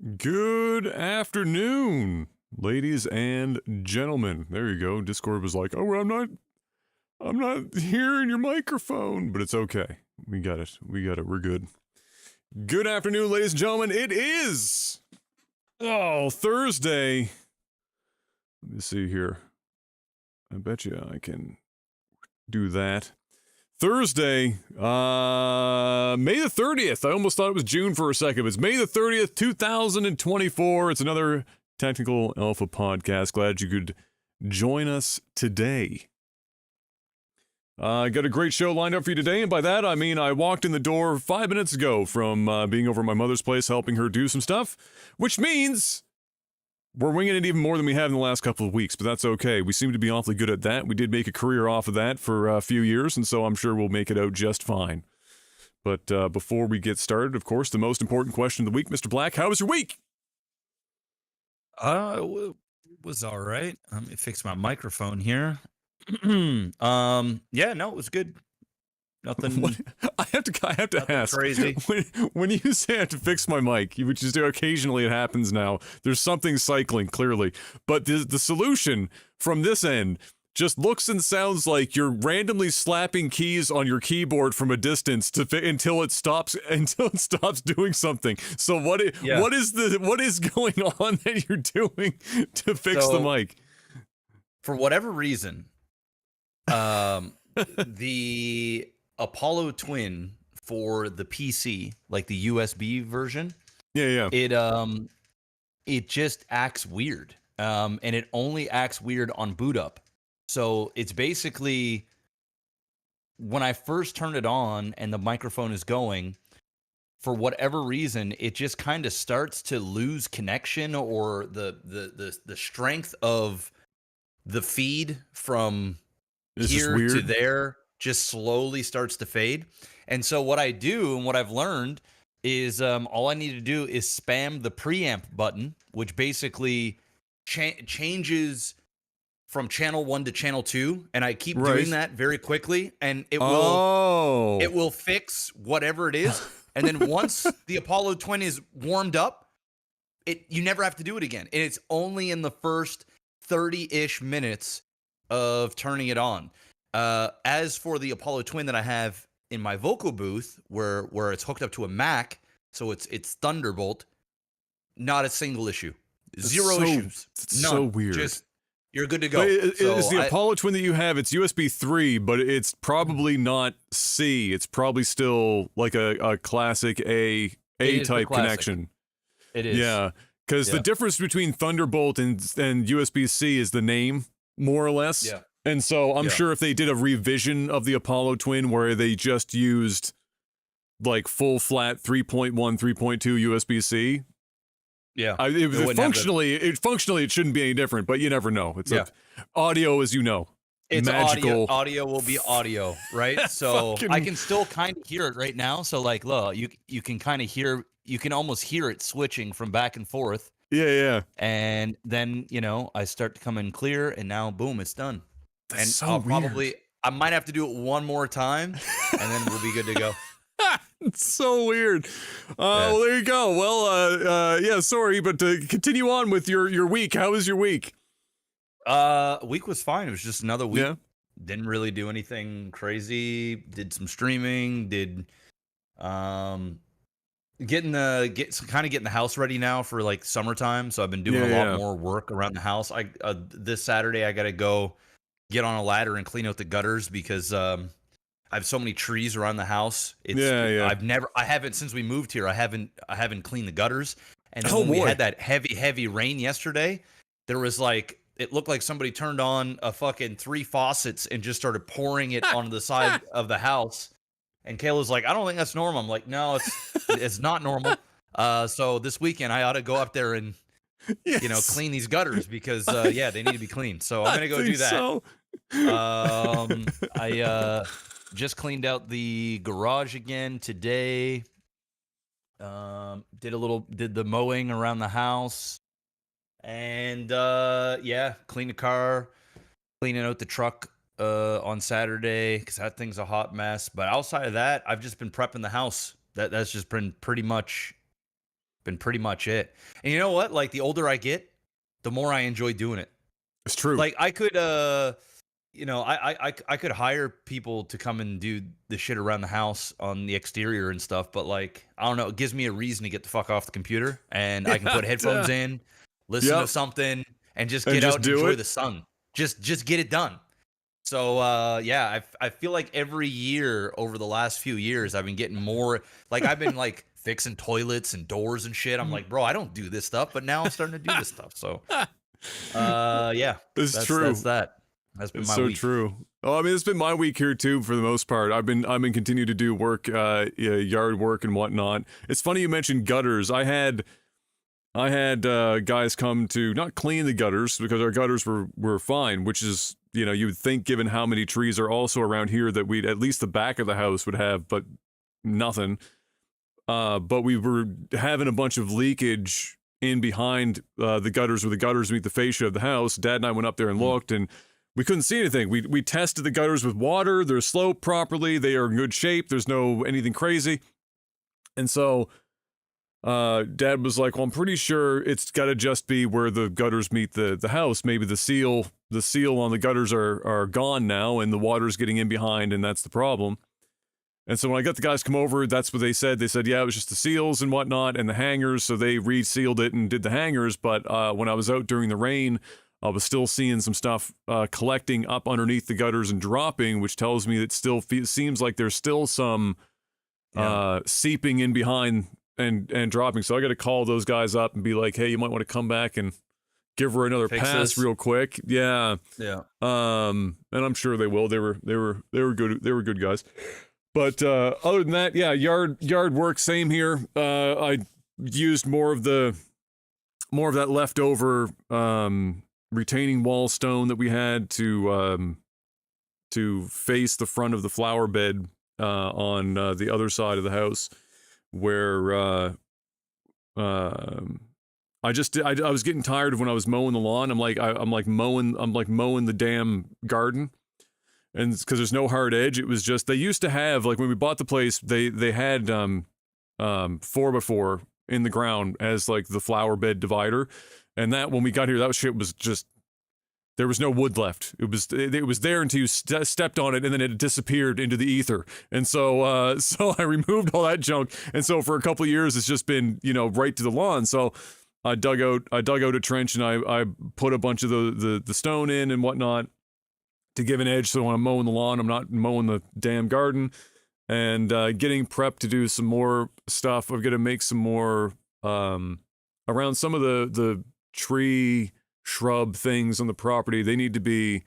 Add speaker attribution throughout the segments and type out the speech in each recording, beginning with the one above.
Speaker 1: Good afternoon, ladies and gentlemen. There you go. Discord was like, "Oh, I'm not hearing your microphone," but it's okay. We got it. We're good. Good afternoon, ladies and gentlemen. It is Thursday. Let me see here. I bet you I can do that. Thursday, May the 30th. I almost thought it was June for a second. It's May the 30th, 2024. It's another Technical Alpha podcast. Glad you could join us today. I got a great show lined up for you today, and by that I mean I walked in the door 5 minutes ago from being over at my mother's place helping her do some stuff, which means we're winging it even more than we have in the last couple of weeks, but that's okay. We seem to be awfully good at that. We did make a career off of that for a few years, and so I'm sure we'll make it out just fine. But before we get started, of course, the most important question of the week, Mr. Black, how was your week?
Speaker 2: It was all right. Let me fix my microphone here. Yeah, no, it was good. Nothing.
Speaker 1: What? I have to ask.
Speaker 2: Crazy.
Speaker 1: When you say I have to fix my mic, which is occasionally it happens now, there's something cycling clearly. But the solution from this end just looks and sounds like you're randomly slapping keys on your keyboard from a distance until it stops doing something. So what is going on that you're doing to fix the mic?
Speaker 2: For whatever reason, the Apollo Twin for the PC, like the USB version, it just acts weird, and it only acts weird on boot up. So it's basically when I first turn it on and the microphone is going, for whatever reason, it just kind of starts to lose connection, or the strength of the feed from here to there just slowly starts to fade. And so what I do and what I've learned is all I need to do is spam the preamp button, which basically changes from channel 1 to channel 2, and I keep doing that very quickly, and it will fix whatever it is. And then once the Apollo Twin is warmed up, you never have to do it again. And it's only in the first 30-ish minutes of turning it on. As for the Apollo Twin that I have in my vocal booth, where it's hooked up to a Mac, so it's Thunderbolt, not a single issue, zero issues.
Speaker 1: It's so weird.
Speaker 2: Just you're good to go.
Speaker 1: It's the Apollo Twin that you have. It's USB 3, but it's probably not C. It's probably still like a classic A type connection.
Speaker 2: It is.
Speaker 1: Yeah, because the difference between Thunderbolt and USB-C is the name, more or less.
Speaker 2: Yeah.
Speaker 1: And so I'm sure if they did a revision of the Apollo Twin where they just used like full flat 3.1, 3.2 USB-C, functionally it shouldn't be any different, but you never know. It's audio, as you know.
Speaker 2: It's
Speaker 1: magical.
Speaker 2: Audio will be audio, right? So I can still kind of hear it right now. So like, look, you can kind of hear, you can almost hear it switching from back and forth.
Speaker 1: Yeah.
Speaker 2: And then, I start to come in clear, and now boom, it's done.
Speaker 1: That's
Speaker 2: and
Speaker 1: so
Speaker 2: weird. I might have to do it one more time, and then we'll be good to go.
Speaker 1: It's so weird. Well, there you go. Well, sorry, but to continue on with your week. How was your week?
Speaker 2: Week was fine. It was just another week.
Speaker 1: Yeah.
Speaker 2: Didn't really do anything crazy. Did some streaming. Did getting the house ready now for like summertime. So I've been doing a lot more work around the house. This Saturday I got to go get on a ladder and clean out the gutters because I have so many trees around the house. I haven't since we moved here. I haven't cleaned the gutters. And then when we had that heavy rain yesterday, there was like, it looked like somebody turned on a fucking 3 faucets and just started pouring it onto the side of the house. And Kayla's like, I don't think that's normal. I'm like, no, it's not normal. So this weekend I ought to go up there and clean these gutters because they need to be cleaned. So I'm gonna go do that. So. I just cleaned out the garage again today. Did the mowing around the house, and cleaned the car, cleaning out the truck on Saturday because that thing's a hot mess. But outside of that, I've just been prepping the house. That's just been pretty much been pretty much it. And you know what? Like the older I get, the more I enjoy doing it.
Speaker 1: It's true.
Speaker 2: Like I could you know, I could hire people to come and do the shit around the house on the exterior and stuff, but like I don't know, it gives me a reason to get the fuck off the computer, and I can put headphones in, listen to something, and just get out and enjoy the sun. Just get it done. So yeah, I feel like every year over the last few years I've been getting more, like I've been like fixing toilets and doors and shit. I'm like, bro, I don't do this stuff, but now I'm starting to do this stuff. So yeah,
Speaker 1: it's true.
Speaker 2: That's that. That's been my week.
Speaker 1: So true. Oh, I mean, it's been my week here too, for the most part. I've been continuing to do work, yard work and whatnot. It's funny you mentioned gutters. I had guys come to not clean the gutters because our gutters were fine, which is, you know, you would think given how many trees are also around here that we'd at least the back of the house would have, but nothing. But we were having a bunch of leakage in behind the gutters where the gutters meet the fascia of the house. Dad and I went up there and looked, and we couldn't see anything. We tested the gutters with water. They're sloped properly. They are in good shape. There's no anything crazy. And so Dad was like, well, I'm pretty sure it's got to just be where the gutters meet the house. Maybe the seal on the gutters are gone now, and the water's getting in behind, and that's the problem. And so when I got the guys come over, that's what they said. They said, yeah, it was just the seals and whatnot and the hangers. So they resealed it and did the hangers. But when I was out during the rain, I was still seeing some stuff collecting up underneath the gutters and dropping, which tells me that still seems like there's still some seeping in behind and dropping. So I got to call those guys up and be like, hey, you might want to come back and give her another pass real quick. Yeah. And I'm sure they will. They were good. They were good guys. But other than that, yeah, yard work, same here. I used more of that leftover retaining wall stone that we had to face the front of the flower bed on the other side of the house, where I was getting tired of when I was mowing the lawn. I'm like mowing the damn garden. And it's because there's no hard edge. It was just, they used to have, like when we bought the place, they had 4x4 in the ground as like the flower bed divider. And that, when we got here, that shit was just, there was no wood left. It was there until you stepped on it, and then it disappeared into the ether. And so so I removed all that junk. And so for a couple of years, it's just been, you know, right to the lawn. So I dug out a trench, and I put a bunch of the stone in and whatnot to give an edge, so when I'm mowing the lawn, I'm not mowing the damn garden, and getting prepped to do some more stuff. I've got to make some more around some of the tree shrub things on the property. They need to be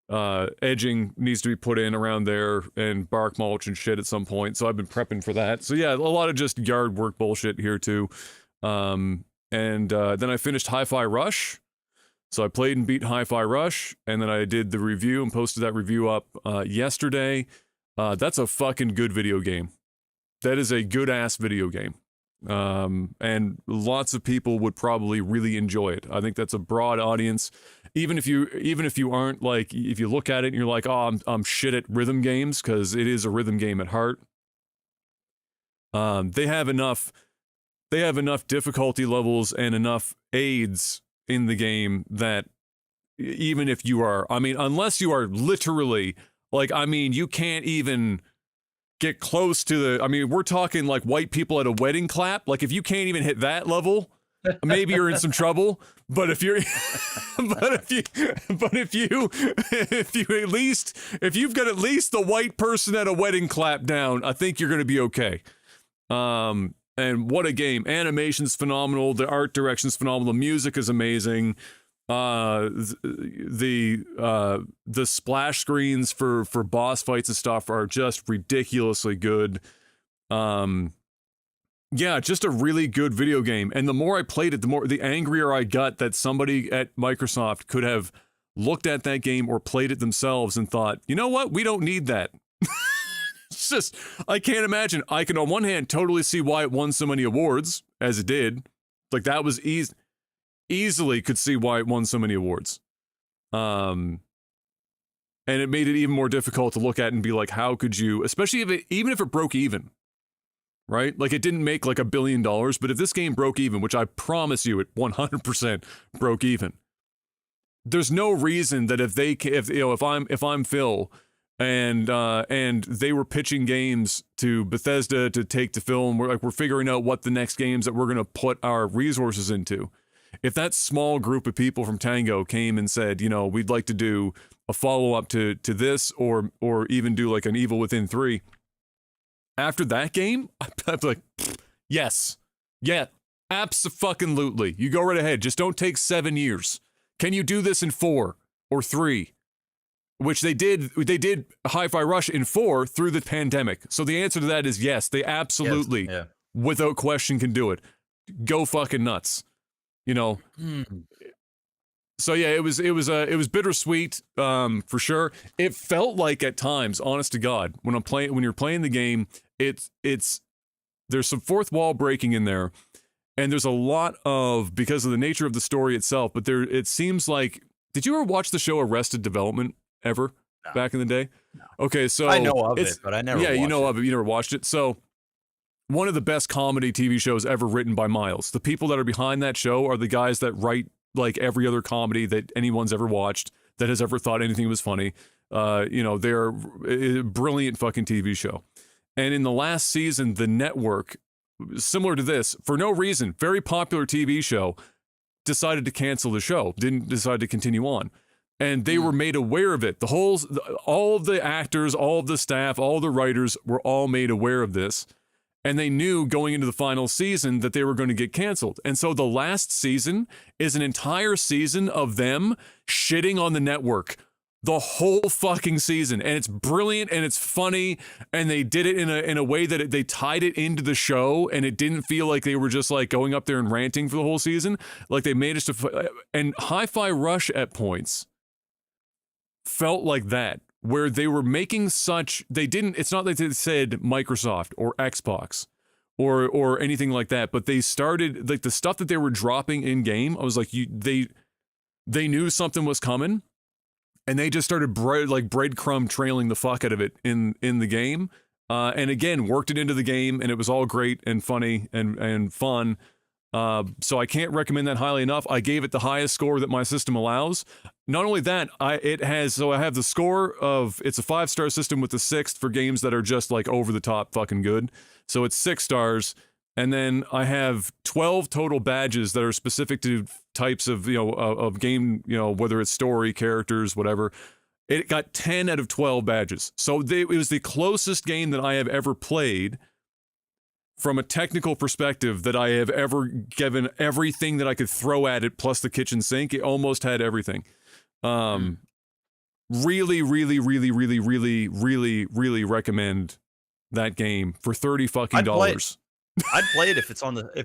Speaker 1: edging needs to be put in around there, and bark mulch and shit at some point. So I've been prepping for that. So yeah, a lot of just yard work bullshit here too. And then I finished Hi-Fi Rush. So I played and beat Hi-Fi Rush, and then I did the review and posted that review up yesterday. That's a fucking good video game. That is a good-ass video game. And lots of people would probably really enjoy it. I think that's a broad audience. Even if you aren't, like, if you look at it and you're like, oh, I'm shit at rhythm games, because it is a rhythm game at heart. They have enough difficulty levels and enough aids in the game that even if you are, I mean, unless you are literally, like, I mean, you can't even get close to the, I mean, we're talking like white people at a wedding clap. Like, if you can't even hit that level, maybe you're in some trouble. But if you're, if you've got at least the white person at a wedding clap down, I think you're going to be okay. And what a game. Animation's phenomenal. The art direction's phenomenal. The music is amazing. The splash screens for boss fights and stuff are just ridiculously good. Yeah, just a really good video game. And the more I played it, the angrier I got that somebody at Microsoft could have looked at that game or played it themselves and thought, you know what? We don't need that. It's just, I can't imagine. I can, on one hand, totally see why it won so many awards, as it did. Like, that was easily could see why it won so many awards. And it made it even more difficult to look at and be like, how could you, especially even if it broke even. right? Like it didn't make like $1 billion, but if this game broke even, which I promise you it 100% broke even, there's no reason that if I'm Phil and they were pitching games to Bethesda to take to film, we're figuring out what the next games that we're going to put our resources into. If that small group of people from Tango came and said, we'd like to do a follow-up to this or even do like an Evil Within 3, after that game, I'd be like, yes, yeah, abso-fucking-lutely. You go right ahead. Just don't take 7 years. Can you do this in 4 or 3? Which they did Hi-Fi Rush in 4 through the pandemic. So the answer to that is yes, they absolutely, without question, can do it. Go fucking nuts. So yeah, it was bittersweet, for sure. It felt like at times, honest to God, when you're playing the game, it's there's some fourth wall breaking in there, and there's a lot of, because of the nature of the story itself, but it seems like, did you ever watch the show Arrested Development ever?
Speaker 2: No.
Speaker 1: Back in the day?
Speaker 2: No.
Speaker 1: Okay, so
Speaker 2: I know of it, but I never watched
Speaker 1: you know
Speaker 2: it.
Speaker 1: of it, you never watched it. So one of the best comedy TV shows ever written by Miles. The people that are behind that show are the guys that write like every other comedy that anyone's ever watched that has ever thought anything was funny. They're a brilliant fucking TV show. And in the last season, the network, similar to this, for no reason, very popular TV show, decided to cancel the show, didn't decide to continue on. And they were made aware of it. All of the actors, all of the staff, all the writers were all made aware of this. And they knew going into the final season that they were going to get canceled. And so the last season is an entire season of them shitting on the network. The whole fucking season. And it's brilliant and it's funny. And they did it in a way that they tied it into the show. And it didn't feel like they were just like going up there and ranting for the whole season. Like they managed to... And Hi-Fi Rush at points felt like that, where they were making it's not like they said Microsoft or Xbox or anything like that, but they started, like the stuff that they were dropping in game, I was like, they knew something was coming, and they just started breadcrumb trailing the fuck out of it in the game, and again, worked it into the game, and it was all great and funny and fun. So I can't recommend that highly enough. I gave it the highest score that my system allows. Not only that, I have the score of, it's a 5-star system with the 6th for games that are just like over the top fucking good. So it's 6 stars. And then I have 12 total badges that are specific to types of, of game, whether it's story, characters, whatever. It got 10 out of 12 badges. So it was the closest game that I have ever played from a technical perspective that I have ever given everything that I could throw at it, plus the kitchen sink. It almost had everything. Really, really, really, really, really, really, really recommend that game for $30 fucking dollars.
Speaker 2: I'd play it if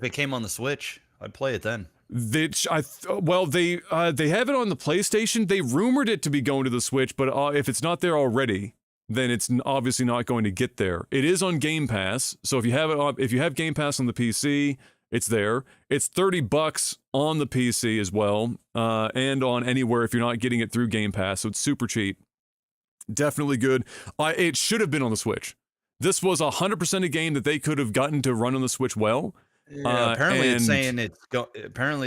Speaker 2: it came on the Switch. I'd play it then.
Speaker 1: They have it on the PlayStation. They rumored it to be going to the Switch, but if it's not there already, then it's obviously not going to get there. It is on Game Pass, so if you have Game Pass on the PC, it's there. It's $30 on the PC as well, and on anywhere if you're not getting it through Game Pass, so it's super cheap. Definitely good. It should have been on the Switch. This was 100% a game that they could have gotten to run on the Switch well.
Speaker 2: Yeah, apparently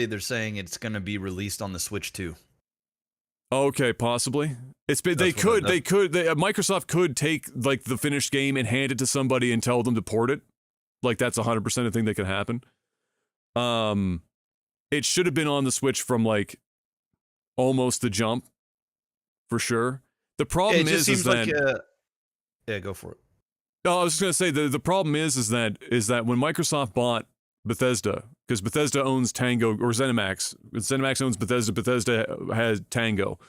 Speaker 2: they're saying it's going to be released on the Switch too.
Speaker 1: Okay, possibly. Microsoft could take like the finished game and hand it to somebody and tell them to port it. Like that's 100% a thing that could happen. It should have been on the Switch from like almost the jump, for sure. The problem is that
Speaker 2: yeah, go for it.
Speaker 1: No, I was just gonna say the problem is that when Microsoft bought Bethesda, because Bethesda owns Tango or ZeniMax. ZeniMax owns Bethesda. Bethesda has Tango.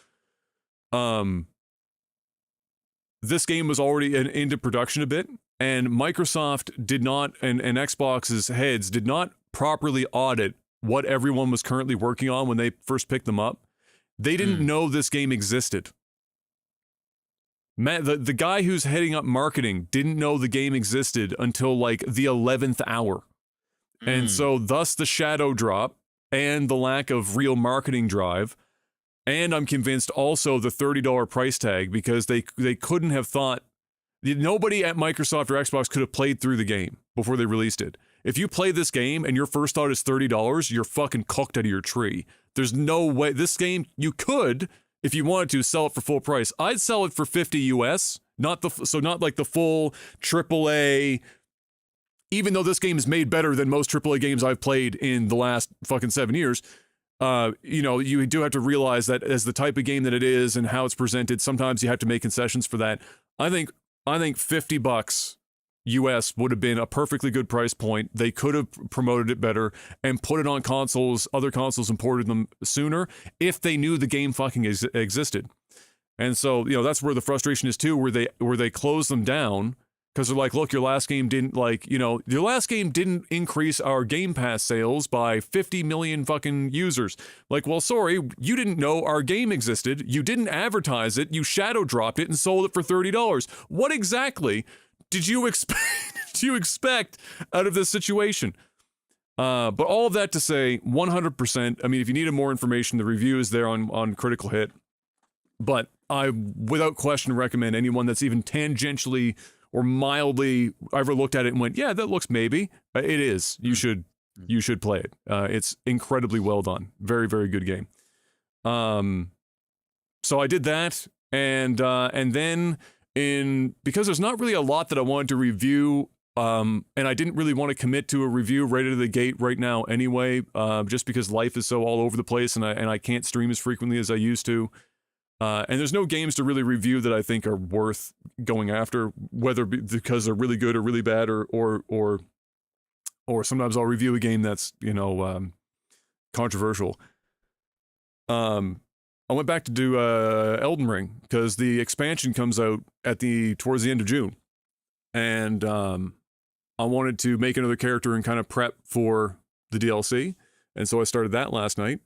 Speaker 1: This game was already into production a bit, and Microsoft did not, and Xbox's heads did not properly audit what everyone was currently working on when they first picked them up. They didn't know this game existed. Matt, the guy who's heading up marketing didn't know the game existed until like the 11th hour. And so thus the shadow drop and the lack of real marketing drive. And I'm convinced also the $30 price tag, because they couldn't have thought Nobody at Microsoft or Xbox could have played through the game before they released it. If you play this game and your first thought is $30, you're fucking cooked out of your tree. There's no way. This game, you could, if you wanted to, sell it for full price. I'd sell it for 50 US, not like the full AAA. Even though this game is made better than most AAA games I've played in the last fucking 7 years, you do have to realize that as the type of game that it is and how it's presented, sometimes you have to make concessions for that. I think $50 US would have been a perfectly good price point. They could have promoted it better and put it on consoles, other consoles, and ported them sooner if they knew the game fucking existed. And so, that's where the frustration is too, where they close them down because they're like, look, your last game didn't increase our Game Pass sales by 50 million fucking users. Like, well, sorry, you didn't know our game existed. You didn't advertise it. You shadow dropped it and sold it for $30. What exactly did you expect out of this situation? But all of that to say, 100%. I mean, if you needed more information, the review is there on Critical Hit. But I, without question, recommend anyone that's even tangentially or mildly ever looked at it and went, yeah, that looks maybe. It is. You should play it. It's incredibly well done. Very, very good game. So I did that, and then because there's not really a lot that I wanted to review, and I didn't really want to commit to a review right out of the gate right now anyway, just because life is so all over the place and I can't stream as frequently as I used to. And there's no games to really review that I think are worth going after, whether because they're really good or really bad, or sometimes I'll review a game that's controversial. I went back to do Elden Ring because the expansion comes out towards the end of June, and I wanted to make another character and kind of prep for the DLC, and so I started that last night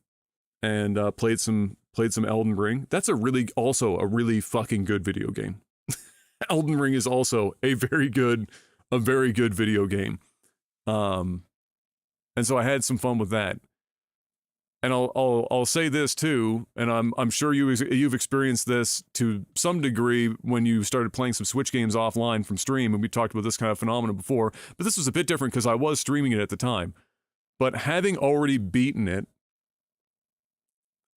Speaker 1: and played some Elden Ring. That's also a really fucking good video game. Elden Ring is also a very good video game. And so I had some fun with that. And I'll say this too, and I'm sure you've experienced this to some degree when you started playing some Switch games offline from stream, and we talked about this kind of phenomenon before, but this was a bit different because I was streaming it at the time. But having already beaten it,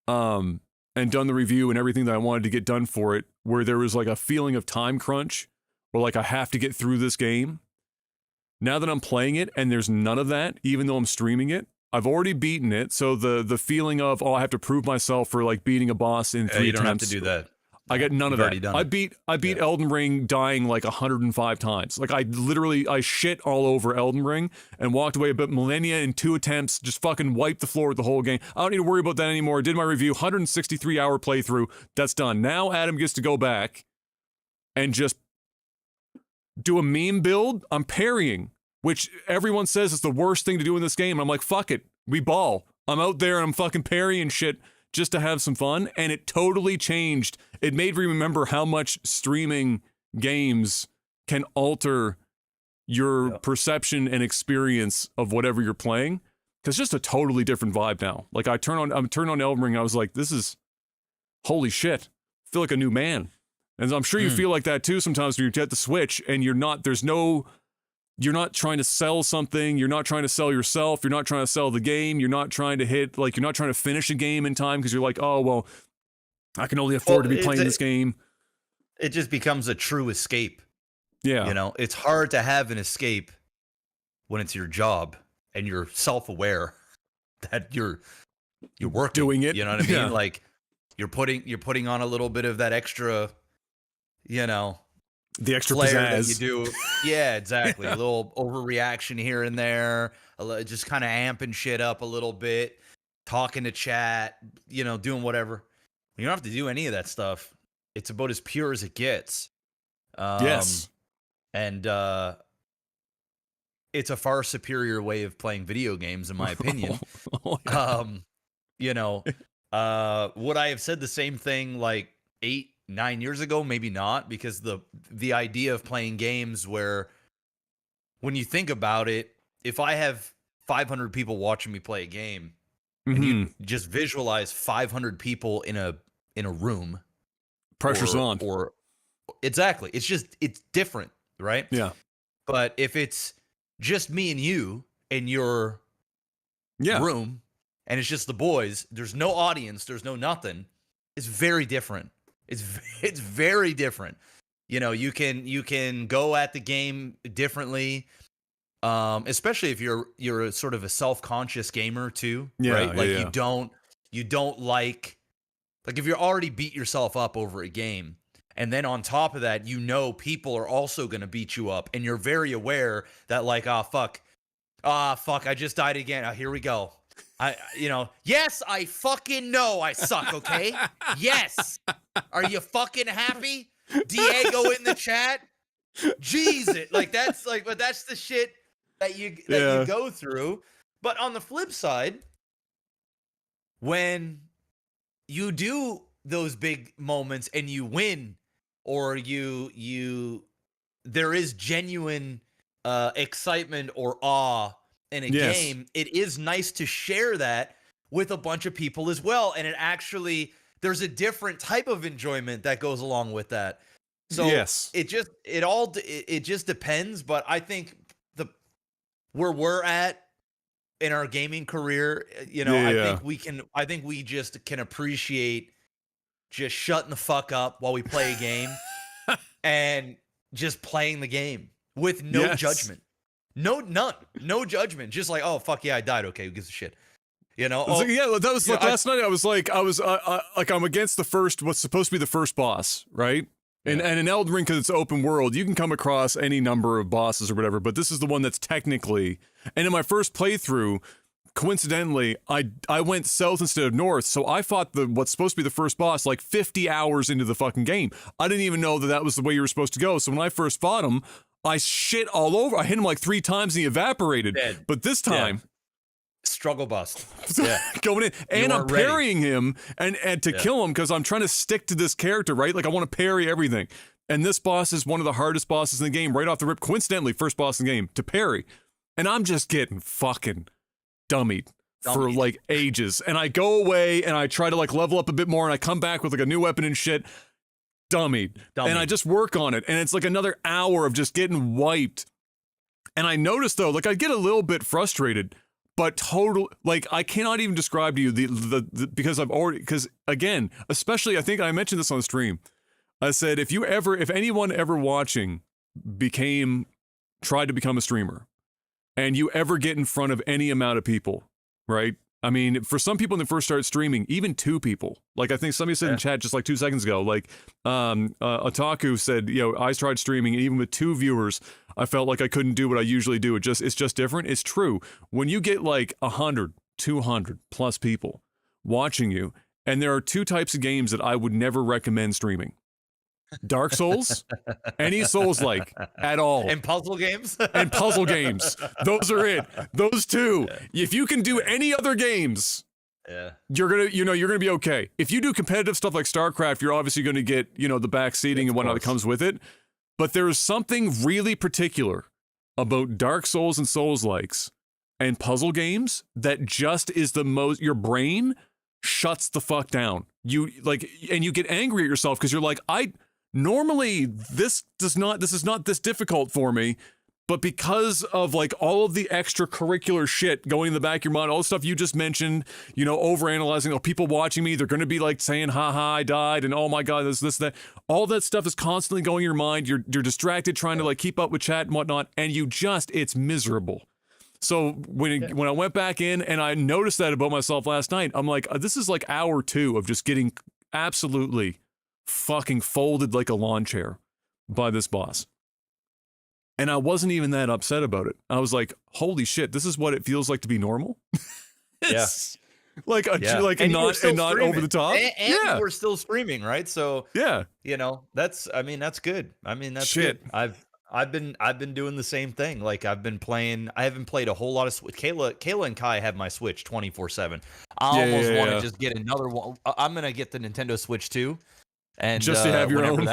Speaker 1: and done the review and everything that I wanted to get done for it, where there was like a feeling of time crunch, or like I have to get through this game. Now that I'm playing it and there's none of that, even though I'm streaming it, I've already beaten it. So the feeling of, I have to prove myself for like beating a boss in 3 attempts.
Speaker 2: You don't have to do that.
Speaker 1: I got none of that. I beat Elden Ring dying like 105 times. Like I shit all over Elden Ring and walked away about millennia in 2 attempts, just fucking wiped the floor with the whole game. I don't need to worry about that anymore. I did my review, 163-hour playthrough. That's done. Now Adam gets to go back and just do a meme build. I'm parrying, which everyone says is the worst thing to do in this game. I'm like, fuck it. We ball. I'm out there and I'm fucking parrying shit just to have some fun, and it totally changed. It made me remember how much streaming games can alter your perception and experience of whatever you're playing, because just a totally different vibe now. Like I'm turned on Elden Ring, and I was like, this is holy shit. I feel like a new man. And I'm sure you feel like that too sometimes when you're at the Switch and you're not trying to sell something. You're not trying to sell yourself. You're not trying to sell the game. You're not trying to finish a game in time because you're like, oh, well, I can only afford to be playing this game.
Speaker 2: It just becomes a true escape.
Speaker 1: Yeah.
Speaker 2: It's hard to have an escape when it's your job and you're self-aware that you're working.
Speaker 1: Doing it.
Speaker 2: You know what I mean?
Speaker 1: Yeah.
Speaker 2: Like you're putting on a little bit of that extra,
Speaker 1: the extra
Speaker 2: flair
Speaker 1: pizzazz
Speaker 2: that you do. Yeah, exactly. A little overreaction here and there, just kind of amping shit up a little bit, talking to chat, doing whatever. You don't have to do any of that stuff. It's about as pure as it gets.
Speaker 1: Yes.
Speaker 2: And it's a far superior way of playing video games, in my opinion.
Speaker 1: Yeah.
Speaker 2: Would I have said the same thing like 8-9 years ago? Maybe not, because the idea of playing games where, when you think about it, if I have 500 people watching me play a game, and you just visualize 500 people in a room,
Speaker 1: pressure's on,
Speaker 2: Exactly. It's different, right?
Speaker 1: Yeah.
Speaker 2: But if it's just me and you in your
Speaker 1: Yeah.
Speaker 2: room and it's just the boys, there's no audience, there's no nothing, it's very different. It's very different. You can go at the game differently. Especially if you're a sort of a self-conscious gamer too,
Speaker 1: Yeah,
Speaker 2: right?
Speaker 1: yeah,
Speaker 2: Like
Speaker 1: yeah.
Speaker 2: you don't like if you're already beat yourself up over a game, and then on top of that, people are also going to beat you up, and you're very aware that like, fuck, I just died again. Here we go. Yes, I fucking know I suck, okay? Yes. Are you fucking happy? Diego in the chat? Jesus. But that's the shit that you
Speaker 1: Yeah.
Speaker 2: go through. But on the flip side, when you do those big moments and you win, or there is genuine excitement or awe in a
Speaker 1: Yes.
Speaker 2: game, it is nice to share that with a bunch of people as well. And there's a different type of enjoyment that goes along with that. So
Speaker 1: Yes.
Speaker 2: it just depends. But I think where we're at in our gaming career,
Speaker 1: Yeah.
Speaker 2: I think we just can appreciate just shutting the fuck up while we play a game and just playing the game with no
Speaker 1: Yes.
Speaker 2: judgment. None. No judgment. Just like, oh, fuck yeah, I died. Okay, who gives a shit?
Speaker 1: Yeah, that was like last night. I was like, I'm against what's supposed to be the first boss, right?
Speaker 2: Yeah.
Speaker 1: And in Elden Ring, because it's open world, you can come across any number of bosses or whatever, but this is the one that's technically, and in my first playthrough, coincidentally, I went south instead of north, so I fought what's supposed to be the first boss like 50 hours into the fucking game. I didn't even know that was the way you were supposed to go, so when I first fought him, I shit all over. I hit him like 3 times and he evaporated.
Speaker 2: Dead.
Speaker 1: But this time...
Speaker 2: Struggle bust. Yeah.
Speaker 1: Going in, and I'm
Speaker 2: ready.
Speaker 1: parrying him and to kill him because I'm trying to stick to this character, right? Like I want to parry everything. And this boss is one of the hardest bosses in the game, right off the rip. Coincidentally, first boss in the game to parry. And I'm just getting fucking dummied for like ages. And I go away and I try to like level up a bit more and I come back with like a new weapon and shit. Dummied. And I just work on it. And it's like another hour of just getting wiped. And I noticed though, like I get a little bit frustrated. But like I cannot even describe to you the because again, especially I think I mentioned this on the stream. I said if anyone ever watching tried to become a streamer, and you ever get in front of any amount of people, right? I mean, for some people when they first start streaming, even 2 people, like I think somebody said in chat just like 2 seconds ago, like Otaku said, I tried streaming and even with 2 viewers, I felt like I couldn't do what I usually do. It's just different. It's true. When you get like 100, 200 plus people watching you, and there are 2 types of games that I would never recommend streaming. Dark Souls, any Souls-like at all.
Speaker 2: And puzzle games?
Speaker 1: And puzzle games. Those are it. Those 2. Yeah. If you can do any other games, you're gonna be okay. If you do competitive stuff like StarCraft, you're obviously gonna get, the back seating and whatnot that comes with it. But there is something really particular about Dark Souls and Souls-likes and puzzle games that just is your brain shuts the fuck down. And you get angry at yourself because you're like, normally this is not this difficult for me, but because of like all of the extracurricular shit going in the back of your mind, all the stuff you just mentioned, overanalyzing, people watching me, they're going to be like saying, haha, I died, and oh my God, this, that. All that stuff is constantly going in your mind. You're distracted trying to like keep up with chat and whatnot, and it's miserable. So when I went back in and I noticed that about myself last night, I'm like, this is like hour 2 of just getting absolutely fucking folded like a lawn chair by this boss. And I wasn't even that upset about it. I was like, holy shit, this is what it feels like to be normal. It's like not over the top.
Speaker 2: And we're still streaming, right? So
Speaker 1: yeah,
Speaker 2: that's good. That's
Speaker 1: shit.
Speaker 2: Good. I've been doing the same thing. Like I haven't played a whole lot of Switch. Kayla and Kai have my Switch 24/7. I almost want to just get another one. I'm gonna get the Nintendo Switch too. And
Speaker 1: just to have your own,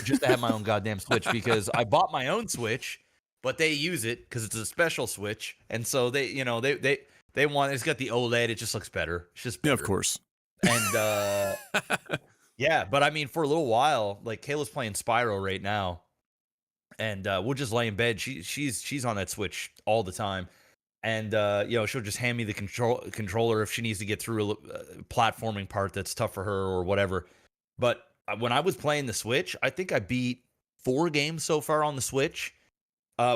Speaker 2: just to have my own goddamn Switch, because I bought my own Switch, but they use it because it's a special Switch, and so they want. It's got the OLED. It just looks better. It's just better.
Speaker 1: Yeah, of course.
Speaker 2: And Yeah, but I mean, for a little while, like Kayla's playing Spyro right now, and we'll just lay in bed. She's on that Switch all the time, and she'll just hand me the controller if she needs to get through a platforming part that's tough for her or whatever. But when I was playing the Switch, I think I beat 4 games so far on the Switch,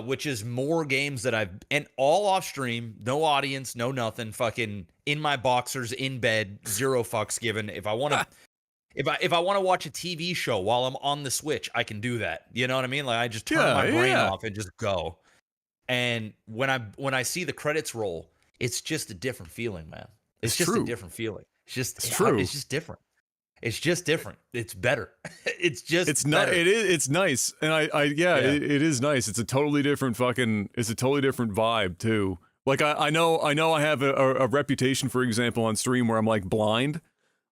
Speaker 2: which is more games that I've, and all off stream, no audience, no nothing, fucking in my boxers in bed, zero fucks given. If I want to. If I want to watch a TV show while I'm on the Switch, I can do that. You know what I mean? Like I just turn my brain off and just go. And when I see the credits roll, it's just a different feeling, man. It's just
Speaker 1: true.
Speaker 2: a different feeling.
Speaker 1: It's true.
Speaker 2: It's just different. It's just different. It's better.
Speaker 1: It's not.
Speaker 2: Better.
Speaker 1: It's nice, and it is nice. It's a totally different vibe too. Like I know I have a reputation, for example, on stream where I'm like blind.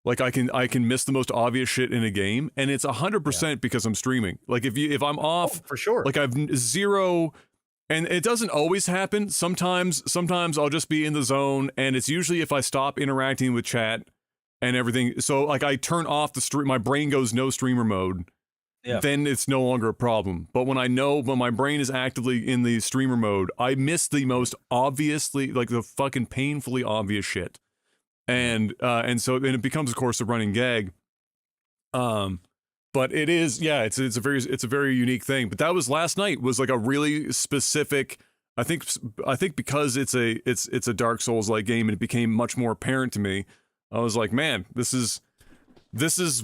Speaker 1: Like I can miss the most obvious shit in a game, and it's 100% because I'm streaming. Like if I'm off,
Speaker 2: for sure.
Speaker 1: Like I've zero, and it doesn't always happen. Sometimes I'll just be in the zone, and it's usually if I stop interacting with chat and everything. So like I turn off the stream, my brain goes no streamer mode. Yeah. Then it's no longer a problem. But when my brain is actively in the streamer mode, I miss the most obviously, like the fucking painfully obvious shit. And so it becomes, of course, a running gag. But it is, yeah, it's a very unique thing. But that was last night, was like a really specific, I think because it's a Dark Souls like game, and it became much more apparent to me. I was like, man, this is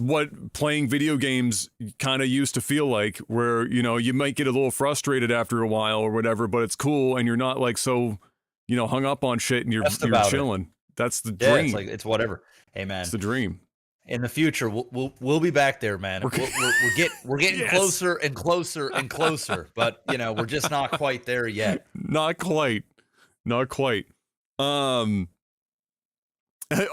Speaker 1: what playing video games kind of used to feel like, where, you know, you might get a little frustrated after a while or whatever, but it's cool, and you're not like so, you know, hung up on shit, and you're chilling. That's the dream.
Speaker 2: It's like, it's whatever. Hey man,
Speaker 1: it's the dream.
Speaker 2: In the future, we'll be back there, man. We're getting yes. closer and closer and closer, but you know, we're just not quite there yet.
Speaker 1: Not quite.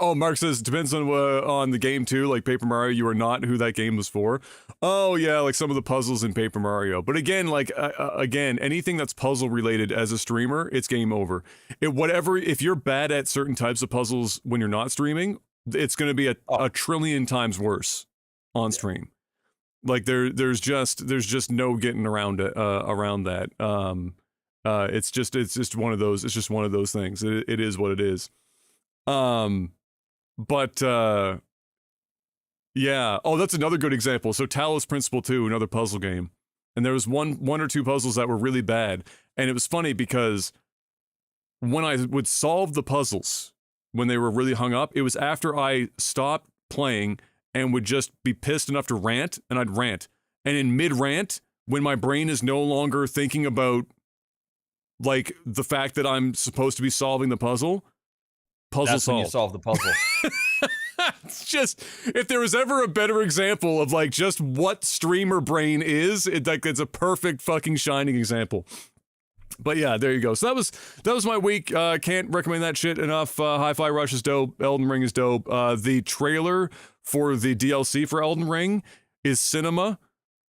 Speaker 1: Oh, Mark says it depends on the game too. Like Paper Mario, you are not who that game was for. Oh yeah, like some of the puzzles in Paper Mario. But again, like again, anything that's puzzle related as a streamer, it's game over. If you're bad at certain types of puzzles when you're not streaming, it's going to be a trillion times worse on stream. Like there's just no getting around that. It's just one of those. It's just one of those things. It is what it is. Yeah. Oh, that's another good example. So Talos Principle 2, another puzzle game. And there was one or two puzzles that were really bad. And it was funny because when I would solve the puzzles, when they were really hung up, it was after I stopped playing and would just be pissed enough to rant, and I'd rant. And in mid-rant, when my brain is no longer thinking about, like, the fact that I'm supposed to be solving the puzzle
Speaker 2: That's
Speaker 1: solved.
Speaker 2: When you solve the puzzle.
Speaker 1: It's just, if there was ever a better example of like just what streamer brain is, it's a perfect fucking shining example. But yeah, there you go. So that was my week. Can't recommend that shit enough. Hi-Fi Rush is dope. Elden Ring is dope. The trailer for the DLC for Elden Ring is cinema.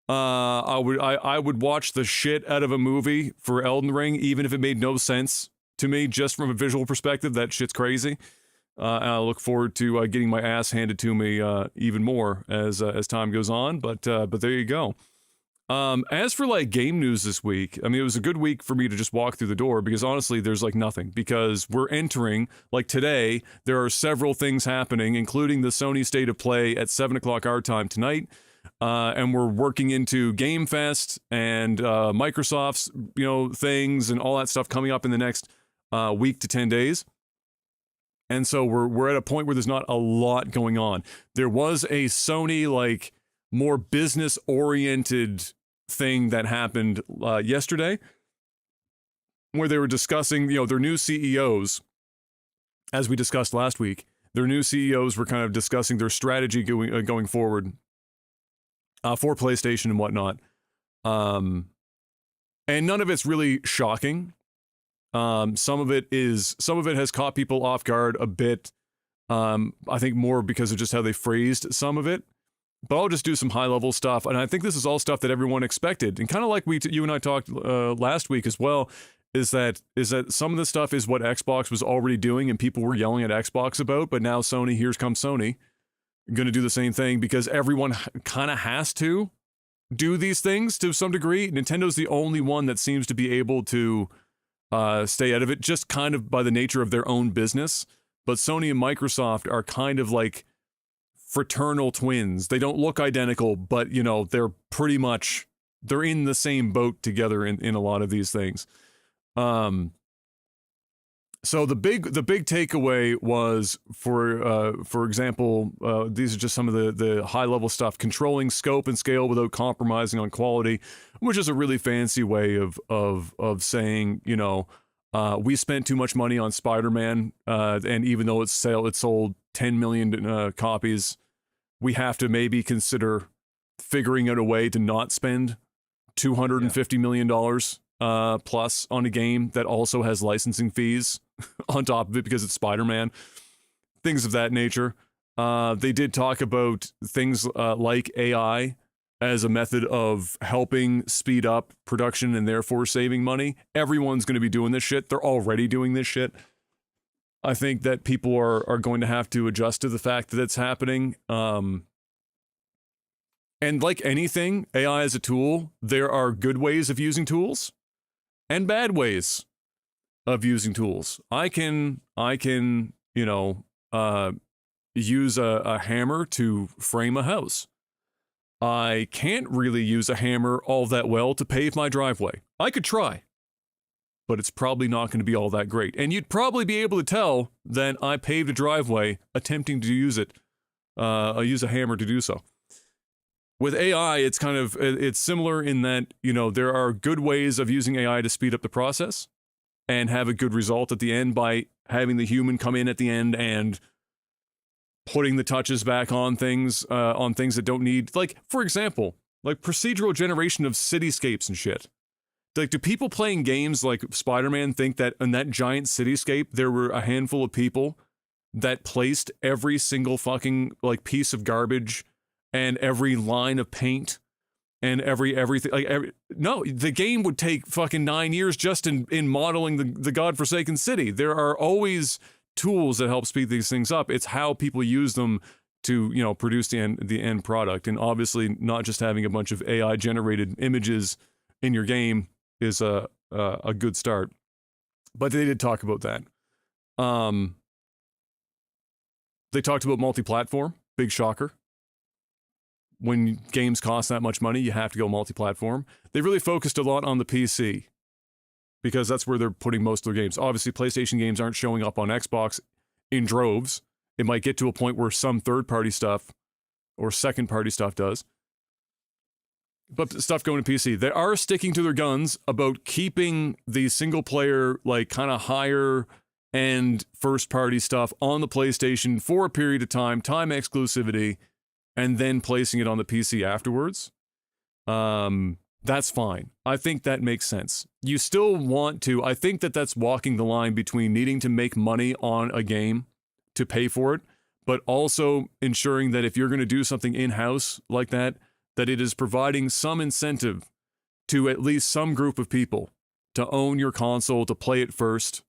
Speaker 1: I would watch the shit out of a movie for Elden Ring, even if it made no sense to me, just from a visual perspective. That shit's crazy. And I look forward to getting my ass handed to me even more as time goes on. But there you go. As for like game news this week, I mean, it was a good week for me to just walk through the door, because honestly, there's like nothing, because we're entering, like today, there are several things happening, including the Sony State of Play at 7:00 our time tonight. And we're working into Game Fest and Microsoft's, you know, things and all that stuff coming up in the next week to 10 days. And so we're at a point where there's not a lot going on. There was a Sony, like, more business-oriented thing that happened yesterday, where they were discussing, you know, their new CEOs, as we discussed last week. Their new CEOs were kind of discussing their strategy going forward for PlayStation and whatnot. And none of it's really shocking. Some of it has caught people off guard a bit. I think more because of just how they phrased some of it. But I'll just do some high level stuff, and I think this is all stuff that everyone expected, and kind of like you and I talked last week as well. Is that some of the stuff is what Xbox was already doing, and people were yelling at Xbox about, but now Sony, here comes Sony, going to do the same thing because everyone kind of has to do these things to some degree. Nintendo's the only one that seems to be able to stay out of it, just kind of by the nature of their own business. But Sony and Microsoft are kind of like fraternal twins. They don't look identical, but you know, they're in the same boat together in a lot of these things. So the big takeaway was, for example, these are just some of the high level stuff: controlling scope and scale without compromising on quality, which is a really fancy way of saying, you know, we spent too much money on Spider-Man, and even though it sold 10 million copies, we have to maybe consider figuring out a way to not spend $250 million plus on a game that also has licensing fees on top of it because it's Spider-Man, things of that nature. They did talk about things like AI as a method of helping speed up production and therefore saving money. Everyone's going to be doing this shit. They're already doing this shit. I think that people are going to have to adjust to the fact that it's happening. And like anything, AI as a tool, there are good ways of using tools and bad ways of using tools. I can, you know, use a hammer to frame a house. I can't really use a hammer all that well to pave my driveway. I could try, but it's probably not going to be all that great. And you'd probably be able to tell that I paved a driveway attempting to use it. I use a hammer to do so. With AI, it's similar in that, you know, there are good ways of using AI to speed up the process and have a good result at the end by having the human come in at the end and putting the touches back on things that don't need, like, for example, like procedural generation of cityscapes and shit. Like, do people playing games like Spider-Man think that in that giant cityscape there were a handful of people that placed every single fucking like piece of garbage and every line of paint and everything? No, the game would take fucking 9 years just in modeling the godforsaken city. There are always tools that help speed these things up. It's how people use them to, you know, produce the end product. And obviously, not just having a bunch of AI generated images in your game is a good start. But they did talk about that. They talked about multi-platform. Big shocker. When games cost that much money, you have to go multi-platform. They really focused a lot on the PC because that's where they're putting most of their games. Obviously, PlayStation games aren't showing up on Xbox in droves. It might get to a point where some third-party stuff or second-party stuff does. But stuff going to PC. They are sticking to their guns about keeping the single-player, like, kind of higher-end first-party stuff on the PlayStation for a period of time exclusivity, and then placing it on the PC afterwards. That's fine. I think that makes sense. You still want to, I think that that's walking the line between needing to make money on a game to pay for it, but also ensuring that if you're going to do something in-house like that, that it is providing some incentive to at least some group of people to own your console, to play it first,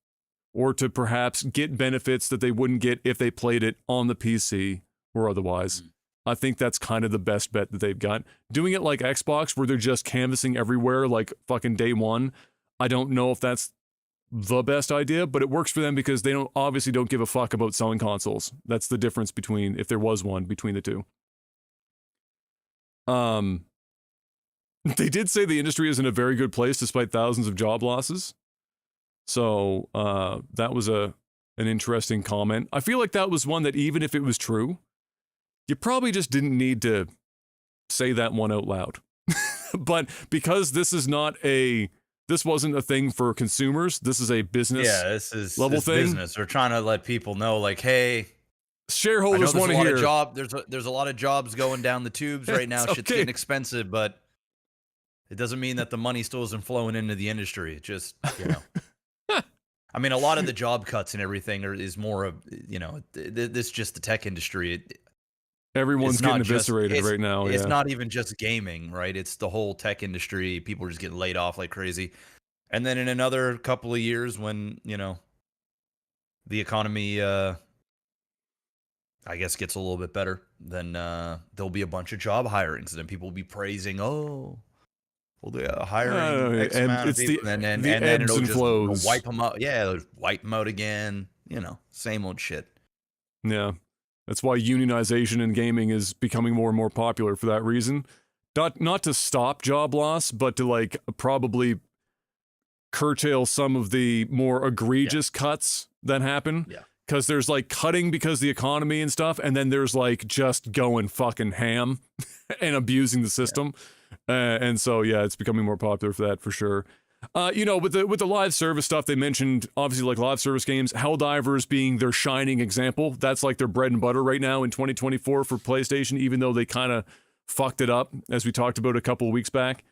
Speaker 1: or to perhaps get benefits that they wouldn't get if they played it on the PC or otherwise. I think that's kind of the best bet that they've got. Doing it like Xbox, where they're just canvassing everywhere like fucking day one, I don't know if that's the best idea, but it works for them because they obviously don't give a fuck about selling consoles. That's the difference between, if there was one, between the two. They did say the industry is in a very good place despite thousands of job losses. So that was an interesting comment. I feel like that was one that, even if it was true, you probably just didn't need to say that one out loud. But because this wasn't a thing for consumers, this is a business level thing.
Speaker 2: Business. We're trying to let people know, like, hey,
Speaker 1: shareholders want to hear.
Speaker 2: There's a lot of jobs going down the tubes right now. Shit's getting expensive, but it doesn't mean that the money still isn't flowing into the industry. It just, you know. I mean, a lot of the job cuts and everything is more of, you know, this just the tech industry.
Speaker 1: Everyone's getting eviscerated right now.
Speaker 2: It's not even just gaming, right? It's the whole tech industry. People are just getting laid off like crazy. And then in another couple of years when, you know, the economy I guess gets a little bit better, then there'll be a bunch of job hirings, and then people will be praising, oh, well, they're hiring X
Speaker 1: And
Speaker 2: amount of
Speaker 1: it's
Speaker 2: people, and
Speaker 1: the
Speaker 2: then
Speaker 1: ebbs
Speaker 2: it'll
Speaker 1: and
Speaker 2: just
Speaker 1: flows.
Speaker 2: wipe them out. Yeah, it'll wipe them out again. Same old shit.
Speaker 1: Yeah. That's why unionization in gaming is becoming more and more popular for that reason. Not to stop job loss, but to like probably curtail some of the more egregious cuts that happen.
Speaker 2: Yeah.
Speaker 1: Because there's like cutting because the economy and stuff, and then there's like just going fucking ham and abusing the system. And so yeah, it's becoming more popular for that for sure. With the live service stuff, they mentioned obviously like live service games, Helldivers being their shining example. That's like their bread and butter right now in 2024 for PlayStation, even though they kind of fucked it up as we talked about a couple of weeks back.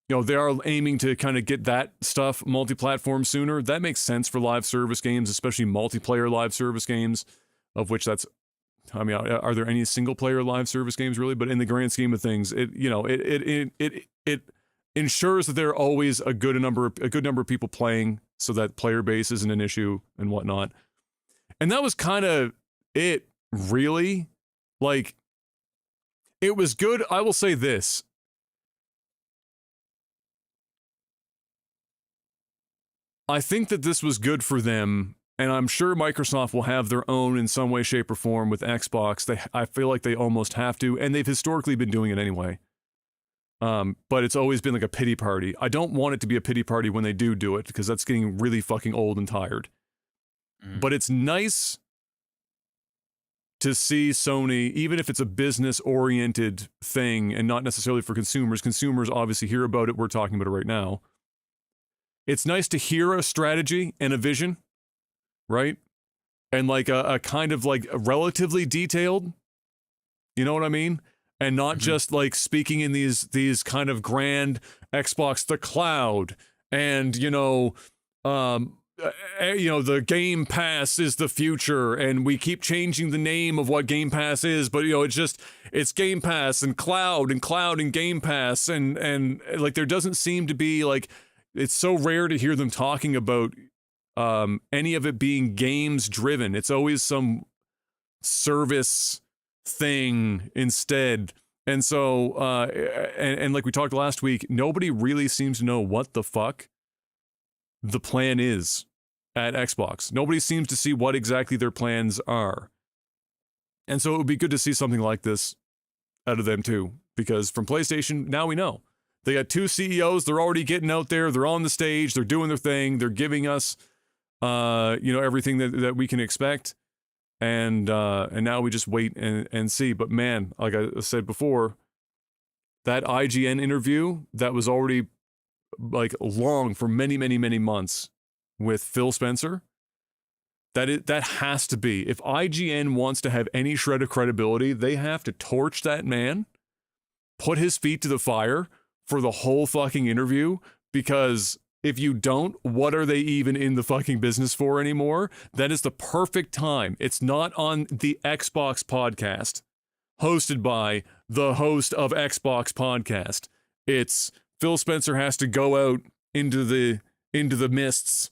Speaker 1: They are aiming to kind of get that stuff multi-platform sooner. That makes sense for live service games, especially multiplayer live service games, of which that's. I mean, are there any single-player live service games really? But in the grand scheme of things, it ensures that there are always a good number of people playing, so that player base isn't an issue and whatnot. And that was kind of it, really. Like, it was good. I will say this. I think that this was good for them, and I'm sure Microsoft will have their own in some way, shape, or form with Xbox. I feel like they almost have to, and they've historically been doing it anyway. But it's always been like a pity party. I don't want it to be a pity party when they do it, because that's getting really fucking old and tired. But it's nice to see Sony, even if it's a business-oriented thing and not necessarily for consumers. Consumers obviously hear about it. We're talking about it right now. It's nice to hear a strategy and a vision, right? And like a kind of like relatively detailed, you know what I mean? And not just like speaking in these kind of grand Xbox, the cloud, and the Game Pass is the future, and we keep changing the name of what Game Pass is, but it's Game Pass and cloud and Game Pass, and like there doesn't seem to be like. It's so rare to hear them talking about any of it being games driven. It's always some service thing instead. And so, and like we talked last week, nobody really seems to know what the fuck the plan is at Xbox. Nobody seems to see what exactly their plans are. And so it would be good to see something like this out of them too, because from PlayStation, now we know. They got two CEOs. They're already getting out there. They're on the stage. They're doing their thing. They're giving us, everything that we can expect. And now we just wait and see. But man, like I said before, that IGN interview that was already like long for many, many, many months with Phil Spencer. That has to be. If IGN wants to have any shred of credibility, they have to torch that man, put his feet to the fire for the whole fucking interview, because if you don't, what are they even in the fucking business for anymore? That is the perfect time. It's not on the Xbox podcast hosted by the host of Xbox podcast. It's Phil Spencer has to go out into the mists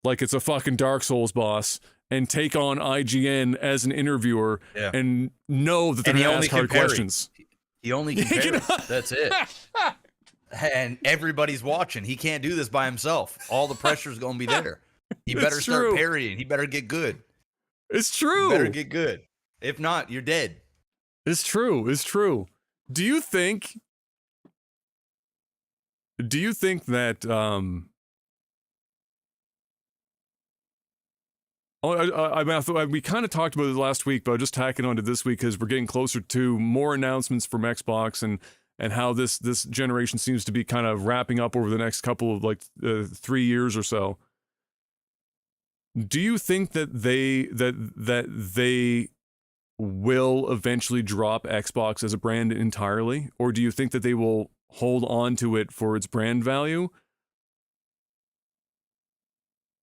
Speaker 1: like it's a fucking Dark Souls boss and take on IGN as an interviewer and know that they're going to ask hard questions.
Speaker 2: He only can parry. That's it. And everybody's watching. He can't do this by himself. All the pressure's going to be there. He better start parrying. He better get good.
Speaker 1: It's true.
Speaker 2: He better get good. If not, you're dead.
Speaker 1: It's true. It's true. Do you think that we kind of talked about it last week, but I'll just tack it onto this week because we're getting closer to more announcements from Xbox and how this generation seems to be kind of wrapping up over the next couple of 3 years or so. Do you think that they will eventually drop Xbox as a brand entirely, or do you think that they will hold on to it for its brand value?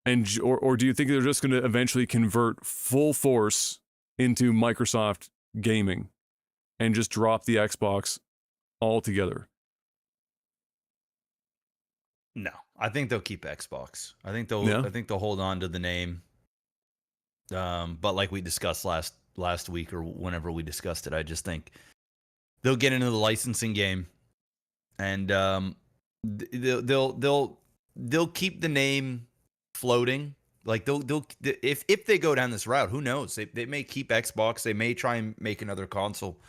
Speaker 1: Or do you think they're just going to eventually convert full force into Microsoft gaming and just drop the Xbox altogether?
Speaker 2: No, I think they'll keep Xbox. I think they'll hold on to the name. But like we discussed last week or whenever we discussed it, I just think they'll get into the licensing game, and they'll keep the name floating. Like they'll if they go down this route, who knows? They may keep Xbox. They may try and make another console.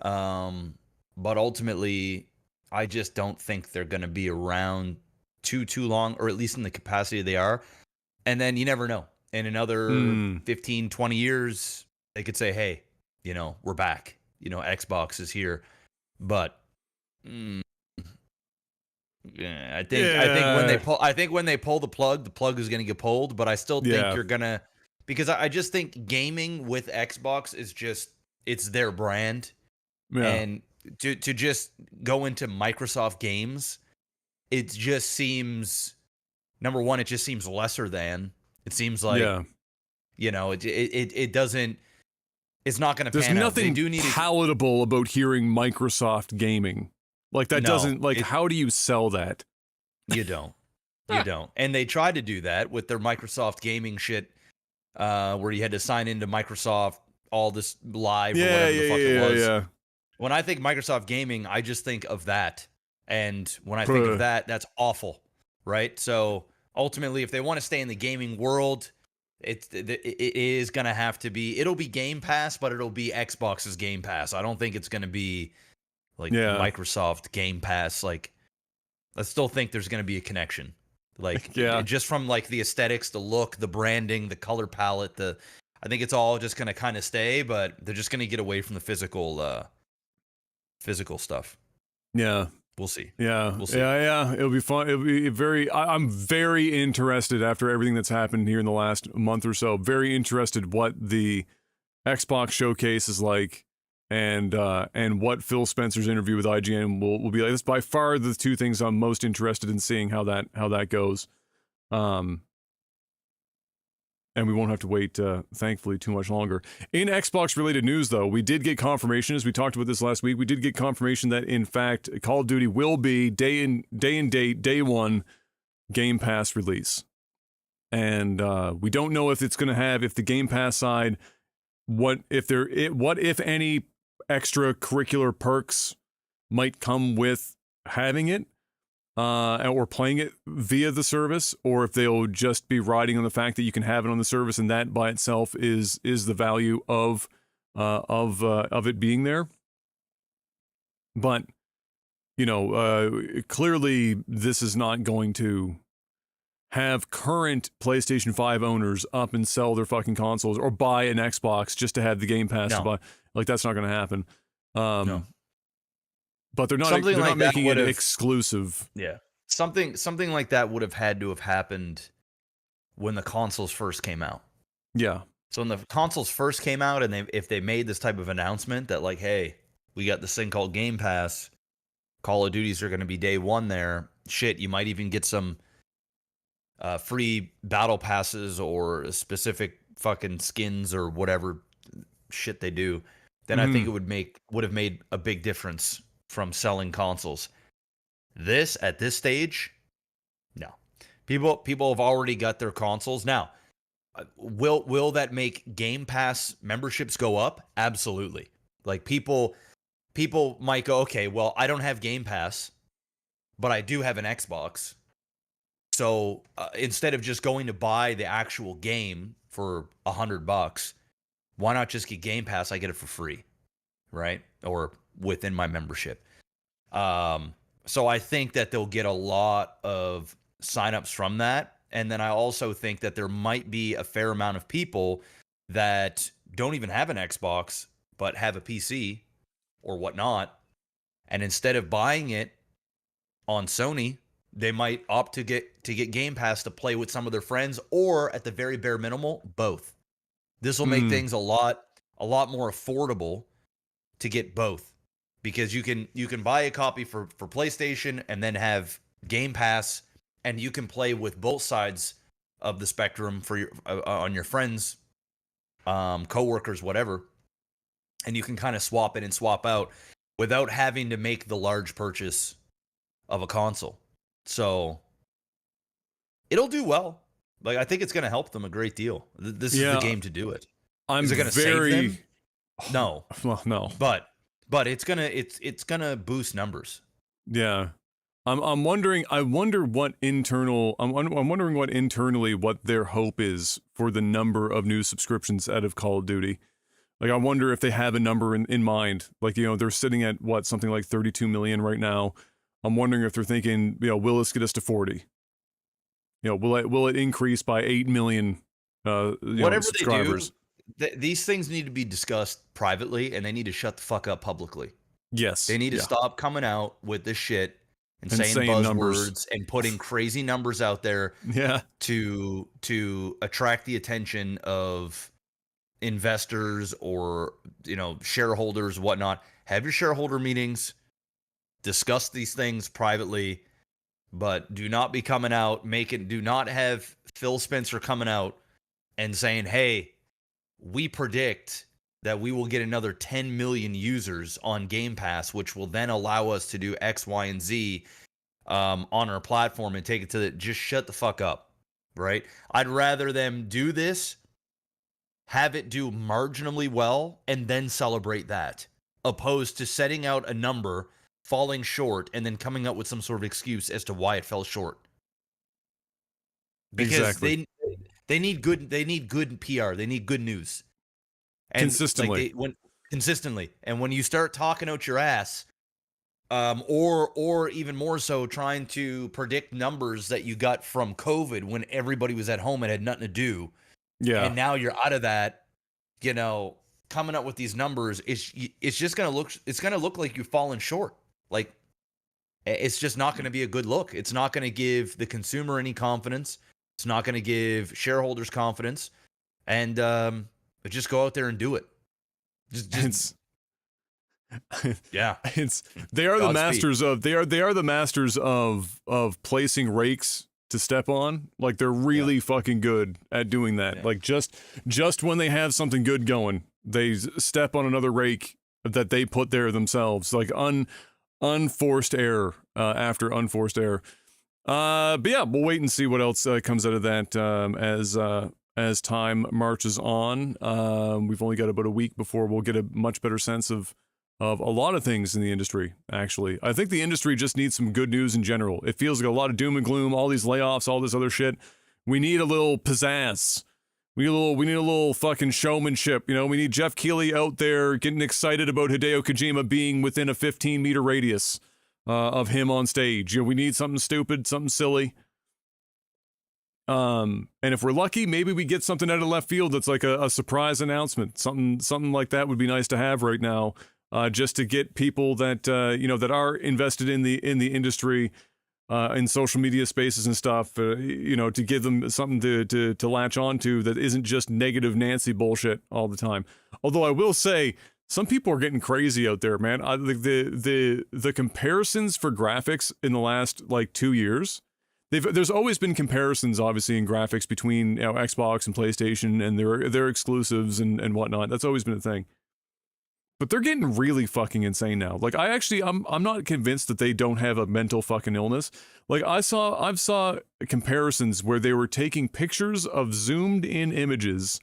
Speaker 2: But ultimately, I just don't think they're going to be around too long, or at least in the capacity they are. And then you never know. In another 15, 20 years, they could say, hey, we're back. Xbox is here. But yeah, I think when they pull the plug is going to get pulled. But I still think you're gonna, because I just think gaming with Xbox is just, it's their brand, and to just go into Microsoft games, it just seems, number one, it just seems lesser than. It seems like it doesn't. It's not going to pan out.
Speaker 1: There's nothing palatable about hearing Microsoft gaming. Like that doesn't, like, how do you sell that?
Speaker 2: You don't. You don't. And they tried to do that with their Microsoft gaming shit, where you had to sign into Microsoft all this live or whatever the fuck it was. Yeah. When I think Microsoft gaming, I just think of that. And when I think of that, that's awful, right? So ultimately, if they want to stay in the gaming world, it is going to have to be, it'll be Game Pass, but it'll be Xbox's Game Pass. I don't think it's going to be like Microsoft Game Pass. Like, I still think there's going to be a connection. Like, just from like the aesthetics, the look, the branding, the color palette, I think it's all just going to kind of stay, but they're just going to get away from the physical stuff.
Speaker 1: Yeah.
Speaker 2: We'll see.
Speaker 1: Yeah.
Speaker 2: We'll see.
Speaker 1: Yeah. It'll be fun. It'll be I'm very interested after everything that's happened here in the last month or so. Very interested what the Xbox showcase is like, and what Phil Spencer's interview with IGN will be like. That's by far the two things I'm most interested in seeing how that goes. And we won't have to wait, thankfully, too much longer. In Xbox-related news, though, we did get confirmation, as we talked about this last week, we did get confirmation that, in fact, Call of Duty will be day and date, day one, Game Pass release. And we don't know if it's going to have, if the Game Pass side, what if any extracurricular perks might come with having it. Or playing it via the service, or if they'll just be riding on the fact that you can have it on the service, and that by itself is the value of it being there. But clearly this is not going to have current PlayStation 5 owners up and sell their fucking consoles or buy an Xbox just to have the Game Pass to buy. Like, that's not going to happen. No. But they're not making it exclusive.
Speaker 2: Yeah. Something like that would have had to have happened when the consoles first came out.
Speaker 1: Yeah.
Speaker 2: So when the consoles first came out, and if they made this type of announcement that, like, hey, we got this thing called Game Pass, Call of Duties are going to be day one there. Shit, you might even get some free battle passes or specific fucking skins or whatever shit they do. Then I think it would have made a big difference from selling consoles. At this stage, no. People have already got their consoles. Now, will that make Game Pass memberships go up? Absolutely. Like, people might go, okay, well, I don't have Game Pass, but I do have an Xbox. So instead of just going to buy the actual game for $100, why not just get Game Pass? I get it for free, right? Or within my membership. So I think that they'll get a lot of signups from that. And then I also think that there might be a fair amount of people that don't even have an Xbox, but have a PC or whatnot. And instead of buying it on Sony, they might opt to get Game Pass to play with some of their friends, or at the very bare minimal, both. This will make things a lot more affordable to get both. Because you can buy a copy for PlayStation and then have Game Pass, and you can play with both sides of the spectrum for your on your friends, coworkers, whatever, and you can kind of swap in and swap out without having to make the large purchase of a console. So it'll do well. Like, I think it's going to help them a great deal. This is the
Speaker 1: Yeah,
Speaker 2: game to do it.
Speaker 1: I'm
Speaker 2: Is it going to save
Speaker 1: very
Speaker 2: them? No,
Speaker 1: well, no.
Speaker 2: but it's gonna boost numbers.
Speaker 1: Yeah. I'm wondering. I wonder what internal. I'm wondering what internally what their hope is for the number of new subscriptions out of Call of Duty. Like, I wonder if they have a number in mind. Like, they're sitting at what, something like 32 million right now. I'm wondering if they're thinking, will this get us to 40? Will it increase by 8 million?
Speaker 2: Whatever
Speaker 1: Subscribers.
Speaker 2: they do, these things need to be discussed privately, and they need to shut the fuck up publicly.
Speaker 1: Yes.
Speaker 2: They need to
Speaker 1: Yeah.
Speaker 2: stop coming out with this shit and saying
Speaker 1: saying
Speaker 2: buzzwords
Speaker 1: numbers.
Speaker 2: and putting crazy numbers out there
Speaker 1: Yeah.
Speaker 2: to attract the attention of investors or shareholders, whatnot. Have your shareholder meetings, discuss these things privately, but do not be coming out do not have Phil Spencer coming out and saying, hey, we predict that we will get another 10 million users on Game Pass, which will then allow us to do X, Y, and Z on our platform and take it to just shut the fuck up, right? I'd rather them do this, have it do marginally well, and then celebrate that, opposed to setting out a number, falling short, and then coming up with some sort of excuse as to why it fell short. Because
Speaker 1: Exactly.
Speaker 2: they need good PR. They need good news. And
Speaker 1: Consistently.
Speaker 2: consistently. And when you start talking out your ass, or even more so trying to predict numbers that you got from COVID when everybody was at home and had nothing to do,
Speaker 1: Yeah.
Speaker 2: and now you're out of that, coming up with these numbers, it's just gonna look like you've fallen short. Like, it's just not going to be a good look. It's not going to give the consumer any confidence. It's not going to give shareholders confidence. And just go out there and do it. Yeah.
Speaker 1: They are the
Speaker 2: Godspeed.
Speaker 1: masters of they are the masters of placing rakes to step on. Like, they're really fucking good at doing that.
Speaker 2: Yeah.
Speaker 1: Like, just when they have something good going, they step on another rake that they put there themselves. Like, unforced error after unforced error. But yeah, we'll wait and see what else comes out of that as time marches on. We've only got about a week before we'll get a much better sense of a lot of things in the industry, actually. I think the industry just needs some good news in general. It feels like a lot of doom and gloom, all these layoffs, all this other shit. We need a little pizzazz. We need a little fucking showmanship. We need Jeff Keighley out there getting excited about Hideo Kojima being within a 15-meter radius of him on stage. We need something stupid, something silly. And if we're lucky, maybe we get something out of left field that's like a surprise announcement. Something like that would be nice to have right now, just to get people that that are invested in the industry, in social media spaces and stuff, to give them something to latch onto that isn't just negative Nancy bullshit all the time. Although I will say, some people are getting crazy out there, man. The comparisons for graphics in the last 2 years, there's always been comparisons, obviously, in graphics between Xbox and PlayStation and their exclusives and whatnot. That's always been a thing. But they're getting really fucking insane now. Like, I'm not convinced that they don't have a mental fucking illness. Like, I've saw comparisons where they were taking pictures of zoomed in images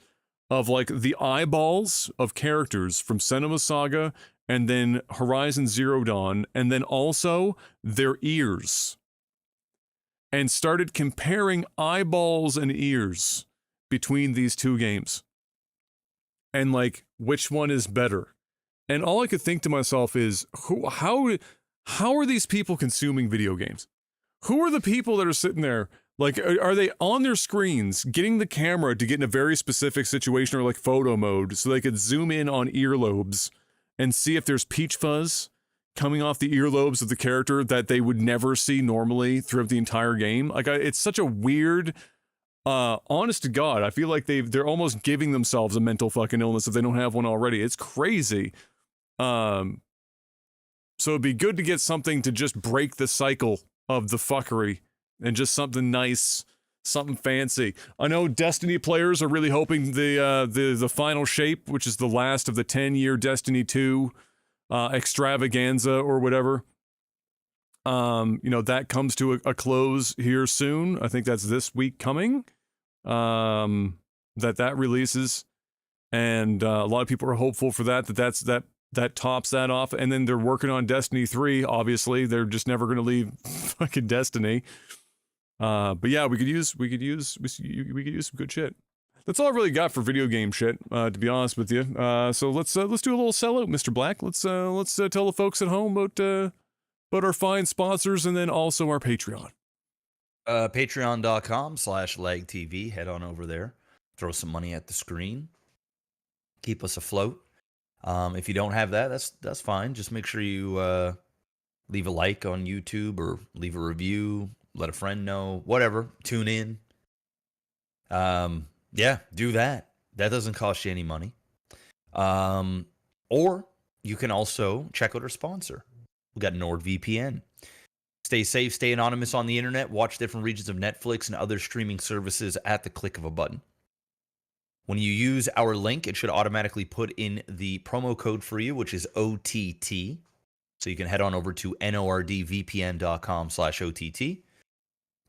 Speaker 1: of the eyeballs of characters from Cinema Saga and then Horizon Zero Dawn, and then also their ears, and started comparing eyeballs and ears between these two games and which one is better. And all I could think to myself is, how are these people consuming video games? Who are the people that are sitting there? Are they on their screens getting the camera to get in a very specific situation or photo mode so they could zoom in on earlobes and see if there's peach fuzz coming off the earlobes of the character that they would never see normally throughout the entire game? It's such a weird, honest to God, I feel like they're almost giving themselves a mental fucking illness if they don't have one already. It's crazy. So it'd be good to get something to just break the cycle of the fuckery and just something nice, something fancy. I know Destiny players are really hoping the final shape, which is the last of the 10-year Destiny 2 extravaganza or whatever, that comes to a close here soon. I think that's this week coming, that releases, and a lot of people are hopeful for that tops that off. And then they're working on Destiny 3. Obviously, they're just never going to leave fucking Destiny. But yeah, we could use some good shit. That's all I really got for video game shit, to be honest with you. So let's do a little sellout, Mr. Black. Let's tell the folks at home about our fine sponsors, and then also our Patreon.
Speaker 2: Patreon.com/legtv. Head on over there. Throw some money at the screen. Keep us afloat. If you don't have that, that's fine. Just make sure you leave a like on YouTube or leave a review. Let a friend know. Whatever. Tune in. Yeah, do that. That doesn't cost you any money. Or you can also check out our sponsor. We got NordVPN. Stay safe, stay anonymous on the internet, watch different regions of Netflix and other streaming services at the click of a button. When you use our link, it should automatically put in the promo code for you, which is OTT. So you can head on over to nordvpn.com/OTT.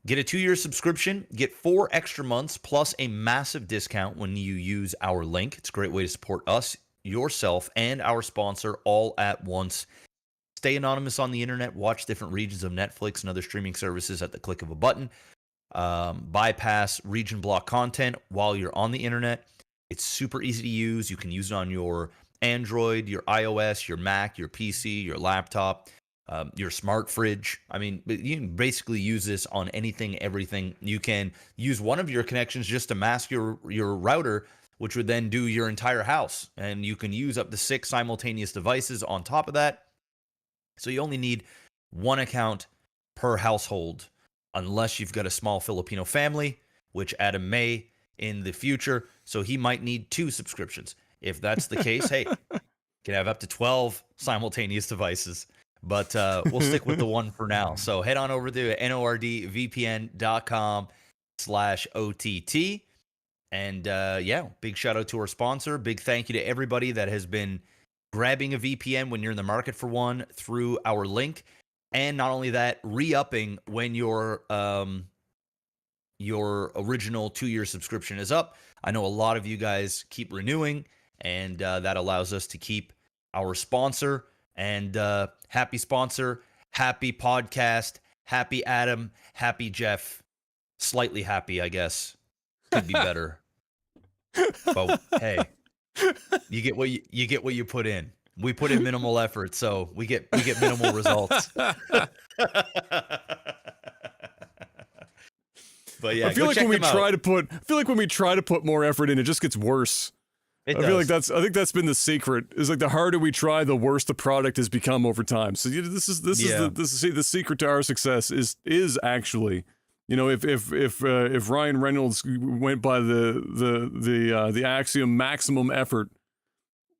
Speaker 2: Get a 2-year subscription, get 4 extra months, plus a massive discount when you use our link. It's a great way to support us, yourself, and our sponsor all at once. Stay anonymous on the internet, watch different regions of Netflix and other streaming services at the click of a button. Bypass region block content while you're on the internet. It's super easy to use. You can use it on your Android, your iOS, your Mac, your PC, your laptop, your smart fridge. I mean, you can basically use this on anything, everything. You can use one of your connections just to mask your router, which would then do your entire house. And you can use up to 6 simultaneous devices on top of that. So you only need 1 account per household, unless you've got a small Filipino family, which Adam may in the future. So he might need 2 subscriptions. If that's the case, hey, you can have up to 12 simultaneous devices. But we'll stick with the 1 for now. So head on over to nordvpn.com/OTT. And yeah, big shout out to our sponsor. Big thank you to everybody that has been grabbing a VPN when you're in the market for one through our link. And not only that, re-upping when your original 2-year subscription is up. I know a lot of you guys keep renewing, and that allows us to keep our sponsor. And happy sponsor, happy podcast, happy Adam, happy Jeff. Slightly happy, I guess. Could be better. But hey, you get what you put in. We put in minimal effort, so we get minimal results. But yeah,
Speaker 1: I feel like when we try to put more effort in, it just gets worse. I think that's been the secret. Is like the harder we try, the worse the product has become over time. So this is the secret to our success is actually, if Ryan Reynolds went by the axiom maximum effort,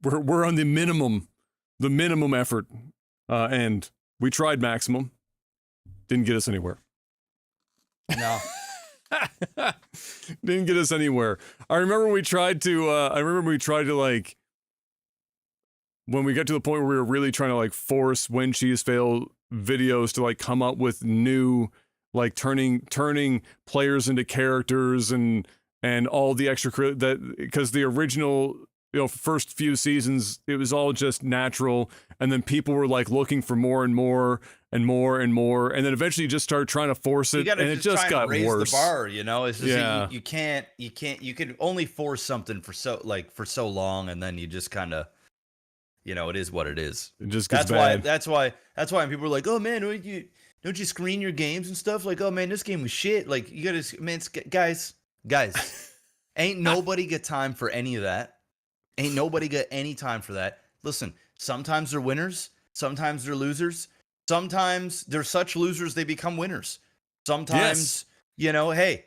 Speaker 1: we're on the minimum effort, and we tried maximum, didn't get us anywhere.
Speaker 2: No.
Speaker 1: Didn't get us anywhere. I remember when we tried to like, when we got to the point where we were really trying to like force When Cheese Fail videos to like come up with new, like turning players into characters and all the extra that, because the original, first few seasons, it was all just natural, and then people were like looking for more and more and more and more, and then eventually you just start trying to force it, and it just got worse.
Speaker 2: The bar, it's just, you can't. You can only force something for so long, and then you just kind of, it is what it is.
Speaker 1: It just gets bad.
Speaker 2: That's why when people are like, oh man, don't you screen your games and stuff? Like, oh man, this game was shit. Like, you gotta, man, guys, ain't nobody got time for any of that. Ain't nobody got any time for that. Listen, sometimes they're winners, sometimes they're losers. Sometimes they're such losers they become winners. Sometimes, hey,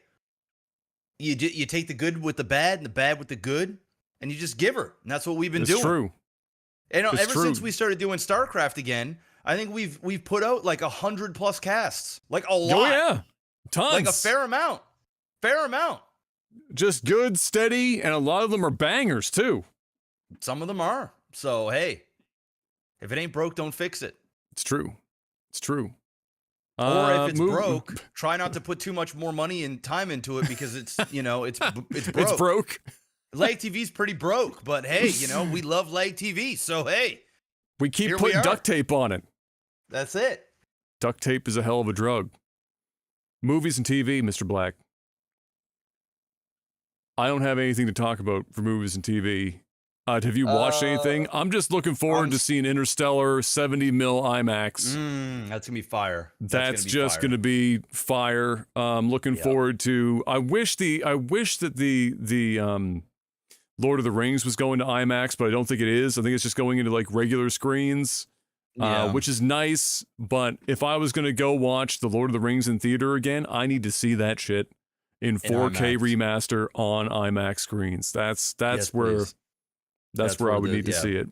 Speaker 2: you take the good with the bad and the bad with the good, and you just give her. And that's what we've been doing.
Speaker 1: True.
Speaker 2: And since we started doing StarCraft again, I think we've put out like 100+ casts, like a lot.
Speaker 1: Oh yeah, tons,
Speaker 2: like a fair amount.
Speaker 1: Just good, steady, and a lot of them are bangers too.
Speaker 2: Some of them are. So hey, if it ain't broke, don't fix it.
Speaker 1: It's true.
Speaker 2: Or if it's
Speaker 1: Move-
Speaker 2: broke, try not to put too much more money and time into it because it's it's broke.
Speaker 1: It's broke.
Speaker 2: Leg TV's pretty broke, but hey, we love Leg TV, so hey,
Speaker 1: We keep
Speaker 2: here
Speaker 1: putting
Speaker 2: we are.
Speaker 1: duct tape on it.
Speaker 2: That's it.
Speaker 1: Duct tape is a hell of a drug. Movies and TV, Mr. Black. I don't have anything to talk about for movies and TV. Have you watched anything? I'm just looking forward to seeing Interstellar 70 mil IMAX.
Speaker 2: That's gonna be fire.
Speaker 1: That's just gonna be fire. Looking forward to. I wish that the Lord of the Rings was going to IMAX, but I don't think it is. I think it's just going into like regular screens, which is nice. But if I was gonna go watch the Lord of the Rings in theater again, I need to see that shit in 4K remaster on IMAX screens. That's where.
Speaker 2: Please.
Speaker 1: That's where I would need to see it.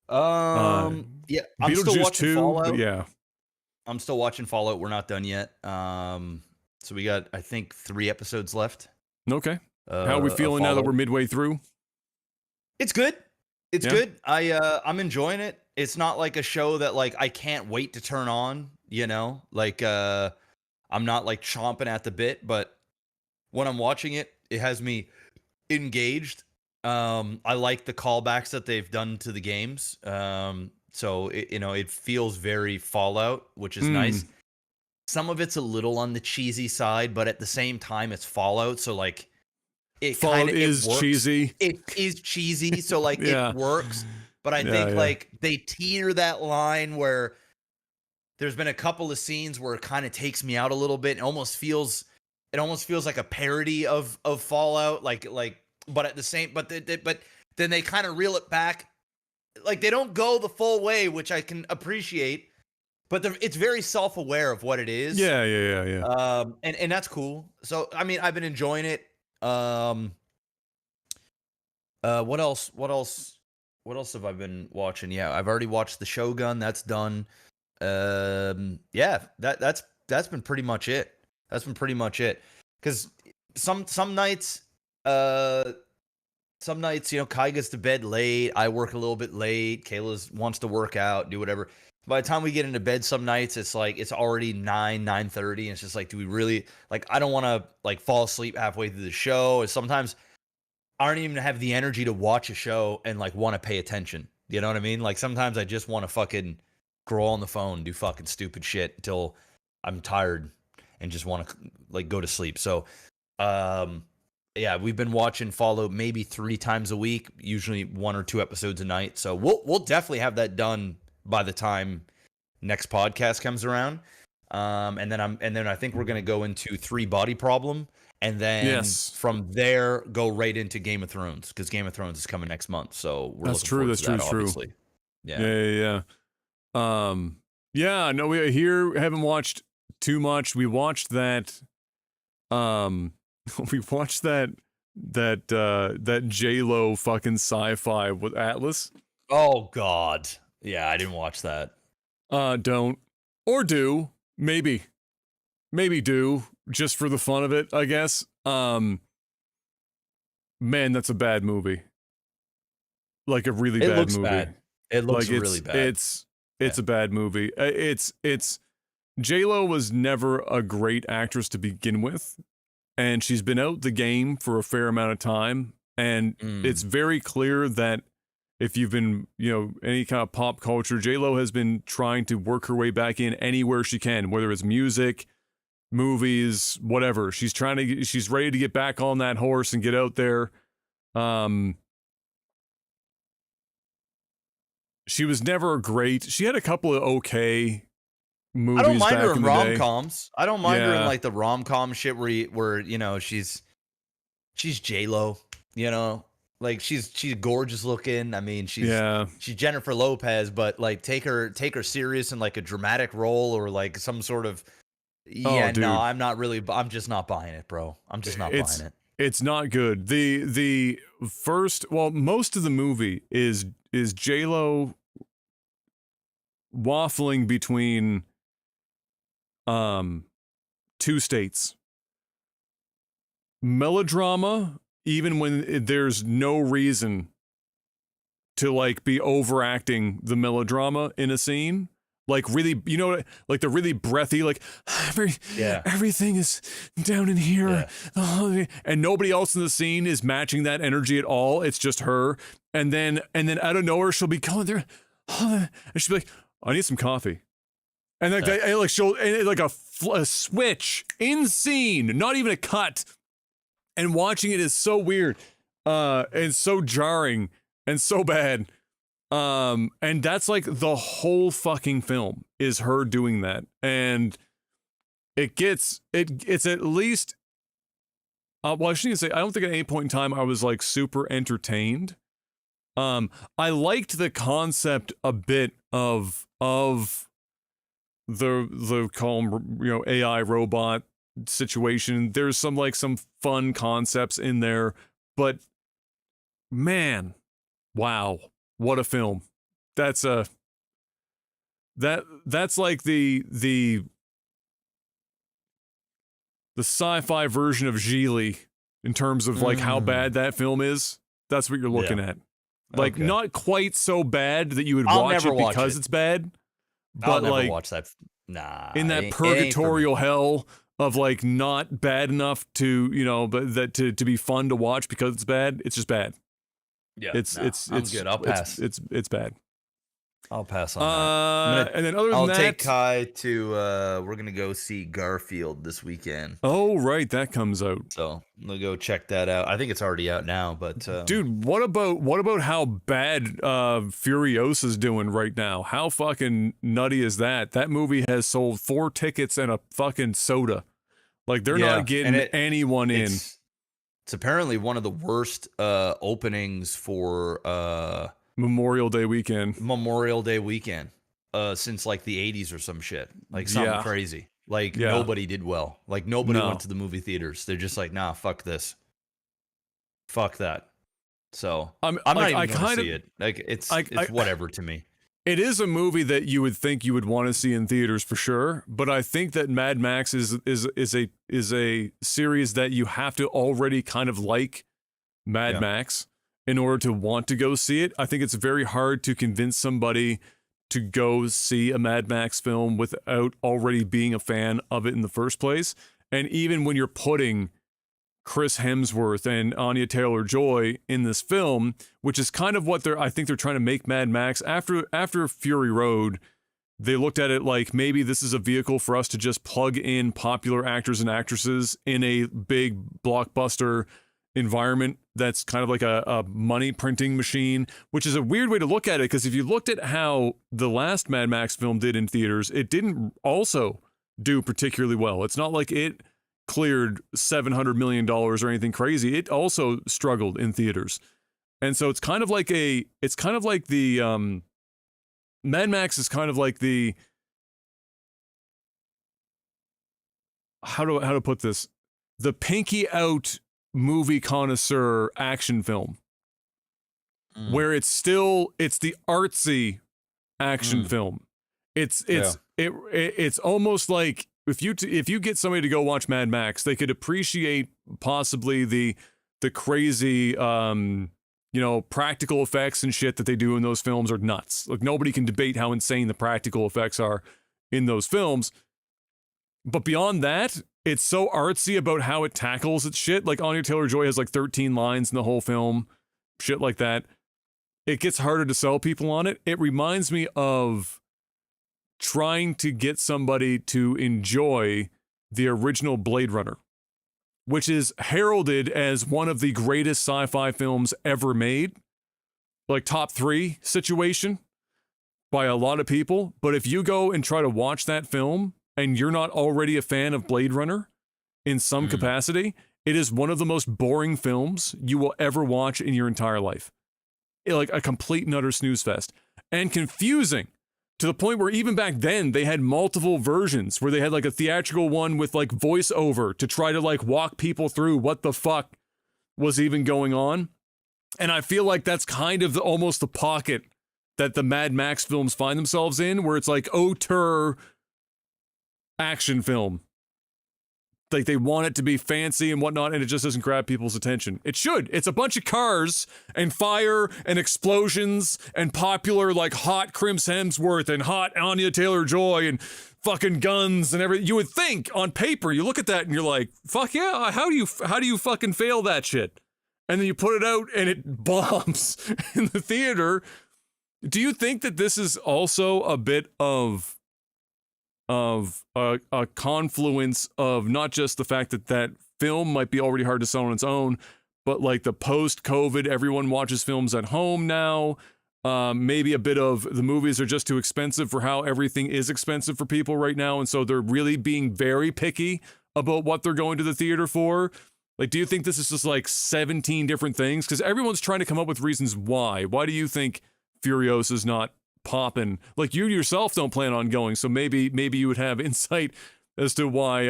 Speaker 2: I'm still watching Fallout.
Speaker 1: Yeah.
Speaker 2: I'm still watching Fallout. We're not done yet. So we got, I think, 3 episodes left.
Speaker 1: Okay. How are we feeling now that we're midway through?
Speaker 2: It's good. It's good. I'm enjoying it. It's not like a show that like I can't wait to turn on, Like I'm not like chomping at the bit, but when I'm watching it, it has me engaged. I like the callbacks that they've done to the games. So it feels very Fallout, which is nice. Some of it's a little on the cheesy side, but at the same time, it's Fallout. So like,
Speaker 1: Fallout is cheesy.
Speaker 2: It is cheesy, so like it works. But I think like they teeter that line where there's been a couple of scenes where it kind of takes me out a little bit. It almost feels like a parody of Fallout, like. But at the same, but then they kind of reel it back, like they don't go the full way, which I can appreciate. But it's very self-aware of what it is.
Speaker 1: Yeah.
Speaker 2: And that's cool. So I mean, I've been enjoying it. What else have I been watching? Yeah, I've already watched the Shogun. That's done. Yeah, that's been pretty much it. That's been pretty much it. Because some nights. Some nights, Kai gets to bed late. I work a little bit late. Kayla wants to work out, do whatever. By the time we get into bed, some nights it's like it's already 9:30, and it's just like, do we really like? I don't want to like fall asleep halfway through the show. And sometimes I don't even have the energy to watch a show and like want to pay attention. You know what I mean? Like sometimes I just want to fucking scroll on the phone, do fucking stupid shit until I'm tired and just want to like go to sleep. So, yeah, we've been watching Fallout maybe 3 times a week, usually 1 or 2 episodes a night. So we'll definitely have that done by the time next podcast comes around. And then I think we're gonna go into 3 Body Problem, and then from there go right into Game of Thrones, because Game of Thrones is coming next month. So
Speaker 1: that's true. That's true.
Speaker 2: Obviously.
Speaker 1: Yeah. Yeah. No, we here haven't watched too much. We watched that. We watched that J-Lo fucking sci-fi with Atlas.
Speaker 2: Oh God. Yeah, I didn't watch that.
Speaker 1: Don't. Or do. Maybe do, just for the fun of it, I guess. Man, that's a bad movie. Like a really bad movie.
Speaker 2: Bad. It looks
Speaker 1: like
Speaker 2: really bad.
Speaker 1: It's a bad movie. It's J-Lo was never a great actress to begin with. And she's been out the game for a fair amount of time. And it's very clear that if you've been, any kind of pop culture, J-Lo has been trying to work her way back in anywhere she can, whether it's music, movies, whatever. She's ready to get back on that horse and get out there. She was never great. She had a couple of okay movies.
Speaker 2: I don't mind
Speaker 1: back
Speaker 2: her in
Speaker 1: the day.
Speaker 2: rom-coms. I don't mind her in like the rom-com shit where she's J-Lo, like she's gorgeous looking. I mean, she's Jennifer Lopez, but like take her serious in like a dramatic role or like some sort of I'm just not buying it, bro. I'm just not buying it.
Speaker 1: It's not good. The most of the movie is J-Lo waffling between 2 states. Melodrama, even when there's no reason to like be overacting the melodrama in a scene, like really, like the really breathy, like everything is down in here, and nobody else in the scene is matching that energy at all. It's just her, and then out of nowhere she'll be going there, and she'll be like, I need some coffee. And like she'll like a switch in scene, not even a cut. And watching it is so weird, and so jarring and so bad. And that's like the whole fucking film is her doing that, and it's at least. Well, I shouldn't say. I don't think at any point in time I was like super entertained. I liked the concept a bit of the calm, AI robot situation. There's some fun concepts in there, but man, wow, what a film. That's like the sci-fi version of Geely in terms of like how bad that film is. That's what you're looking at. Like not quite so bad that you would watch it because it's bad. But
Speaker 2: I'll never
Speaker 1: like
Speaker 2: watch that. Nah,
Speaker 1: in that purgatorial hell of like not bad enough to but that to be fun to watch because it's bad. It's just bad.
Speaker 2: Yeah,
Speaker 1: it's
Speaker 2: good. I'll pass.
Speaker 1: It's bad.
Speaker 2: I'll pass on that.
Speaker 1: And then other than
Speaker 3: I'll
Speaker 1: that,
Speaker 3: take Kai to. We're gonna go see Garfield this weekend.
Speaker 1: Oh right, that comes out.
Speaker 2: So we'll go check that out. I think it's already out now, but
Speaker 1: dude, what about how bad Furiosa's doing right now? How fucking nutty is that? That movie has sold 4 tickets and a fucking soda. Like they're not getting anyone in.
Speaker 2: It's apparently one of the worst openings for
Speaker 1: Memorial Day weekend.
Speaker 2: Since like the 80s or some shit. Like something crazy. Like nobody did well. Like nobody went to the movie theaters. They're just like, nah, fuck this. Fuck that. So I'm not even going to see it. Like it's whatever to me.
Speaker 1: It is a movie that you would think you would want to see in theaters for sure, but I think that Mad Max is a series that you have to already kind of like Mad Max in order to want to go see it. I think it's very hard to convince somebody to go see a Mad Max film without already being a fan of it in the first place. And even when you're putting Chris Hemsworth and Anya Taylor-Joy in this film, which is kind of what I think they're trying to make Mad Max. After Fury Road, they looked at it like maybe this is a vehicle for us to just plug in popular actors and actresses in a big blockbuster environment that's kind of like a money printing machine, which is a weird way to look at it, because if you looked at how the last Mad Max film did in theaters, it didn't also do particularly well. It's not like it cleared $700 million or anything crazy. It also struggled in theaters. And so it's kind of like the Mad Max is kind of like the, how to put this, the pinky out movie connoisseur action film, where it's the artsy action film. It's almost like if you get somebody to go watch Mad Max, they could appreciate possibly the crazy practical effects and shit that they do in those films are nuts. Like nobody can debate how insane the practical effects are in those films. But beyond that, it's so artsy about how it tackles its shit. Like Anya Taylor-Joy has like 13 lines in the whole film, shit like that. It gets harder to sell people on it. It reminds me of trying to get somebody to enjoy the original Blade Runner, which is heralded as one of the greatest sci-fi films ever made, like top 3 situation by a lot of people. But if you go and try to watch that film and you're not already a fan of Blade Runner in some capacity, it is one of the most boring films you will ever watch in your entire life. Like a complete and utter snooze fest, and confusing to the point where even back then they had multiple versions where they had like a theatrical one with like voiceover to try to like walk people through what the fuck was even going on. And I feel like that's kind of almost the pocket that the Mad Max films find themselves in, where it's like auteur action film like they want it to be fancy and whatnot, and it just doesn't grab people's attention. It should. It's a bunch of cars and fire and explosions and popular like hot Chris Hemsworth and hot Anya Taylor-Joy and fucking guns and everything. You would think on paper, you look at that and you're like, fuck yeah, how do you fucking fail that shit? And then you put it out and it bombs in the theater. Do you think that this is also a bit of a confluence of not just the fact that film might be already hard to sell on its own, but like the post-COVID, everyone watches films at home now. Maybe a bit of the movies are just too expensive for how everything is expensive for people right now, and so they're really being very picky about what they're going to the theater for. Like, do you think this is just like 17 different things? Because everyone's trying to come up with reasons why. Why do you think Furiosa's not popping? Like, you yourself don't plan on going, so maybe you would have insight as to why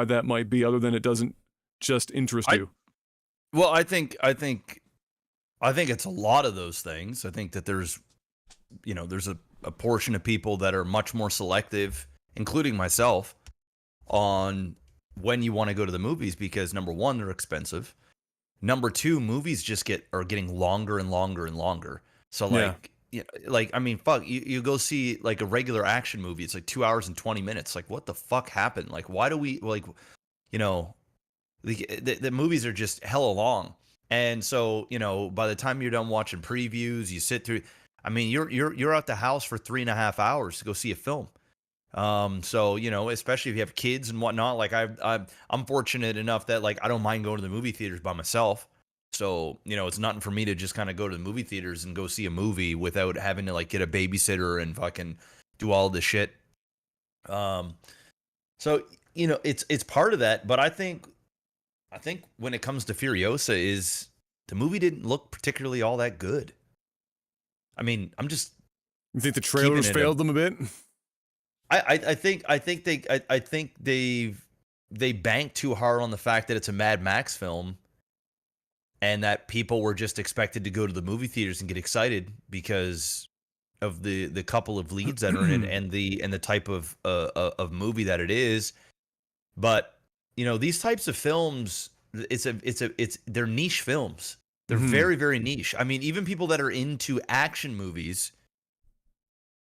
Speaker 1: that might be, other than it doesn't just interest you.
Speaker 2: Well, I think it's a lot of those things. I think that there's a portion of people that are much more selective, including myself, on when you want to go to the movies, because number one, they're expensive. Number two, movies just are getting longer and longer and longer. So like, I mean, fuck, you go see like a regular action movie, it's like 2 hours and 20 minutes. Like, what the fuck happened? Like, why do we the movies are just hella long. And so, by the time you're done watching previews, you sit through, I mean, you're at the house for 3.5 hours to go see a film. So, especially if you have kids and whatnot, like I'm fortunate enough that like, I don't mind going to the movie theaters by myself. So, it's nothing for me to just kind of go to the movie theaters and go see a movie without having to like get a babysitter and fucking do all this shit. So, it's part of that, but I think when it comes to Furiosa is the movie didn't look particularly all that good. I mean, I'm just.
Speaker 1: You think the trailers failed them a bit?
Speaker 2: I think they banked too hard on the fact that it's a Mad Max film, and that people were just expected to go to the movie theaters and get excited because of the couple of leads that are in it and the type of movie that it is. But these types of films, they're niche films. They're very, very niche. I mean, even people that are into action movies,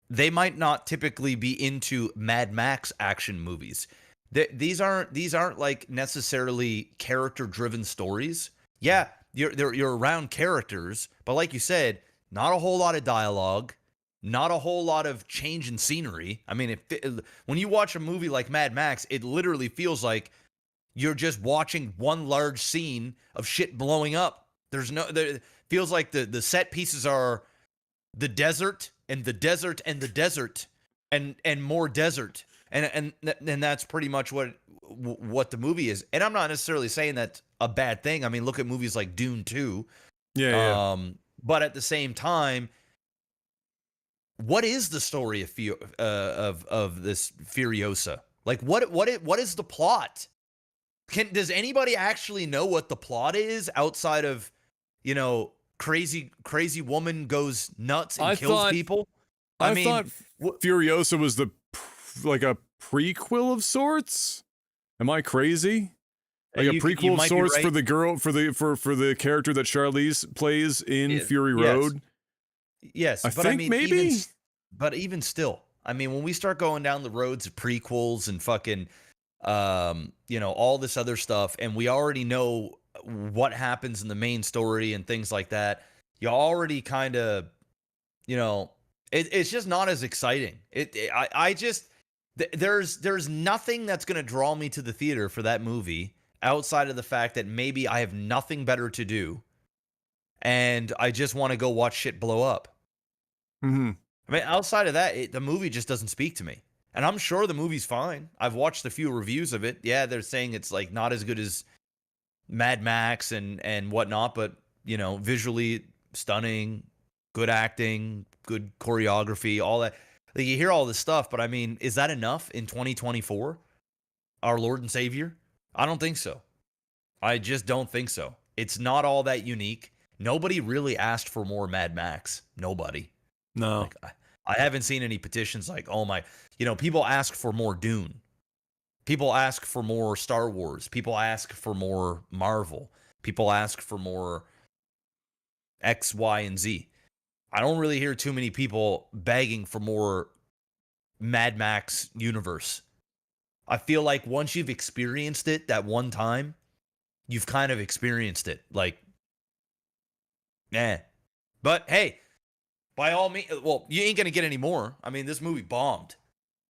Speaker 2: they might not typically be into Mad Max action movies. These aren't like necessarily character-driven stories. Yeah, you're around characters, but like you said, not a whole lot of dialogue, not a whole lot of change in scenery. I mean, when you watch a movie like Mad Max, it literally feels like you're just watching one large scene of shit blowing up. It feels like the set pieces are the desert and the desert and the desert and more desert. And that's pretty much what the movie is. And I'm not necessarily saying that's a bad thing. I mean, look at movies like Dune 2.
Speaker 1: Yeah.
Speaker 2: But at the same time, what is the story of this Furiosa? Like, what is the plot? Does anybody actually know what the plot is outside of, crazy woman goes nuts and kills people?
Speaker 1: I thought Furiosa was like a prequel of sorts. Am I crazy? Like a prequel of sorts for the girl, for the character that Charlize plays in Fury Road.
Speaker 2: Yes,
Speaker 1: I think maybe.
Speaker 2: But even still, I mean, when we start going down the roads of prequels and fucking, all this other stuff, and we already know what happens in the main story and things like that, you already kind of, it's just not as exciting. There's nothing that's going to draw me to the theater for that movie outside of the fact that maybe I have nothing better to do and I just want to go watch shit blow up.
Speaker 1: Mm-hmm.
Speaker 2: I mean, outside of that, the movie just doesn't speak to me. And I'm sure the movie's fine. I've watched a few reviews of it. Yeah, they're saying it's like not as good as Mad Max and whatnot, but visually stunning, good acting, good choreography, all that. Like, you hear all this stuff, but I mean, is that enough in 2024? Our Lord and Savior? I don't think so. I just don't think so. It's not all that unique. Nobody really asked for more Mad Max. Nobody.
Speaker 1: No.
Speaker 2: Like, I haven't seen any petitions like, oh my, people ask for more Dune. People ask for more Star Wars. People ask for more Marvel. People ask for more X, Y, and Z. I don't really hear too many people begging for more Mad Max universe. I feel like once you've experienced it that one time, you've kind of experienced it. Like, But hey, by all means, well, you ain't gonna get any more. I mean, this movie bombed,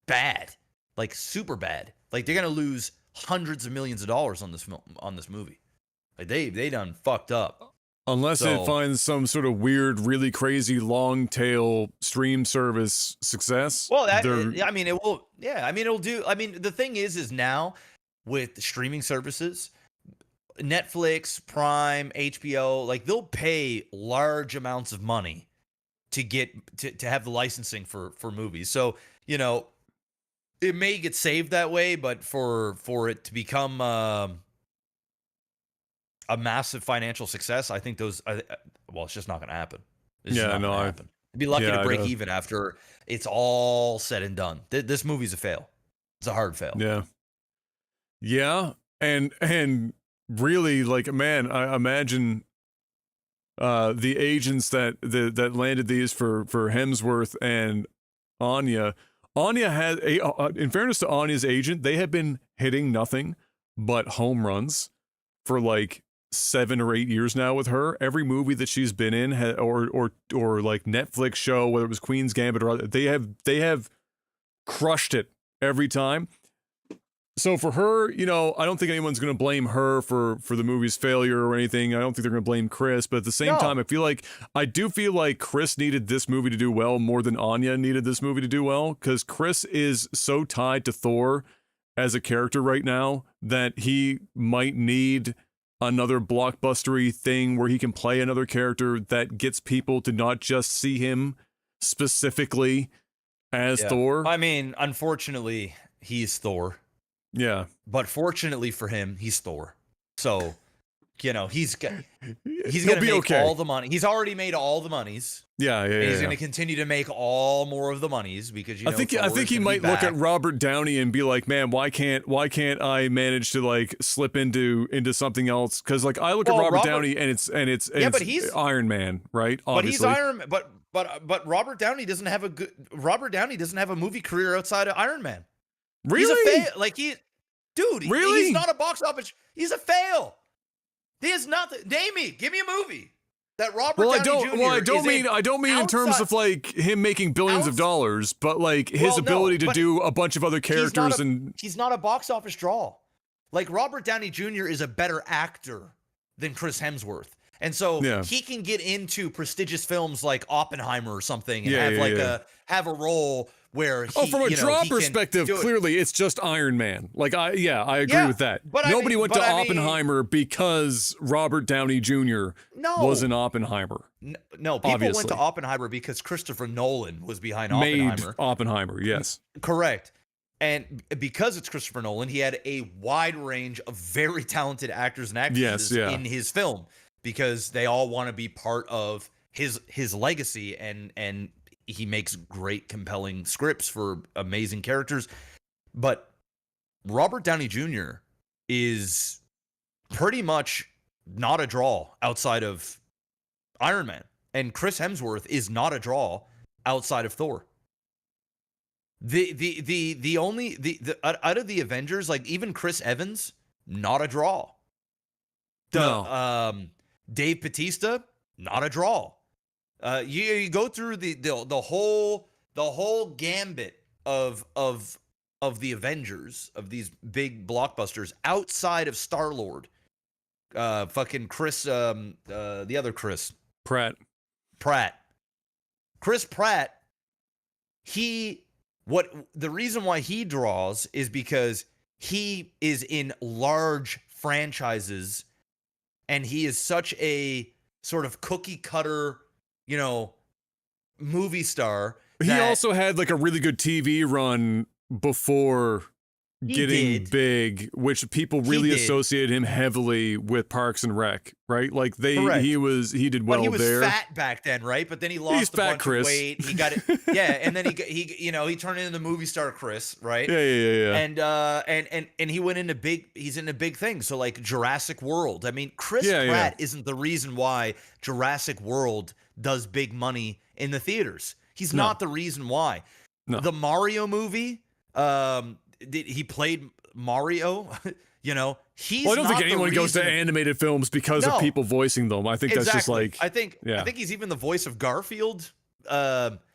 Speaker 2: bad, like super bad. Like they're gonna lose hundreds of millions of dollars on this movie. Like they done fucked up.
Speaker 1: Unless it finds some sort of weird, really crazy long tail stream service success.
Speaker 2: Well, I mean, it will. Yeah, I mean, it'll do. I mean, the thing is now with streaming services, Netflix, Prime, HBO, like they'll pay large amounts of money to get to have the licensing for movies. So you know, it may get saved that way, but for it to become a massive financial success, I think it's just not going to happen. It's just not gonna happen. I'd be lucky to break even after it's all said and done. This movie's a fail. It's a hard fail.
Speaker 1: Yeah, and really, like, man, I imagine the agents that landed these for Hemsworth and Anya. Anya had in fairness to Anya's agent, they had been hitting nothing but home runs for like 7 or 8 years now with her. Every movie that she's been in or like Netflix show, whether it was Queen's Gambit or other, they have crushed it every time. So for her, you know, I don't think anyone's going to blame her for the movie's failure or anything. I don't think they're going to blame Chris, but at the same time, I do feel like Chris needed this movie to do well more than Anya needed this movie to do well, because Chris is so tied to Thor as a character right now that he might need another blockbustery thing where he can play another character that gets people to not just see him specifically as Thor.
Speaker 2: I mean, unfortunately, he's Thor.
Speaker 1: Yeah.
Speaker 2: But fortunately for him, he's Thor. So, you know, he's going to make all the money. He's already made all the monies.
Speaker 1: Yeah.
Speaker 2: He's going to continue to make all more of the monies because I
Speaker 1: think he might look at Robert Downey and be like, man, why can't I manage to like slip into something else? Because like I look at Robert Downey and it's
Speaker 2: but he's
Speaker 1: Iron Man, right? Obviously.
Speaker 2: But he's Iron Man. But Robert Downey doesn't have a movie career outside of Iron Man.
Speaker 1: Really?
Speaker 2: He's a fail.
Speaker 1: Really?
Speaker 2: He's not a box office. He's a fail. He has nothing. Name me. Give me a movie that Robert Downey Jr.
Speaker 1: I don't mean in terms of like him making billions of dollars, but like his ability to do a bunch of other characters.
Speaker 2: He's not a box office draw. Like Robert Downey Jr. is a better actor than Chris Hemsworth. And so he can get into prestigious films like Oppenheimer or something and have a role where
Speaker 1: from a draw perspective, clearly it's just Iron Man. Like I agree with that. But nobody went to Oppenheimer because Robert Downey Jr. was in Oppenheimer.
Speaker 2: No, people went to Oppenheimer because Christopher Nolan was behind Oppenheimer.
Speaker 1: Made Oppenheimer, yes.
Speaker 2: Correct. And because it's Christopher Nolan, he had a wide range of very talented actors and actresses in his film because they all want to be part of his legacy, and he makes great, compelling scripts for amazing characters. But Robert Downey Jr. is pretty much not a draw outside of Iron Man. And Chris Hemsworth is not a draw outside of Thor. The only out of the Avengers, like even Chris Evans, not a draw. Dave Bautista, not a draw. You go through the whole gambit of the Avengers, of these big blockbusters outside of Star-Lord. Fucking Chris, the other Chris
Speaker 1: Pratt.
Speaker 2: Chris Pratt. The reason why he draws is because he is in large franchises, and he is such a sort of cookie cutter, you know, movie star.
Speaker 1: He also had like a really good TV run before getting
Speaker 2: did.
Speaker 1: big, which people really
Speaker 2: did.
Speaker 1: associated him heavily with Parks and Rec, right? Like
Speaker 2: Correct.
Speaker 1: he did well
Speaker 2: But he was
Speaker 1: there.
Speaker 2: fat back then, right? But then he lost a
Speaker 1: fat,
Speaker 2: bunch
Speaker 1: Chris.
Speaker 2: of weight. He got it, yeah. And then he turned into the movie star Chris, right?
Speaker 1: Yeah.
Speaker 2: And he went into he's into big things. So like Jurassic World. I mean, Chris Pratt isn't the reason why Jurassic World does big money in the theaters. He's not the reason why.
Speaker 1: No.
Speaker 2: The Mario movie, he played Mario. He's.
Speaker 1: Well, I don't think
Speaker 2: not the
Speaker 1: anyone goes to
Speaker 2: reason-
Speaker 1: animated films because of people voicing them. I think that's just like
Speaker 2: I think he's even the voice of Garfield.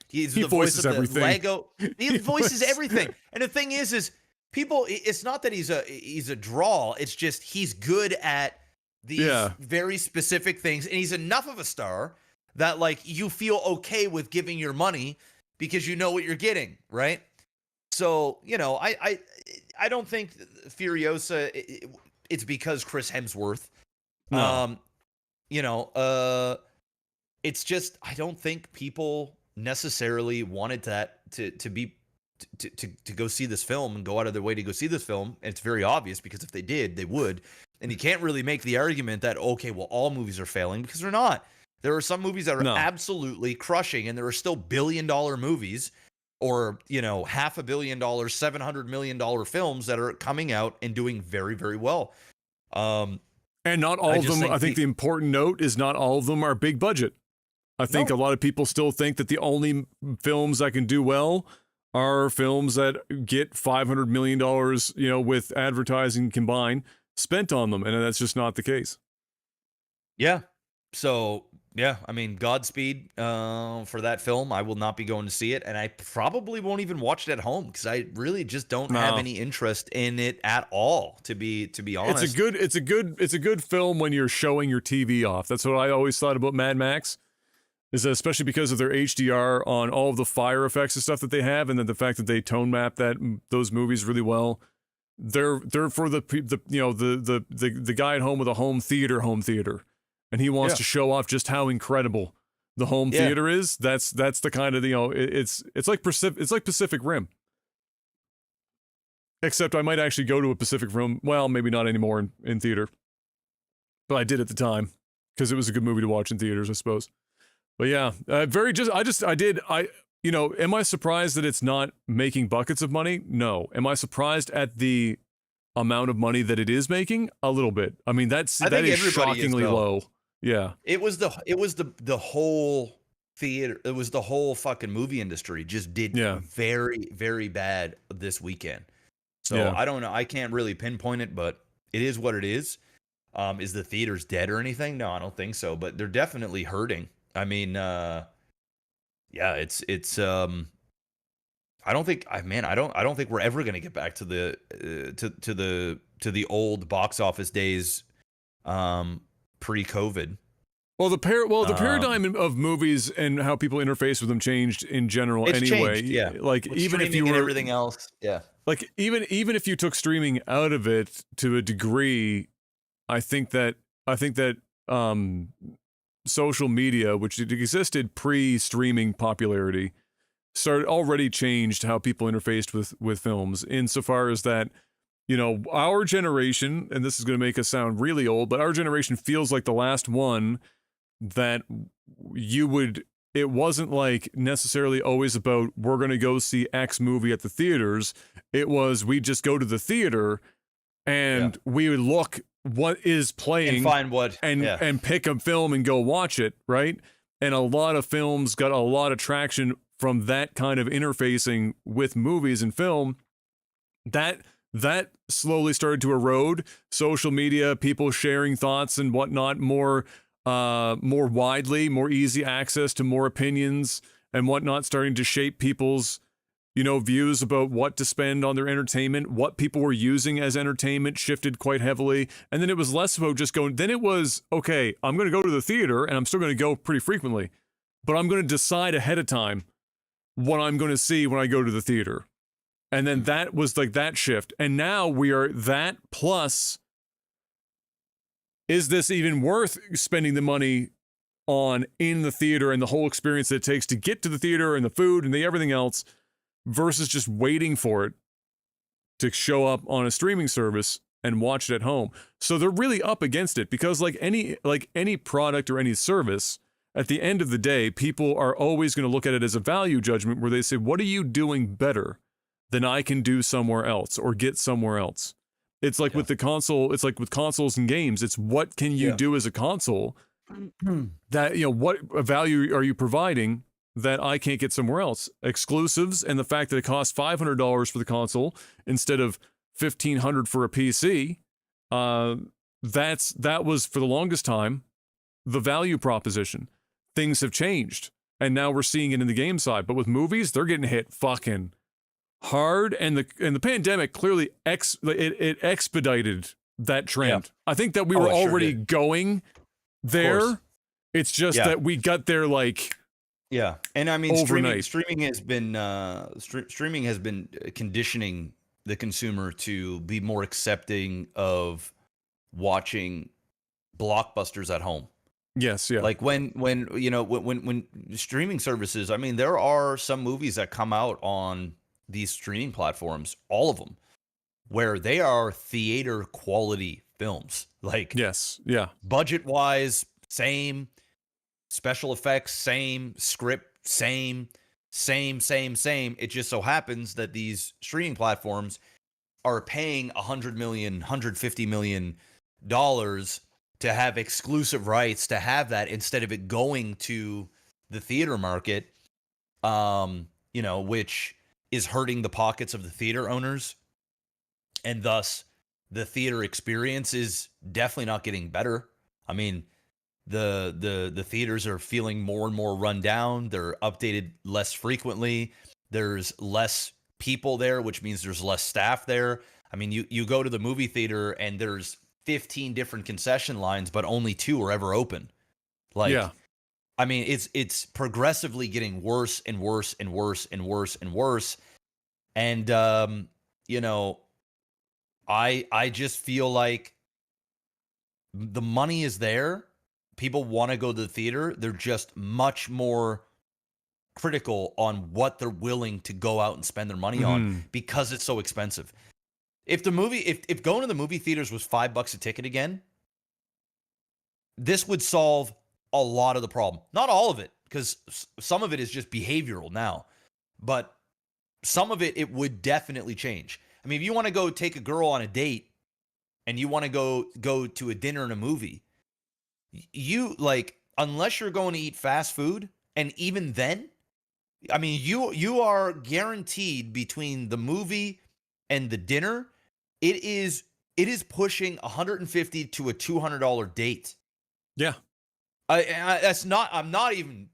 Speaker 2: He's
Speaker 1: He
Speaker 2: the voice
Speaker 1: voices
Speaker 2: of the
Speaker 1: everything.
Speaker 2: Lego. He voices everything. And the thing is people. It's not that he's a draw. It's just he's good at these very specific things, and he's enough of a star that like you feel okay with giving your money because you know what you're getting, right? So I don't think Furiosa. It's because Chris Hemsworth.
Speaker 1: No.
Speaker 2: It's just I don't think people necessarily wanted that to go see this film and go out of their way to go see this film. And it's very obvious because if they did, they would. And you can't really make the argument that okay, well, all movies are failing because they're not. There are some movies that are absolutely crushing, and there are still billion-dollar movies or, $500 million, $700 million films that are coming out and doing very, very well.
Speaker 1: And not all of them, I think the important note is not all of them are big budget. I think a lot of people still think that the only films that can do well are films that get $500 million, with advertising combined spent on them. And that's just not the case.
Speaker 2: Yeah. So, yeah, I mean, Godspeed for that film. I will not be going to see it, and I probably won't even watch it at home because I really just don't have any interest in it at all. To be honest,
Speaker 1: it's a good film when you're showing your TV off. That's what I always thought about Mad Max, is that especially because of their HDR on all of the fire effects and stuff that they have, and then the fact that they tone map those movies really well. They're for the guy at home with a home theater. And he wants to show off just how incredible the home theater is. That's the kind of it's like Pacific Rim. Except I might actually go to a Pacific Rim. Well, maybe not anymore in theater, but I did at the time because it was a good movie to watch in theaters, I suppose. But yeah, am I surprised that it's not making buckets of money? No. Am I surprised at the amount of money that it is making? A little bit. I mean, that is shockingly low. Yeah.
Speaker 2: It was the whole theater. It was the whole fucking movie industry just did very, very bad this weekend. So I don't know. I can't really pinpoint it, but it is what it is. Is the theaters dead or anything? No, I don't think so, but they're definitely hurting. I mean, it's I don't think we're ever going to get back to the old box office days pre-COVID.
Speaker 1: Well, the paradigm of movies and how people interface with them changed in general anyway.
Speaker 2: Changed,
Speaker 1: like
Speaker 2: with
Speaker 1: even if you
Speaker 2: and
Speaker 1: were
Speaker 2: everything else,
Speaker 1: like even if you took streaming out of it to a degree, I think that social media, which existed pre-streaming popularity, already changed how people interfaced with films insofar as that, our generation, and this is going to make us sound really old, but our generation feels like the last one that it wasn't like necessarily always about we're going to go see X movie at the theaters. It was we just go to the theater and we would look what is playing
Speaker 2: and find what
Speaker 1: and pick a film and go watch it, right? And a lot of films got a lot of traction from that kind of interfacing with movies and film. That slowly started to erode. Social media, people sharing thoughts and whatnot more widely, more easy access to more opinions and whatnot, starting to shape people's views about what to spend on their entertainment, what people were using as entertainment shifted quite heavily. And then it was less about just going, then it was, okay, I'm going to go to the theater and I'm still going to go pretty frequently, but I'm going to decide ahead of time what I'm going to see when I go to the theater. And then that was like that shift. And now we are that plus, is this even worth spending the money on in the theater and the whole experience that it takes to get to the theater and the food and everything else versus just waiting for it to show up on a streaming service and watch it at home. So they're really up against it because like any product or any service, at the end of the day, people are always going to look at it as a value judgment where they say, what are you doing better than I can do somewhere else or get somewhere else? It's like with the console, it's like with consoles and games. It's what can you do as a console that, what value are you providing that I can't get somewhere else? Exclusives and the fact that it costs $500 for the console instead of $1,500 for a PC. That was for the longest time the value proposition. Things have changed, and now we're seeing it in the game side. But with movies, they're getting hit fucking hard, and the pandemic clearly it expedited that trend. Yeah. I think that we were already going there. It's just that we got there like
Speaker 2: and I mean
Speaker 1: overnight.
Speaker 2: streaming has been streaming has been conditioning the consumer to be more accepting of watching blockbusters at home.
Speaker 1: Yes, yeah.
Speaker 2: Like when streaming services, I mean, there are some movies that come out on these streaming platforms, all of them, where they are theater quality films. Like,
Speaker 1: yes, yeah.
Speaker 2: Budget wise, same. Special effects, same. Script, same. It just so happens that these streaming platforms are paying $100 million, $150 million to have exclusive rights to have that instead of it going to the theater market, which is hurting the pockets of the theater owners. And thus the theater experience is definitely not getting better. I mean, the theaters are feeling more and more run down. They're updated less frequently. There's less people there, which means there's less staff there. I mean, you go to the movie theater and there's 15 different concession lines, but only 2 are ever open. Like, I mean, it's progressively getting worse and worse and worse and worse and worse. And, I just feel like the money is there. People want to go to the theater. They're just much more critical on what they're willing to go out and spend their money on because it's so expensive. If going to the movie theaters was $5 a ticket again, this would solve a lot of the problem. Not all of it, because some of it is just behavioral now, but some of it would definitely change. I mean, if you want to go take a girl on a date and you want to go to a dinner and a movie, unless you're going to eat fast food, and even then, I mean, you are guaranteed between the movie and the dinner, it is pushing $150 to a $200 date.
Speaker 1: Yeah.
Speaker 2: I'm not even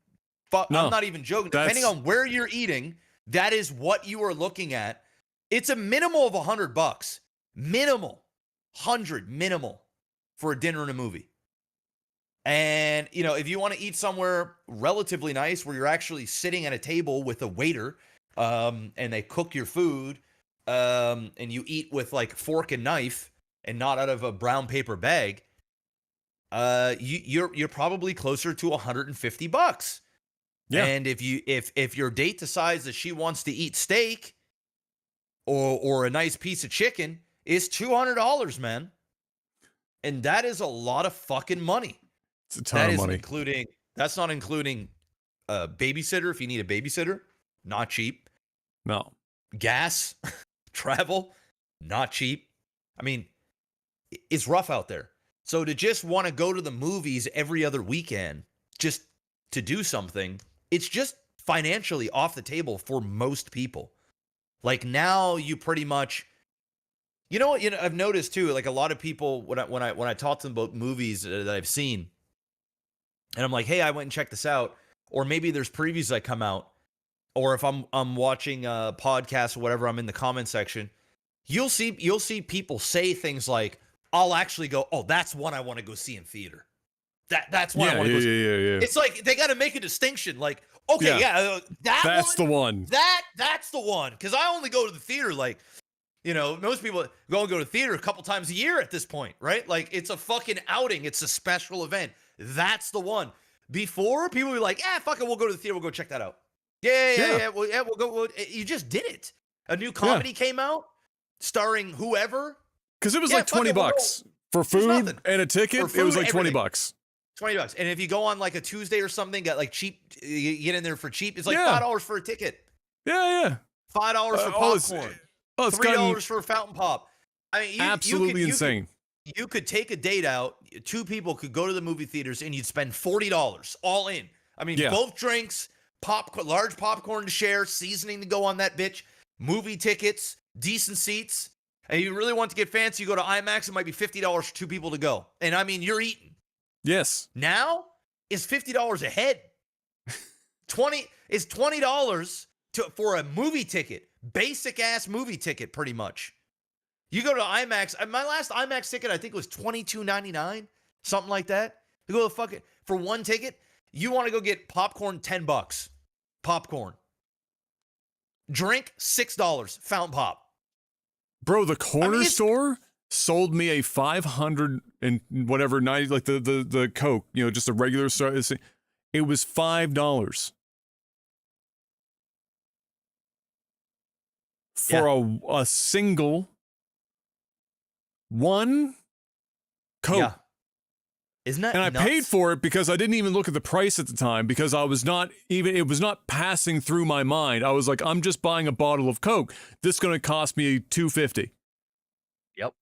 Speaker 2: joking. Depending on where you're eating, that is what you are looking at. It's a minimal of $100. Minimal. 100 minimal for a dinner and a movie. And, if you want to eat somewhere relatively nice where you're actually sitting at a table with a waiter, and they cook your food, and you eat with like fork and knife and not out of a brown paper bag, you're probably closer to $150. Yeah. And if your date decides that she wants to eat steak or a nice piece of chicken, it's $200, man. And that is a lot of fucking money.
Speaker 1: It's a ton of money.
Speaker 2: That's not including a babysitter if you need a babysitter. Not cheap.
Speaker 1: No.
Speaker 2: Gas, travel, not cheap. I mean, it's rough out there. So to just want to go to the movies every other weekend just to do something, it's just financially off the table for most people. Like now you pretty much, I've noticed too, like a lot of people when I talk to them about movies that I've seen, and I'm like, hey, I went and checked this out, or maybe there's previews that come out, or if I'm watching a podcast or whatever, I'm in the comment section, you'll see people say things like, I'll actually go, oh, that's one I want to go see in theater. That's one I want to go see. Yeah. It's like they got to make a distinction. Like, okay, that's
Speaker 1: the one.
Speaker 2: That's the one. Because I only go to the theater most people go to theater a couple times a year at this point, right? Like it's a fucking outing. It's a special event. That's the one. Before, people would be like, fuck it, we'll go to the theater. We'll go check that out. Yeah. We'll go. You just did it. A new comedy came out. starring whoever.
Speaker 1: Because it was
Speaker 2: Yeah,
Speaker 1: like
Speaker 2: fuck it, we'll
Speaker 1: $20 for
Speaker 2: There's
Speaker 1: food
Speaker 2: nothing.
Speaker 1: and a ticket.
Speaker 2: For
Speaker 1: It was
Speaker 2: food,
Speaker 1: like
Speaker 2: everything.
Speaker 1: $20.
Speaker 2: $20. And if you go on like a Tuesday or something, got like cheap, you get in there for cheap. It's like
Speaker 1: Yeah.
Speaker 2: $5 for a ticket.
Speaker 1: Yeah.
Speaker 2: $5 for popcorn.
Speaker 1: It's gotten
Speaker 2: $3 for a fountain pop. I mean,
Speaker 1: absolutely insane.
Speaker 2: You could take a date out. Two people could go to the movie theaters and you'd spend $40 all in. I mean,
Speaker 1: Yeah.
Speaker 2: both drinks, large popcorn to share, seasoning to go on that bitch, movie tickets, decent seats. And you really want to get fancy, you go to IMAX, it might be $50 for two people to go. And I mean, you're eating.
Speaker 1: Yes.
Speaker 2: Now is $50 a head. $20 for a movie ticket. Basic ass movie ticket, pretty much. You go to IMAX. My last IMAX ticket, I think, was $22.99, something like that. You go to for one ticket. You want to go get popcorn, $10. Popcorn. Drink, $6. Fountain pop.
Speaker 1: Bro, the corner store sold me a 500 and whatever 90, like the Coke, just a regular size. It was $5 for a single one Coke.
Speaker 2: Yeah. Isn't that
Speaker 1: and
Speaker 2: nuts?
Speaker 1: I paid for it because I didn't even look at the price at the time because it was not passing through my mind. I was like, I'm just buying a bottle of Coke. This is going to cost me $2.50.
Speaker 2: Yep.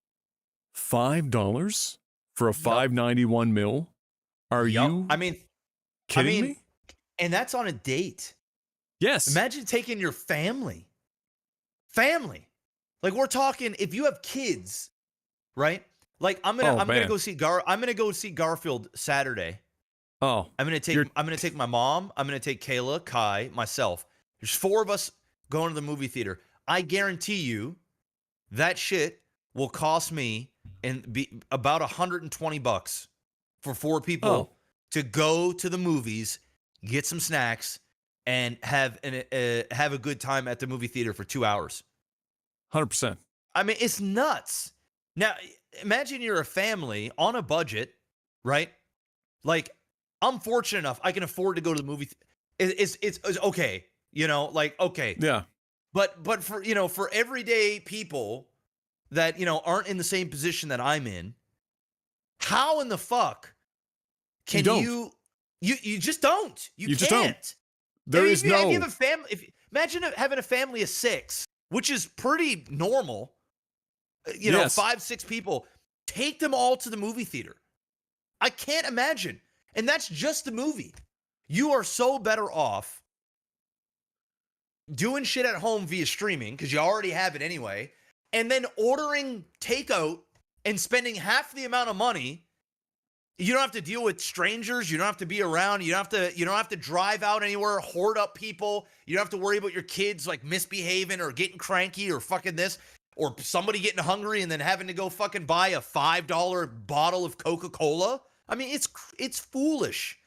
Speaker 1: $5 for a $5.91 mil? Are you kidding me?
Speaker 2: And that's on a date.
Speaker 1: Yes.
Speaker 2: Imagine taking your family. Like we're talking, if you have kids, right? Like I'm gonna go see Garfield Saturday.
Speaker 1: Oh.
Speaker 2: I'm gonna take my mom, I'm gonna take Kayla, Kai, myself. There's 4 of us going to the movie theater. I guarantee you that shit will cost me and be about $120 for 4 people to go to the movies, get some snacks, and have a good time at the movie theater for 2 hours.
Speaker 1: 100%.
Speaker 2: I mean, it's nuts. Now, imagine you're a family on a budget, right? Like, I'm fortunate enough, I can afford to go to the movie. It's okay, okay.
Speaker 1: Yeah.
Speaker 2: But for everyday people that, aren't in the same position that I'm in, how in the fuck can you just don't. You can't.
Speaker 1: Just don't. There is no.
Speaker 2: If you have a family, imagine having a family of 6, which is pretty normal. 5, 6 people. Take them all to the movie theater. I can't imagine. And that's just the movie. You are so better off doing shit at home via streaming, because you already have it anyway, and then ordering takeout and spending half the amount of money. You don't have to deal with strangers. You don't have to be around. You don't have to drive out anywhere, hoard up people. You don't have to worry about your kids like misbehaving or getting cranky or fucking this, or somebody getting hungry and then having to go fucking buy a $5 bottle of Coca-Cola. I mean, it's foolish.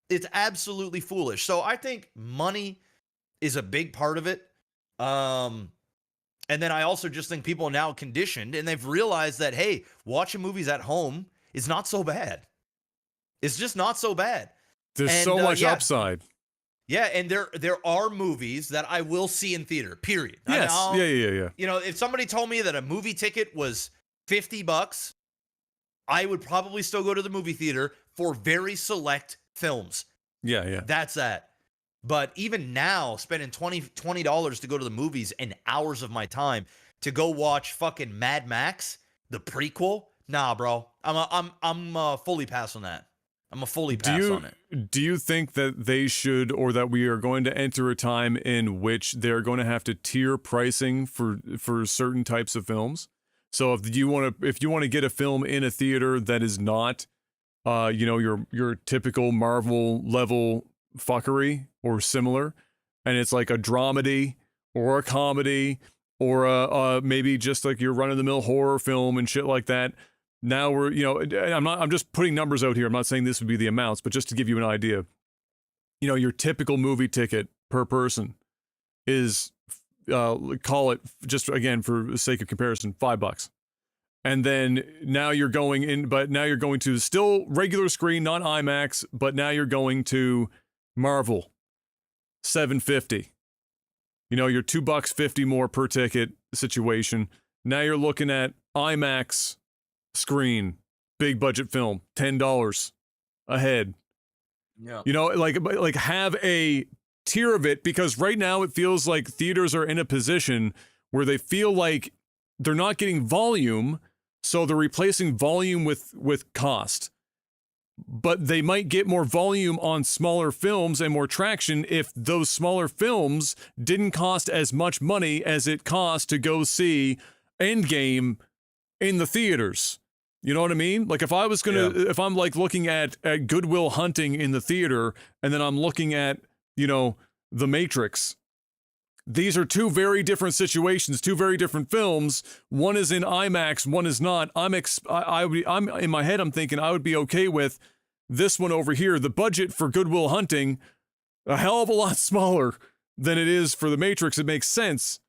Speaker 2: It's absolutely foolish. So I think money is a big part of it. And then I also just think people are now conditioned and they've realized that, hey, watching movies at home is not so bad. It's just not so bad.
Speaker 1: There's so much upside.
Speaker 2: Yeah, and there are movies that I will see in theater, period.
Speaker 1: Yes. Yeah.
Speaker 2: If somebody told me that a movie ticket was $50, I would probably still go to the movie theater for very select films.
Speaker 1: Yeah.
Speaker 2: That's that. But even now, spending $20 to go to the movies and hours of my time to go watch fucking Mad Max, the prequel, nah, bro. I'm fully pass on that. I'm a fully pass on it.
Speaker 1: Do you think that they should, or that we are going to enter a time in which they're going to have to tier pricing for certain types of films? So if you want to get a film in a theater that is not, your typical Marvel level fuckery or similar, and it's like a dramedy or a comedy or a maybe just like your run of the mill horror film and shit like that. Now I'm just putting numbers out here. I'm not saying this would be the amounts, but just to give you an idea, your typical movie ticket per person is, call it, just again, for the sake of comparison, $5. And then now you're going to still regular screen, not IMAX, but now you're going to Marvel, $7.50. Your $2.50 more per ticket situation. Now you're looking at IMAX screen, big budget film, $10 a head.
Speaker 2: Yeah.
Speaker 1: You know, like have a tier of it, because right now it feels like theaters are in a position where they feel like they're not getting volume, so they're replacing volume with cost. But they might get more volume on smaller films and more traction if those smaller films didn't cost as much money as it cost to go see Endgame in the theaters. You know what I mean? Like if I was if I'm like looking at Good Will Hunting in the theater, and then I'm looking at, you know, The Matrix. These are two very different situations, two very different films. One is in IMAX, one is not. I'm in my head, I'm thinking I would be okay with this one over here. The budget for Good Will Hunting, a hell of a lot smaller than it is for The Matrix. It makes sense.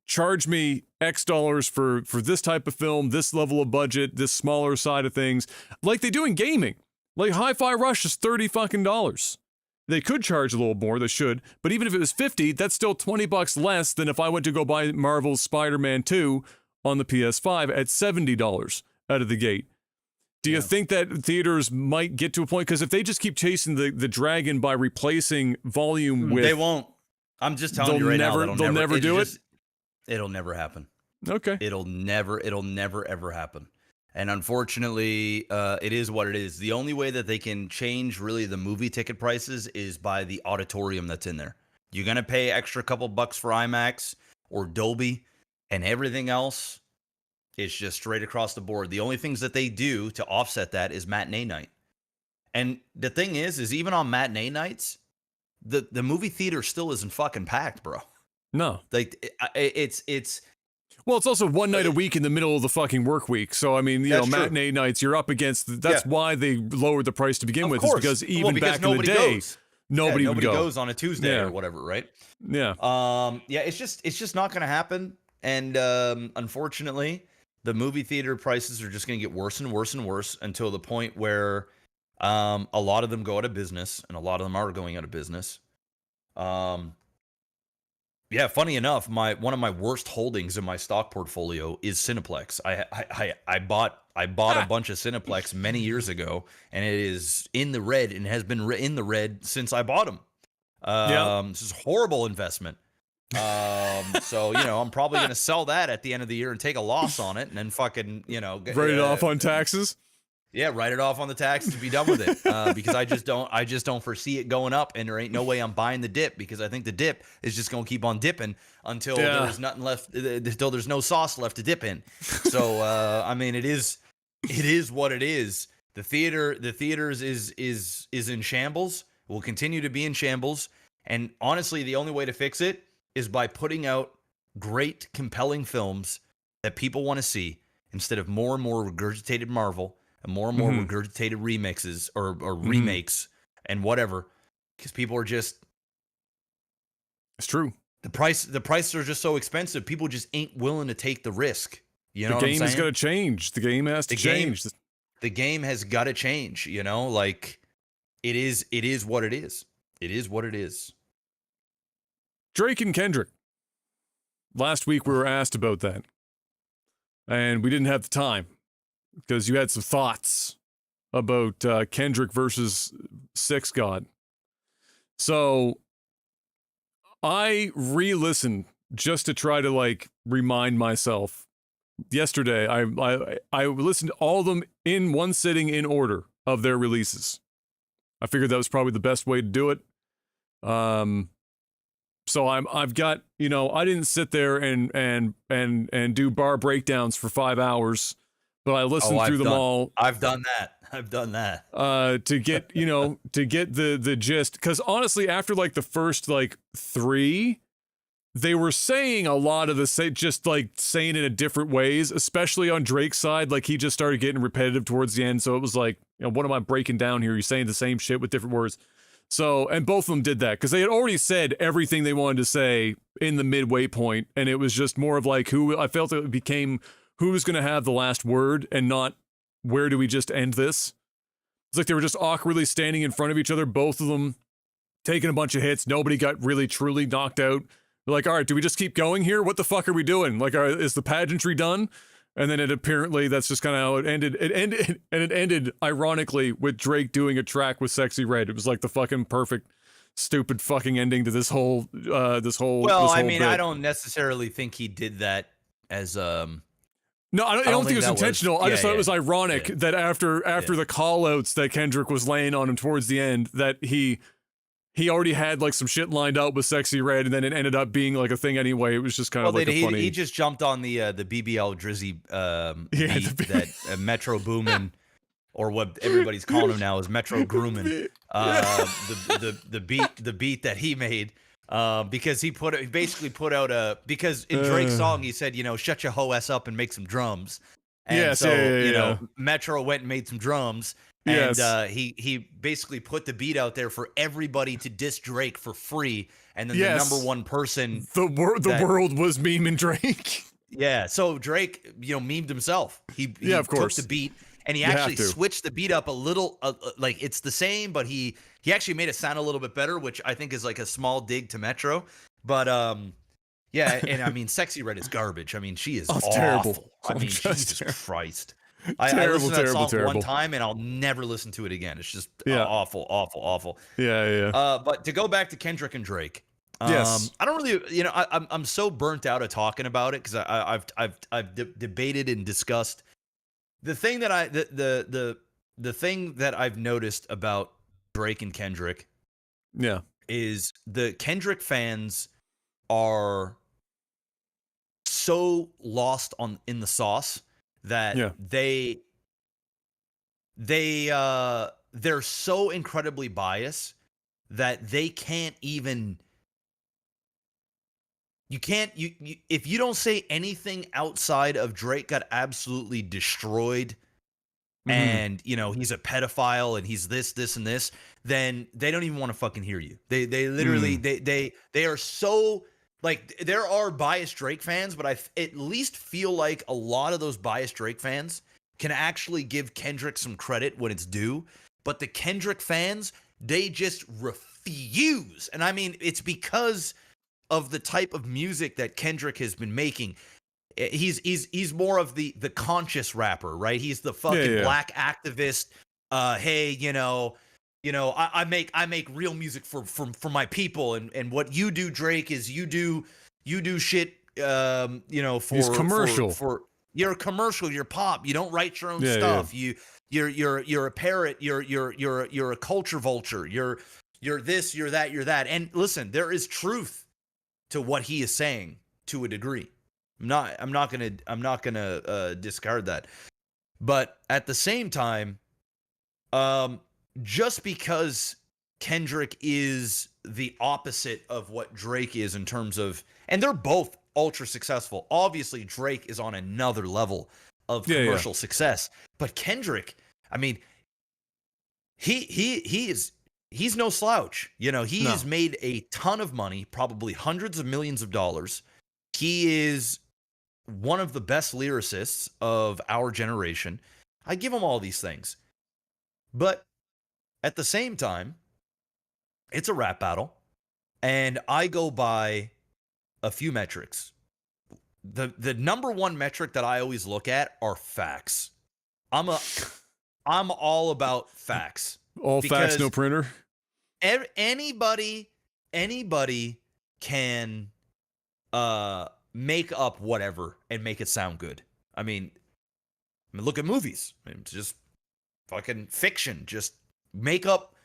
Speaker 1: Charge me X dollars for this type of film, this level of budget, this smaller side of things, like they do in gaming. Like Hi-Fi Rush is $30 fucking. They could charge a little more, they should, but even if it was 50, that's still $20 less than if I went to go buy Marvel's Spider-Man 2 on the PS5 at $70 out of the gate. Do you think that theaters might get to a point, because if they just keep chasing the dragon by replacing volume with...
Speaker 2: They won't. I'm just telling you right now,
Speaker 1: they'll never do it?
Speaker 2: It'll never happen.
Speaker 1: Okay.
Speaker 2: It'll never ever happen. And unfortunately, it is what it is. The only way that they can change really the movie ticket prices is by the auditorium that's in there. You're going to pay extra couple bucks for IMAX or Dolby, and everything else is just straight across the board. The only things that they do to offset that is matinee night. And the thing is even on matinee nights, the movie theater still isn't fucking packed, bro.
Speaker 1: No.
Speaker 2: Like it's
Speaker 1: well, it's also one night a week in the middle of the fucking work week. So, I mean, you know, matinee nights, you're up against... That's why they lowered the price to begin with, is because back in the day, nobody would go.
Speaker 2: Goes on a Tuesday or whatever, right?
Speaker 1: Yeah.
Speaker 2: It's just not going to happen. And unfortunately, the movie theater prices are just going to get worse and worse and worse until the point where a lot of them go out of business, and a lot of them are going out of business. Yeah, funny enough, one of my worst holdings in my stock portfolio is Cineplex. I bought a bunch of Cineplex many years ago, and it is in the red, and has been in the red since I bought them. This is a horrible investment. So, you know, I'm probably going to sell that at the end of the year and take a loss on it, and then fucking, you know,
Speaker 1: write it off on taxes.
Speaker 2: Yeah, write it off on the taxes to be done with it. Because I just don't foresee it going up, and there ain't no way I'm buying the dip, because I think the dip is just going to keep on dipping until there's nothing left, until there's no sauce left to dip in. So, I mean, it is what it is. The theaters is in shambles. Will continue to be in shambles. And honestly, the only way to fix it is by putting out great, compelling films that people want to see, instead of more and more regurgitated Marvel and more regurgitated remixes or remakes and whatever, because people are just...
Speaker 1: It's true.
Speaker 2: The prices are just so expensive. People just ain't willing to take the risk. You know,
Speaker 1: the game is going to change. The game has to change.
Speaker 2: The game has got to change. You know, like it is what it is. It is what it is.
Speaker 1: Drake and Kendrick. Last week we were asked about that, and we didn't have the time, because you had some thoughts about Kendrick versus Six God. So I re-listened just to try to like remind myself. Yesterday, I listened to all of them in one sitting in order of their releases. I figured that was probably the best way to do it. So I've got, you know, I didn't sit there and do bar breakdowns for 5 hours, but I listened through them all.
Speaker 2: I've done that.
Speaker 1: To get, you know, to get the gist. Because honestly, after like the first like 3, they were saying a lot of the just like saying it in different ways, especially on Drake's side. Like he just started getting repetitive towards the end. So it was like, you know, what am I breaking down here? You're saying the same shit with different words. So, and both of them did that because they had already said everything they wanted to say in the midway point, and it was just more of like I felt it became who's going to have the last word and not where do we just end this. It's like they were just awkwardly standing in front of each other, both of them taking a bunch of hits. Nobody got really truly knocked out. They're like, all right, do we just keep going here? What the fuck are we doing? Like, is the pageantry done? And then that's just kind of how it ended. It ended ironically with Drake doing a track with Sexy Red. It was like the fucking perfect, stupid fucking ending to this whole
Speaker 2: Well, I mean,
Speaker 1: bit.
Speaker 2: I don't necessarily think he did that as
Speaker 1: No, I don't think it was intentional. I just thought it was ironic that after the call outs that Kendrick was laying on him towards the end, that he already had like some shit lined up with Sexy Red, and then it ended up being like a thing anyway. It was just kind of like a funny.
Speaker 2: He just jumped on the BBL Drizzy beat that Metro Boomin, or what everybody's calling him now is Metro Groomin. The beat that he made. Because he basically put out because in Drake's song he said, shut your hoe ass up and make some drums. And Metro went and made some drums. And he basically put the beat out there for everybody to diss Drake for free. And then the number one person,
Speaker 1: the world was memeing Drake.
Speaker 2: Yeah, so Drake, memed himself. He
Speaker 1: of course
Speaker 2: took the beat and he actually switched the beat up a little, like it's the same, but he actually made it sound a little bit better, which I think is like a small dig to Metro. But yeah, and I mean, Sexy Red is garbage. I mean, she is awful.
Speaker 1: Terrible.
Speaker 2: I mean, Jesus Christ. I listened to that song one time and I'll never listen to it again. It's just awful, awful, awful.
Speaker 1: Yeah.
Speaker 2: But to go back to Kendrick and Drake.
Speaker 1: Yes.
Speaker 2: I don't really, I'm so burnt out of talking about it because I've debated and discussed the thing that the thing that I've noticed about Drake and Kendrick.
Speaker 1: Yeah.
Speaker 2: Is the Kendrick fans are so lost in the sauce that they're so incredibly biased that they can't even. You can't if you don't say anything outside of Drake got absolutely destroyed, and he's a pedophile and he's this and this, then they don't even want to fucking hear you. They literally they are so like, there are biased Drake fans, but I at least feel like a lot of those biased Drake fans can actually give Kendrick some credit when it's due. But the Kendrick fans, they just refuse, and I mean it's because of the type of music that Kendrick has been making. He's more of the conscious rapper, right? He's the fucking black activist. Hey, I make real music for my people, and what you do, Drake, is you do shit.
Speaker 1: He's commercial.
Speaker 2: You're a commercial. You're pop. You don't write your own stuff.
Speaker 1: Yeah.
Speaker 2: You're a parrot. You're a culture vulture. You're this. You're that. You're that. And listen, there is truth to what he is saying to a degree. I'm not gonna discard that. But at the same time, just because Kendrick is the opposite of what Drake is in terms of, and they're both ultra successful. Obviously, Drake is on another level of commercial success, but Kendrick, I mean, he's no slouch. He's made a ton of money, probably hundreds of millions of dollars. He is one of the best lyricists of our generation. I give him all these things. But at the same time, it's a rap battle, and I go by a few metrics. The number one metric that I always look at are facts. I'm all about facts.
Speaker 1: All facts, no printer.
Speaker 2: Anybody can make up whatever and make it sound good. I mean, look at movies. It's just fucking fiction. Just make up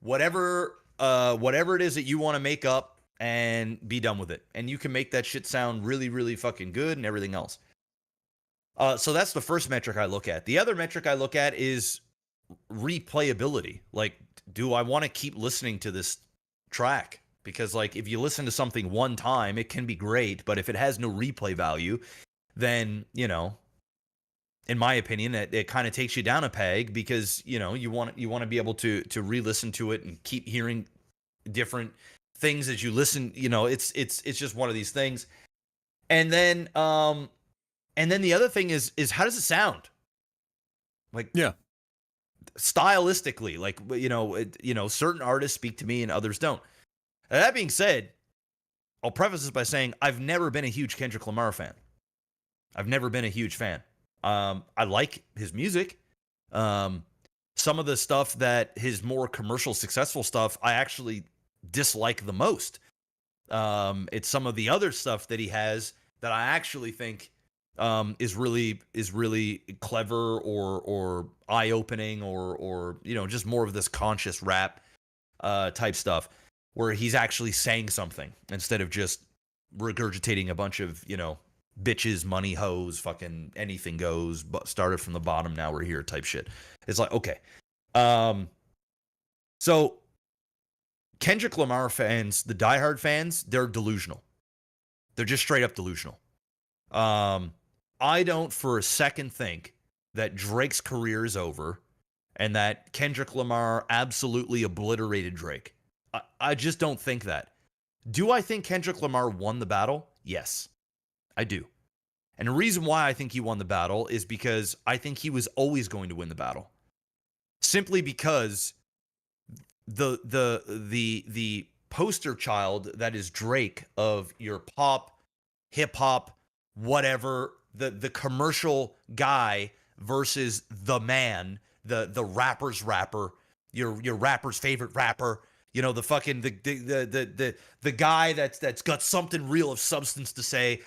Speaker 2: whatever it is that you want to make up and be done with it. And you can make that shit sound really, really fucking good and everything else. So that's the first metric I look at. The other metric I look at is replayability. Like, do I want to keep listening to this track? Because, like, if you listen to something one time, it can be great, but if it has no replay value, then, in my opinion, it kind of takes you down a peg, because, you want to be able to re-listen to it and keep hearing different things as you listen. It's just one of these things. And then the other thing is how does it sound? Like, stylistically, like, certain artists speak to me and others don't. That being said, I'll preface this by saying I've never been a huge Kendrick Lamar fan. I've never been a huge fan. I like his music. Some of the stuff that his more commercial successful stuff, I actually dislike the most. It's some of the other stuff that he has that I actually think is really clever or eye-opening or just more of this conscious rap type stuff where he's actually saying something instead of just regurgitating a bunch of bitches, money, hoes, fucking anything goes, but started from the bottom, now we're here type shit. It's like, okay. So Kendrick Lamar fans, the diehard fans, they're delusional. They're just straight up delusional. I don't for a second think that Drake's career is over and that Kendrick Lamar absolutely obliterated Drake. I just don't think that. Do I think Kendrick Lamar won the battle? Yes, I do. And the reason why I think he won the battle is because I think he was always going to win the battle. Simply because the poster child that is Drake of your pop, hip hop, whatever, the commercial guy versus the man, the rapper's rapper, your rapper's favorite rapper, the fucking the guy that's got something real of substance to say.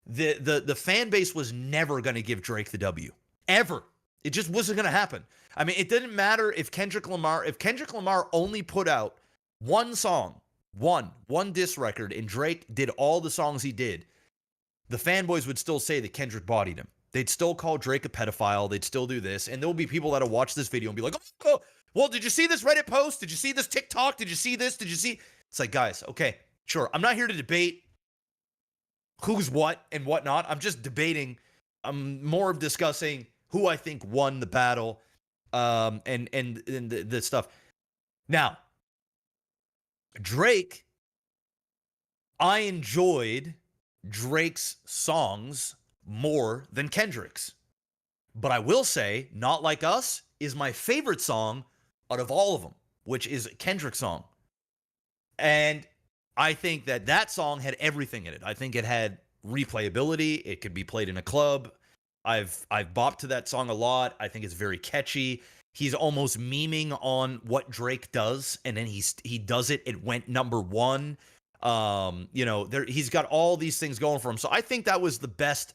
Speaker 2: The fan base was never going to give Drake the W. Ever. It just wasn't going to happen. I mean, it didn't matter if Kendrick Lamar only put out one song, one diss record, and Drake did all the songs he did, the fanboys would still say that Kendrick bodied him. They'd still call Drake a pedophile. They'd still do this. And there'll be people that'll watch this video and be like, oh, well, did you see this Reddit post? Did you see this TikTok? Did you see this? Did you see? It's like, guys, okay, sure. I'm not here to debate who's what and whatnot. I'm just debating. I'm more of discussing who I think won the battle, and the stuff. Now, Drake, I enjoyed Drake's songs more than Kendrick's. But I will say, Not Like Us is my favorite song out of all of them, which is a Kendrick song. And I think that song had everything in it. I think it had replayability. It could be played in a club. I've bopped to that song a lot. I think it's very catchy. He's almost memeing on what Drake does, and then he does it. It went number one. He's got all these things going for him. So I think that was the best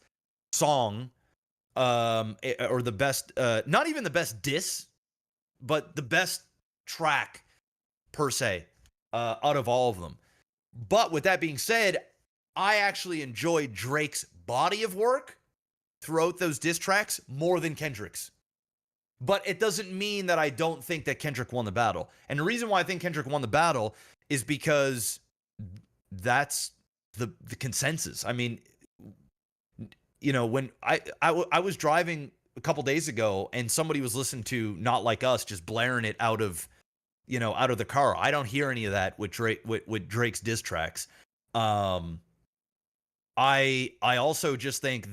Speaker 2: song, or the best, not even the best diss, but the best track per se, out of all of them. But with that being said, I actually enjoyed Drake's body of work throughout those diss tracks more than Kendrick's. But it doesn't mean that I don't think that Kendrick won the battle. And the reason why I think Kendrick won the battle is because that's the consensus. I mean, when I was driving a couple days ago and somebody was listening to Not Like Us, just blaring it out of the car. I don't hear any of that with Drake, with Drake's diss tracks. I also just think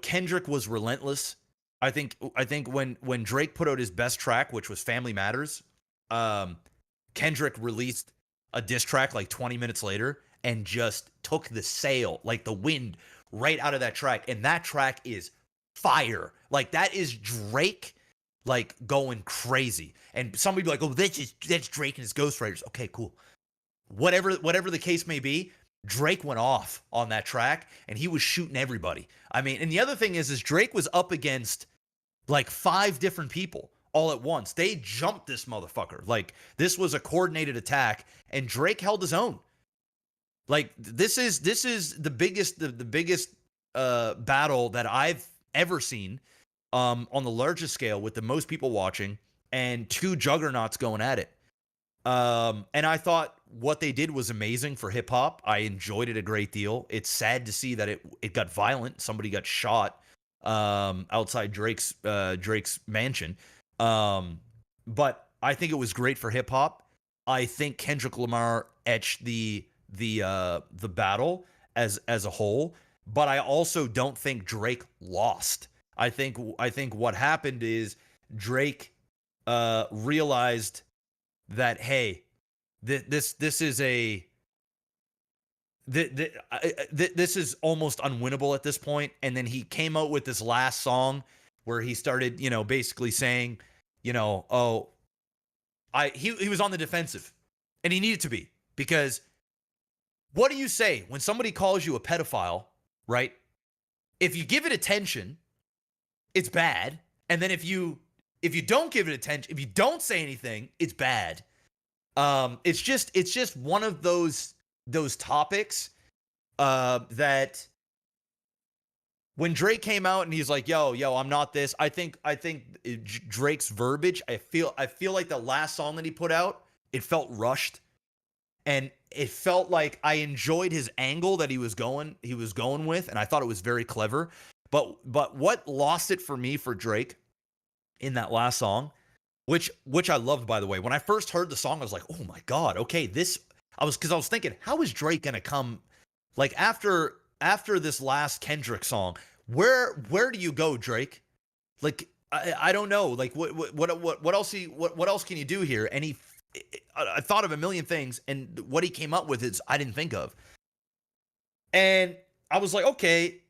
Speaker 2: Kendrick was relentless. I think when Drake put out his best track, which was Family Matters, Kendrick released a diss track like 20 minutes later and just took the sail, like the wind, right out of that track. And that track is fire. Like, that is Drake, like, going crazy. And somebody be like, oh, that's Drake and his ghostwriters. Okay, cool. Whatever the case may be, Drake went off on that track and he was shooting everybody. I mean, and the other thing is Drake was up against like 5 different people all at once. They jumped this motherfucker. Like, this was a coordinated attack and Drake held his own. Like, this is the biggest battle that I've ever seen, on the largest scale, with the most people watching and 2 juggernauts going at it. And I thought what they did was amazing for hip hop. I enjoyed it a great deal. It's sad to see that it got violent. Somebody got shot outside Drake's mansion. But I think it was great for hip hop. I think Kendrick Lamar etched the battle as a whole, but I also don't think Drake lost. I think what happened is Drake realized that, hey, this is a this is almost unwinnable at this point. And then he came out with this last song where he started, basically saying, oh, he was on the defensive, and he needed to be, because what do you say when somebody calls you a pedophile, right? If you give it attention, it's bad. And then if you don't give it attention, if you don't say anything, it's bad. It's just one of those topics that when Drake came out and he's like, yo, I'm not this. I think Drake's verbiage, I feel like the last song that he put out, it felt rushed. And it felt like I enjoyed his angle that he was going with, and I thought it was very clever. But what lost it for me for Drake in that last song, which I loved, by the way. When I first heard the song, I was like, oh my God, okay, because I was thinking, how is Drake gonna come like after this last Kendrick song? Where do you go, Drake? Like I don't know. Like what else can you do here? And I thought of a million things, and what he came up with is I didn't think of. And I was like, okay.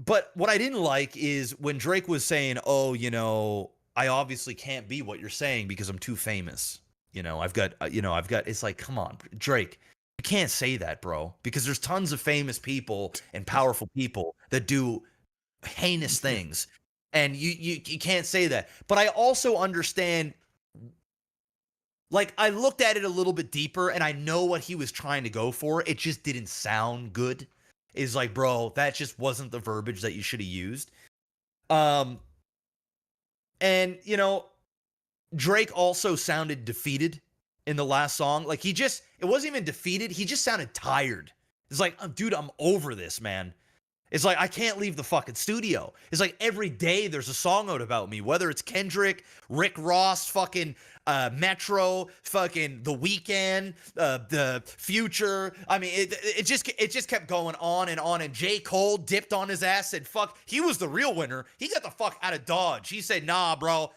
Speaker 2: But what I didn't like is when Drake was saying, oh, I obviously can't be what you're saying because I'm too famous. I've got, it's like, come on, Drake, you can't say that, bro, because there's tons of famous people and powerful people that do heinous things. And you can't say that. But I also understand, like, I looked at it a little bit deeper, and I know what he was trying to go for. It just didn't sound good. It's like, bro, that just wasn't the verbiage that you should have used. And, Drake also sounded defeated in the last song. Like, it wasn't even defeated. He just sounded tired. It's like, dude, I'm over this, man. It's like, I can't leave the fucking studio. It's like every day there's a song out about me, whether it's Kendrick, Rick Ross, fucking Metro, fucking The Weeknd, the Future. I mean, it just kept going on. And J. Cole dipped on his ass, said, fuck, he was the real winner. He got the fuck out of Dodge. He said, nah, bro.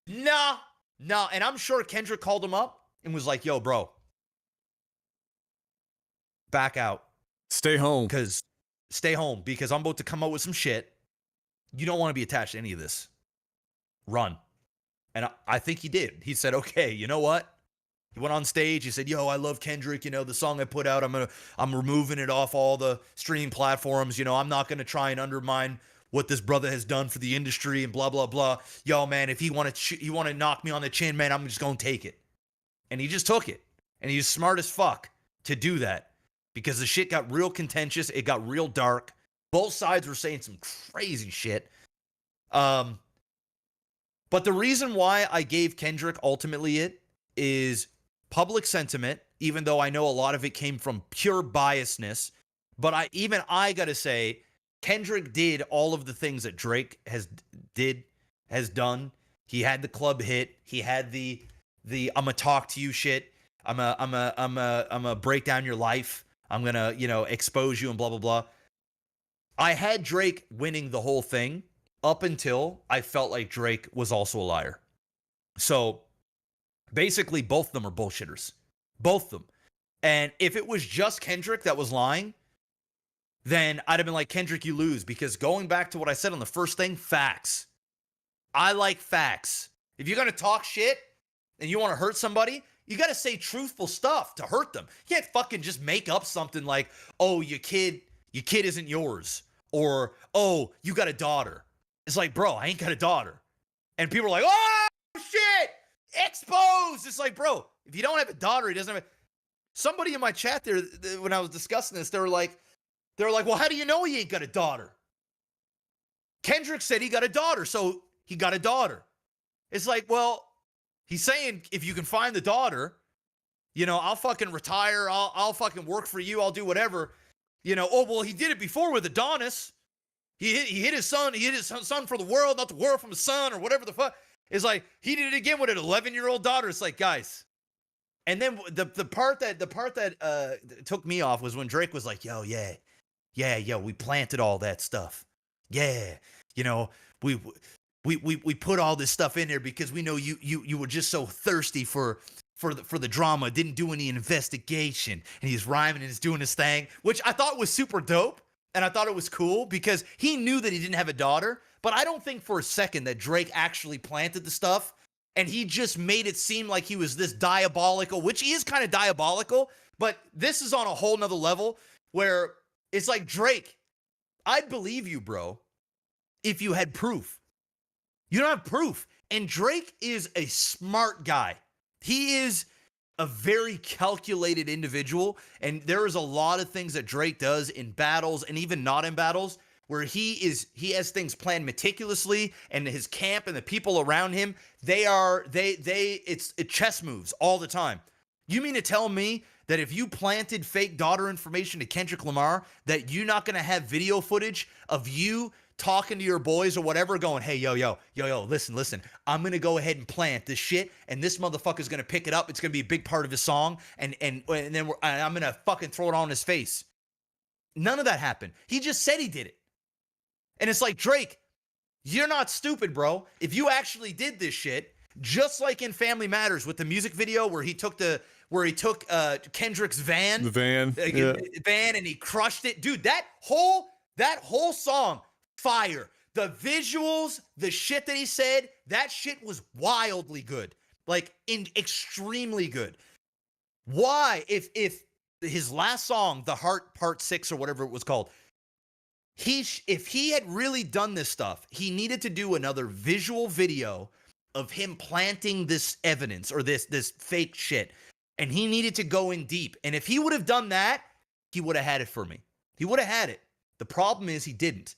Speaker 2: Nah. And I'm sure Kendrick called him up and was like, yo, bro, back out.
Speaker 1: Stay home.
Speaker 2: Stay home, because I'm about to come out with some shit. You don't want to be attached to any of this. Run. And I think he did. He said, okay, you know what? He went on stage. He said, yo, I love Kendrick. The song I put out, I'm removing it off all the streaming platforms. I'm not going to try and undermine what this brother has done for the industry and blah, blah, blah. Yo, man, if he want to knock me on the chin, man, I'm just going to take it. And he just took it. And he's smart as fuck to do that. Because the shit got real contentious. It got real dark. Both sides were saying some crazy shit. But the reason why I gave Kendrick ultimately it is public sentiment, even though I know a lot of it came from pure biasness. But I got to say, Kendrick did all of the things that Drake has done. He had the club hit. He had the I'ma talk to you shit. I'ma break down your life. I'm going to, expose you and blah, blah, blah. I had Drake winning the whole thing up until I felt like Drake was also a liar. So basically, both of them are bullshitters. Both of them. And if it was just Kendrick that was lying, then I'd have been like, Kendrick, you lose. Because going back to what I said on the first thing, facts. I like facts. If you're going to talk shit and you want to hurt somebody, you got to say truthful stuff to hurt them. You can't fucking just make up something like, oh, your kid isn't yours. Or, oh, you got a daughter. It's like, bro, I ain't got a daughter. And people are like, oh, shit, exposed. It's like, bro, if you don't have a daughter, he doesn't have Somebody in my chat there, when I was discussing this, they were like, well, how do you know he ain't got a daughter? Kendrick said he got a daughter, so he got a daughter. It's like, well, he's saying, if you can find the daughter, I'll fucking retire. I'll fucking work for you. I'll do whatever. Oh, well, he did it before with Adonis. He hit his son. He hit his son for the world, not the world from his son, or whatever the fuck. It's like, he did it again with an 11-year-old daughter. It's like, guys. And then the part that took me off was when Drake was like, yo, yeah, we planted all that stuff. Yeah, we put all this stuff in there because we know you were just so thirsty for for the drama, didn't do any investigation, and he's rhyming and he's doing his thing, which I thought was super dope, and I thought it was cool because he knew that he didn't have a daughter, but I don't think for a second that Drake actually planted the stuff, and he just made it seem like he was this diabolical, which he is kind of diabolical, but this is on a whole nother level where it's like, Drake, I'd believe you, bro, if you had proof. You don't have proof. And Drake is a smart guy. He is a very calculated individual. And there is a lot of things that Drake does in battles and even not in battles where he has things planned meticulously, and his camp and the people around him, it's chess moves all the time. You mean to tell me that if you planted fake daughter information to Kendrick Lamar, that you're not going to have video footage of you talking to your boys or whatever, going, hey, yo, listen, I'm going to go ahead and plant this shit, and this motherfucker's going to pick it up. It's going to be a big part of his song, and then I'm going to fucking throw it on his face. None of that happened. He just said he did it. And it's like, Drake, you're not stupid, bro. If you actually did this shit, just like in Family Matters with the music video where he took Kendrick's van, van, and he crushed it, dude. That whole song, fire. The visuals, the shit that he said, that shit was wildly good, like extremely good. Why, if his last song, The Heart Part 6 or whatever it was called, if he had really done this stuff, he needed to do another visual video of him planting this evidence or this fake shit. And he needed to go in deep. And if he would have done that, he would have had it for me. He would have had it. The problem is he didn't.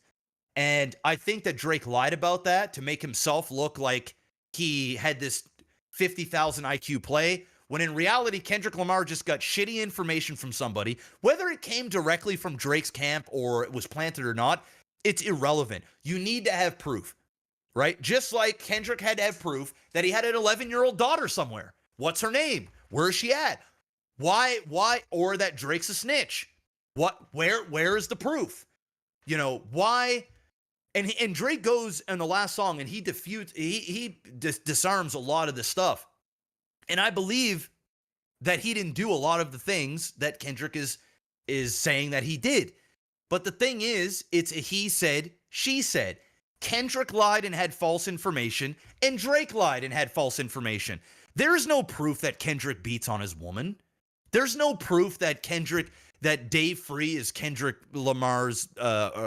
Speaker 2: And I think that Drake lied about that to make himself look like he had this 50,000 IQ play, when in reality, Kendrick Lamar just got shitty information from somebody. Whether it came directly from Drake's camp or it was planted or not, it's irrelevant. You need to have proof, right? Just like Kendrick had to have proof that he had an 11-year-old daughter somewhere. What's her name? Where is she at? Why? Or that Drake's a snitch. Where is the proof? You know, why? And Drake goes in the last song and he disarms a lot of this stuff. And I believe that he didn't do a lot of the things that Kendrick is saying that he did. But the thing is, it's a he said, she said. Kendrick lied and had false information, and Drake lied and had false information. There's no proof that Kendrick beats on his woman. There's no proof that Dave Free is Kendrick Lamar's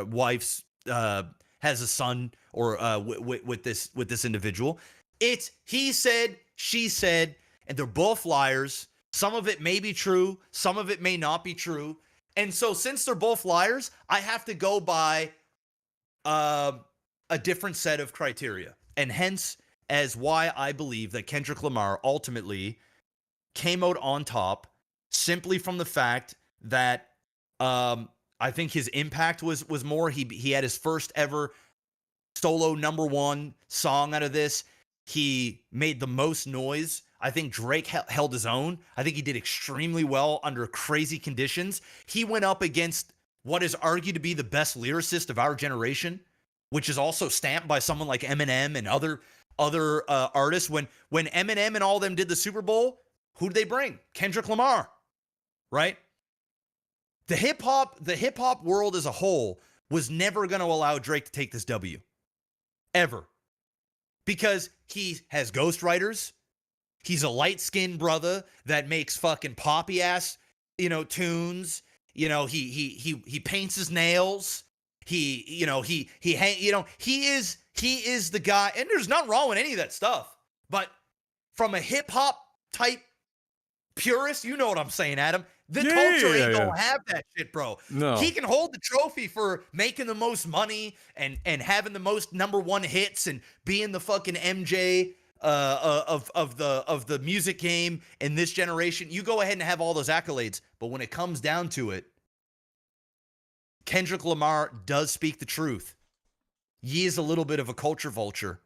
Speaker 2: wife's has a son or with this individual. It's he said, she said, and they're both liars. Some of it may be true, some of it may not be true. And so since they're both liars, I have to go by a different set of criteria. And hence as why I believe that Kendrick Lamar ultimately came out on top, simply from the fact that I think his impact was more. He had his first ever solo #1 song out of this. He made the most noise. I think Drake held his own. I think he did extremely well under crazy conditions. He went up against what is argued to be the best lyricist of our generation, which is also stamped by someone like Eminem and other artists. When Eminem and all them did the Super Bowl, who did they bring? Kendrick Lamar, right? The hip hop world as a whole was never going to allow Drake to take this W, ever, because he has ghostwriters. He's a light-skinned brother that makes fucking poppy ass, tunes. He paints his nails. He is the guy, and there's nothing wrong with any of that stuff. But from a hip hop type purist, you know what I'm saying, Adam? The culture ain't gonna have that shit, bro.
Speaker 1: No.
Speaker 2: He can hold the trophy for making the most money and having the most #1 hits and being the fucking MJ of the music game in this generation. You go ahead and have all those accolades, but when it comes down to it, Kendrick Lamar does speak the truth. He is a little bit of a culture vulture,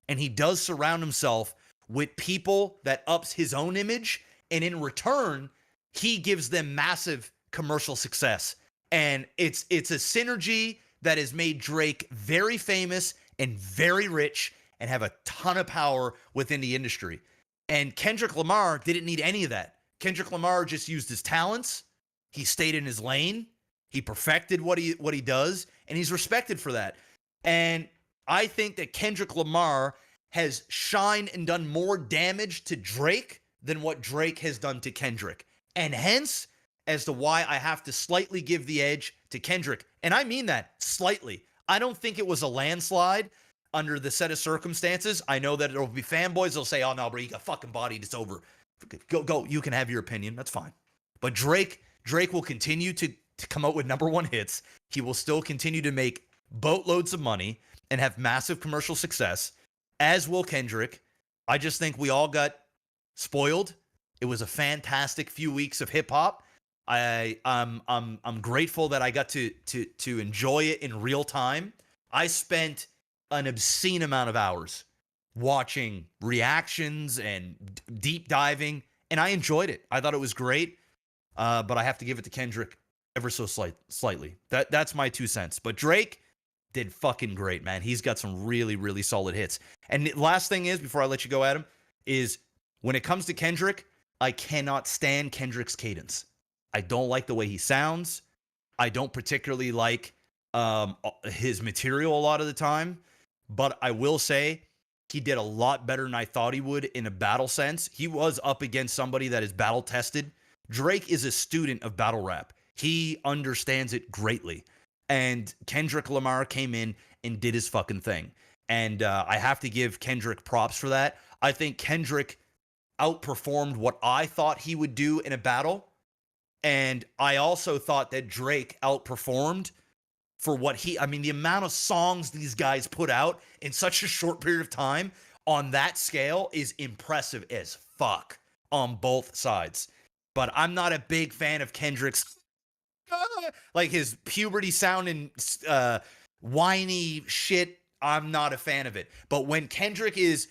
Speaker 2: and he does surround himself with people that ups his own image, and in return, he gives them massive commercial success. And it's a synergy that has made Drake very famous and very rich and have a ton of power within the industry. And Kendrick Lamar didn't need any of that. Kendrick Lamar just used his talents. He stayed in his lane. He perfected what he does, and he's respected for that. And I think that Kendrick Lamar has shined and done more damage to Drake than what Drake has done to Kendrick. And hence, as to why I have to slightly give the edge to Kendrick. And I mean that slightly. I don't think it was a landslide under the set of circumstances. I know that there'll be fanboys that'll say, oh no, bro, you got fucking bodied, it's over. Go. You can have your opinion. That's fine. But Drake will continue to come out with #1 hits. He will still continue to make boatloads of money and have massive commercial success, as will Kendrick. I just think we all got spoiled. It was a fantastic few weeks of hip hop. I'm grateful that I got to enjoy it in real time. I spent an obscene amount of hours watching reactions and deep diving, and I enjoyed it. I thought it was great, but I have to give it to Kendrick ever so slightly. That's my 2 cents. But Drake did fucking great, man. He's got some really, really solid hits. And the last thing is, before I let you go, Adam, is when it comes to Kendrick, I cannot stand Kendrick's cadence. I don't like the way he sounds. I don't particularly like his material a lot of the time. But I will say he did a lot better than I thought he would in a battle sense. He was up against somebody that is battle tested. Drake is a student of battle rap. He understands it greatly. And Kendrick Lamar came in and did his fucking thing. And I have to give Kendrick props for that. I think Kendrick outperformed what I thought he would do in a battle. And I also thought that Drake outperformed for what the amount of songs these guys put out in such a short period of time on that scale is impressive as fuck on both sides. But I'm not a big fan of Kendrick's, like his puberty sounding whiny shit. I'm not a fan of it. But when Kendrick is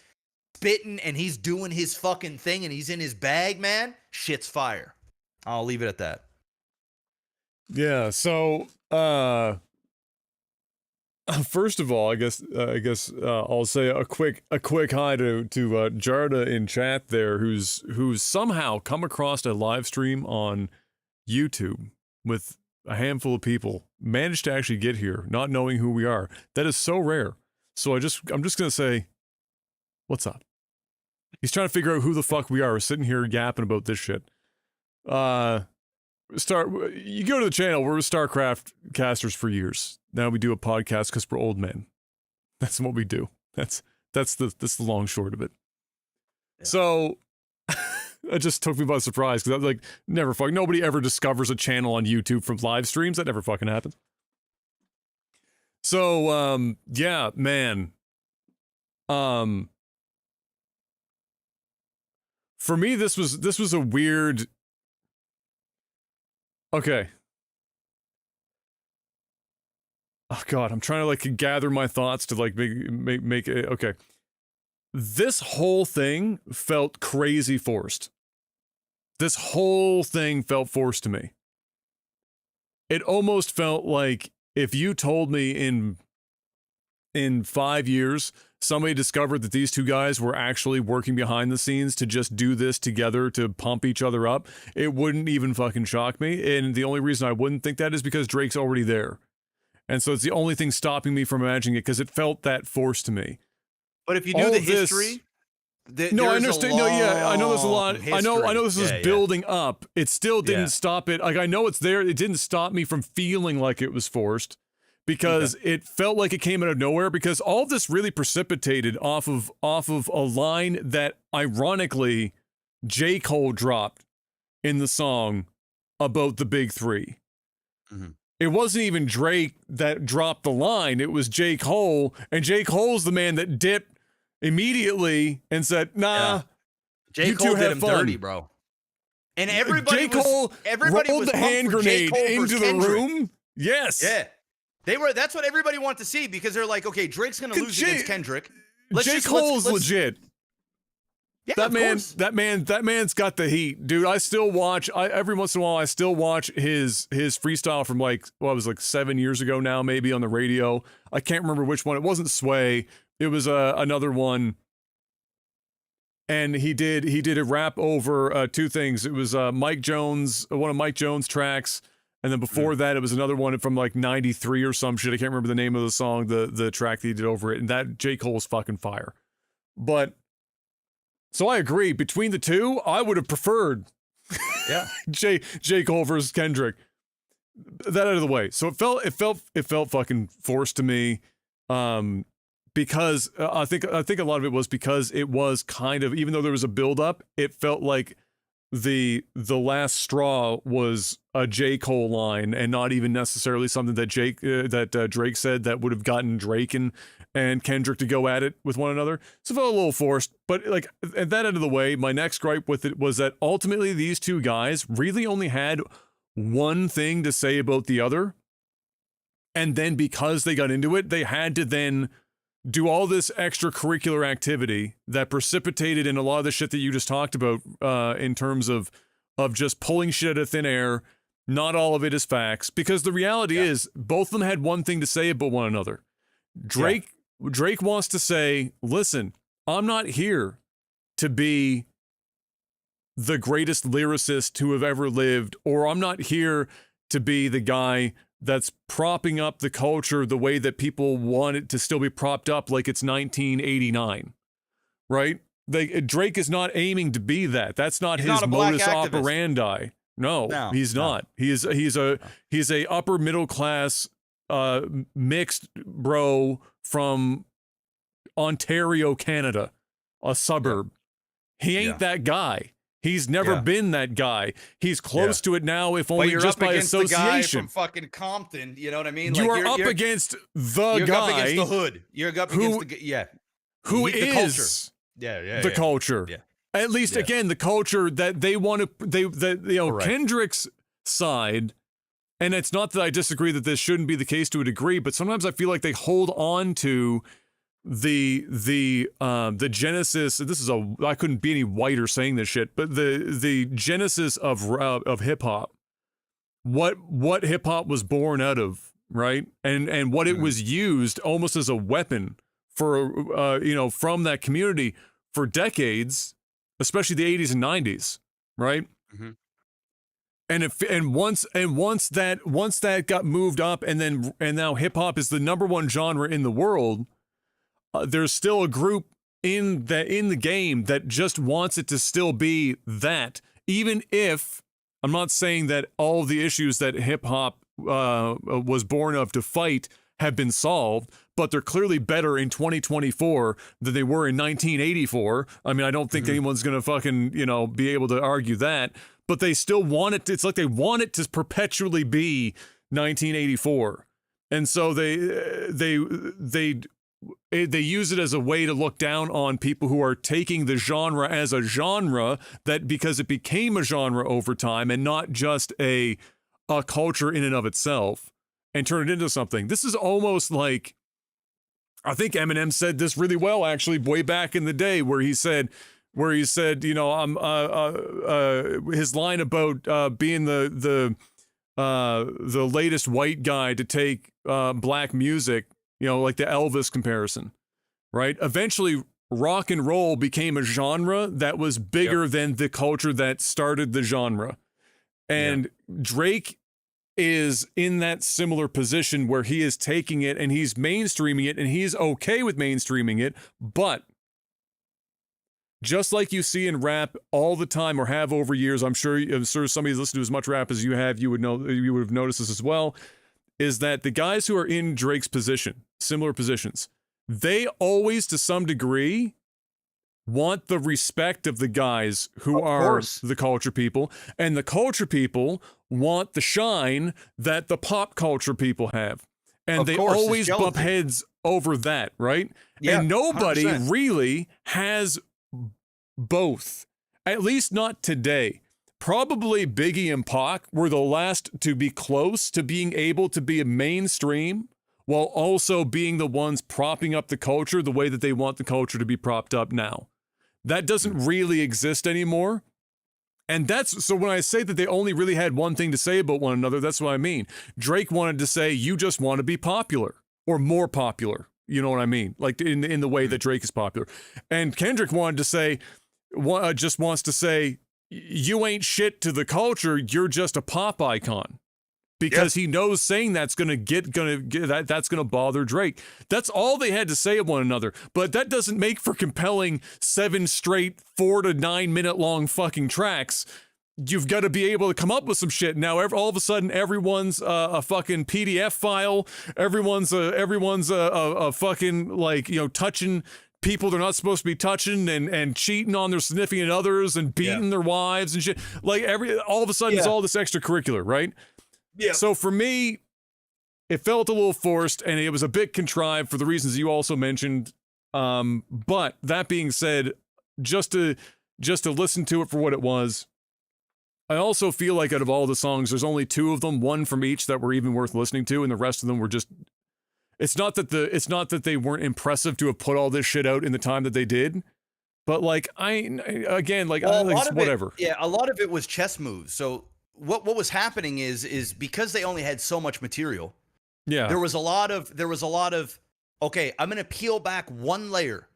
Speaker 2: spitting and he's doing his fucking thing and he's in his bag, man, shit's fire. I'll leave it at that.
Speaker 1: Yeah, so first of all, I guess I'll say a quick hi to Jarda in chat there, who's somehow come across a live stream on YouTube with a handful of people, managed to actually get here, not knowing who we are. That is so rare. So I'm just gonna say, what's up? He's trying to figure out who the fuck we are. We're sitting here yapping about this shit. You go to the channel. We're StarCraft casters for years. Now we do a podcast because we're old men. That's what we do. That's the long short of it. Yeah. So it just took me by surprise because I was like, nobody ever discovers a channel on YouTube from live streams. That never fucking happens. So yeah, man. For me, this was a weird. Okay. Oh God, I'm trying to like gather my thoughts to like make it okay. This whole thing felt crazy forced. This whole thing felt forced to me. It almost felt like if you told me in 5 years somebody discovered that these two guys were actually working behind the scenes to just do this together to pump each other up, it wouldn't even fucking shock me. And the only reason I wouldn't think that is because Drake's already there. And so it's the only thing stopping me from imagining it because it felt that forced to me.
Speaker 2: But if you knew the history,
Speaker 1: no, I understand. No, yeah, I know there's a lot. I know this is building up. It still didn't stop it. Like I know it's there. It didn't stop me from feeling like it was forced because it felt like it came out of nowhere. Because all of this really precipitated off of a line that ironically J. Cole dropped in the song about the big three. Mm-hmm. It wasn't even Drake that dropped the line. It was J. Cole, and J. Cole's the man that dipped immediately and said, "Nah,
Speaker 2: J. Cole did him dirty, bro." And everybody rolled
Speaker 1: the hand grenade into the room. Yes,
Speaker 2: yeah, they were. That's what everybody wanted to see because they're like, "Okay, Drake's gonna lose against Kendrick."
Speaker 1: J. Cole's legit.
Speaker 2: Yeah,
Speaker 1: that man's got the heat, dude. I still watch. Every once in a while, I still watch his freestyle from like 7 years ago now, maybe on the radio. I can't remember which one. It wasn't Sway. It was another one. and he did a rap over two things. It was Mike Jones, one of Mike Jones' tracks, and then before that it was another one from like '93 or some shit. I can't remember the name of the song, the track that he did over it, and that J. Cole was fucking fire. But so I agree, between the two, I would have preferred J. Cole versus Kendrick. That out of the way. So it felt fucking forced to me. Because I think a lot of it was because it was kind of, even though there was a build up, it felt like the last straw was a J. Cole line, and not even necessarily something that Drake said that would have gotten Drake and Kendrick to go at it with one another. So it felt a little forced. But like, at that out of the way, my next gripe with it was that ultimately these two guys really only had one thing to say about the other, and then because they got into it, they had to then do all this extracurricular activity that precipitated in a lot of the shit that you just talked about, in terms of just pulling shit out of thin air. Not all of it is facts, because the reality is both of them had one thing to say about one another. Drake wants to say, listen, I'm not here to be the greatest lyricist to have ever lived, or I'm not here to be the guy that's propping up the culture the way that people want it to still be propped up, like it's 1989, right? Drake is not aiming to be that. That's not his modus operandi. No, he's not. He's a upper middle class mixed bro from Ontario, Canada, a suburb. He ain't that guy. He's never been that guy. He's close to it now, if only just by association.
Speaker 2: The guy from fucking Compton, you know what I mean?
Speaker 1: You are up against the
Speaker 2: you're
Speaker 1: guy.
Speaker 2: Up against the hood. You're up against the
Speaker 1: who
Speaker 2: the
Speaker 1: is
Speaker 2: culture.
Speaker 1: The culture.
Speaker 2: Yeah.
Speaker 1: At least again, the culture that they want to. Kendrick's side, and it's not that I disagree that this shouldn't be the case to a degree, but sometimes I feel like they hold on to the genesis. I couldn't be any whiter saying this shit, but the genesis of hip hop, what hip hop was born out of, right? And what it was used almost as a weapon for from that community for decades, especially the 80s and 90s, right? And once that got moved up, and now hip hop is the number one genre in the world. There's still a group in the game that just wants it to still be that, even if I'm not saying that all the issues that hip hop was born of to fight have been solved, but they're clearly better in 2024 than they were in 1984. I mean, I don't think anyone's gonna fucking be able to argue that, but they still want it. It's like they want it to perpetually be 1984, and so they use it as a way to look down on people who are taking the genre as a genre, that because it became a genre over time and not just a culture in and of itself, and turn it into something. This is almost like, I think Eminem said this really well actually way back in the day, where he said I'm his line about being the latest white guy to take black music, like the Elvis comparison, right? Eventually, rock and roll became a genre that was bigger than the culture that started the genre. And Drake is in that similar position where he is taking it and he's mainstreaming it, and he's okay with mainstreaming it. But just like you see in rap all the time, or have over years, I'm sure somebody's listened to as much rap as you have, you would have noticed this as well, is that the guys who are in Drake's position, similar positions, they always, to some degree, want the respect of the guys who are the culture people, and the culture people want the shine that the pop culture people have. And they always bump heads over that, right? Yeah, and nobody 100%. Really has both, at least not today. Probably Biggie and Pac were the last to be close to being able to be a mainstream while also being the ones propping up the culture the way that they want the culture to be propped up now. That doesn't really exist anymore. And so when I say that they only really had one thing to say about one another, that's what I mean. Drake wanted to say, you just want to be popular or more popular. You know what I mean? Like in the way that Drake is popular. And Kendrick wanted to say, just wants to say, you ain't shit to the culture. You're just a pop icon. Because he knows saying that's gonna that's gonna bother Drake. That's all they had to say of one another. But that doesn't make for compelling 7 straight 4 to 9 minute long fucking tracks. You've got to be able to come up with some shit. Now, all of a sudden, everyone's a fucking PDF file. Everyone's a fucking, like, you know, touching people they're not supposed to be touching and cheating on their significant others and beating their wives and shit. Like, all of a sudden, it's all this extracurricular, right?
Speaker 4: Yeah.
Speaker 1: So for me, it felt a little forced and it was a bit contrived for the reasons you also mentioned. But that being said, just to listen to it for what it was, I also feel like out of all the songs, there's only 2 of them, one from each that were even worth listening to, and the rest of them were just. It's not that they weren't impressive to have put all this shit out in the time that they did, but like whatever.
Speaker 2: A lot of it was chess moves. So what was happening is because they only had so much material.
Speaker 1: Yeah,
Speaker 2: there was a lot of okay, I'm gonna peel back one layer,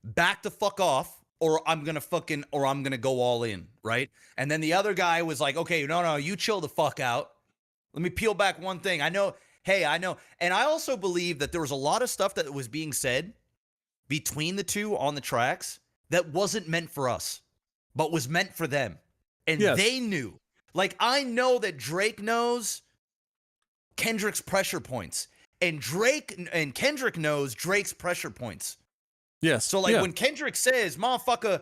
Speaker 2: back the fuck off. Or I'm gonna go all in, right? And then the other guy was like, okay, no, you chill the fuck out. Let me peel back one thing. I know. And I also believe that there was a lot of stuff that was being said between the two on the tracks that wasn't meant for us, but was meant for them. And they knew. Like, I know that Drake knows Kendrick's pressure points. And Kendrick knows Drake's pressure points.
Speaker 1: Yes.
Speaker 2: So when Kendrick says, motherfucker,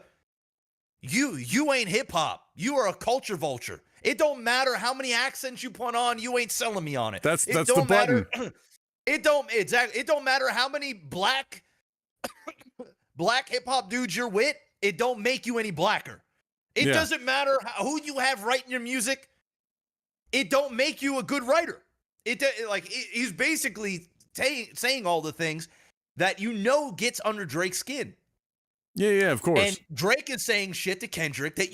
Speaker 2: you ain't hip hop. You are a culture vulture. It don't matter how many accents you put on, you ain't selling me on it.
Speaker 1: That's the button.
Speaker 2: It don't matter how many black hip hop dudes you're with. It don't make you any blacker. It doesn't matter who you have writing your music. It don't make you a good writer. He's basically saying all the things that gets under Drake's skin.
Speaker 1: Yeah, of course.
Speaker 2: And Drake is saying shit to Kendrick that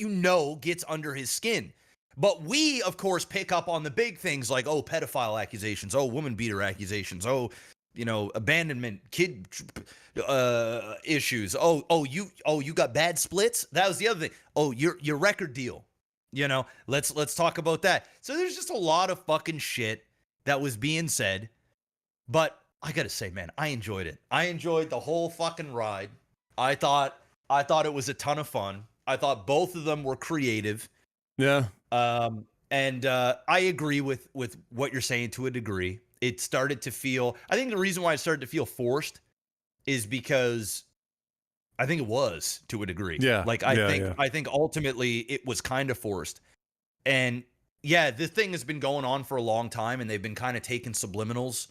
Speaker 2: gets under his skin. But we, of course, pick up on the big things like, oh, pedophile accusations, oh, woman beater accusations, oh, abandonment, kid issues. You got bad splits? That was the other thing. Oh, your record deal. Let's talk about that. So there's just a lot of fucking shit that was being said. But I gotta say, man, I enjoyed it. I enjoyed the whole fucking ride. I thought it was a ton of fun. I thought both of them were creative.
Speaker 1: Yeah.
Speaker 2: And I agree with what you're saying to a degree. It started to feel. I think the reason why it started to feel forced is because I think it was to a degree.
Speaker 1: Yeah.
Speaker 2: I think ultimately it was kind of forced. And this thing has been going on for a long time, and they've been kind of taking subliminals.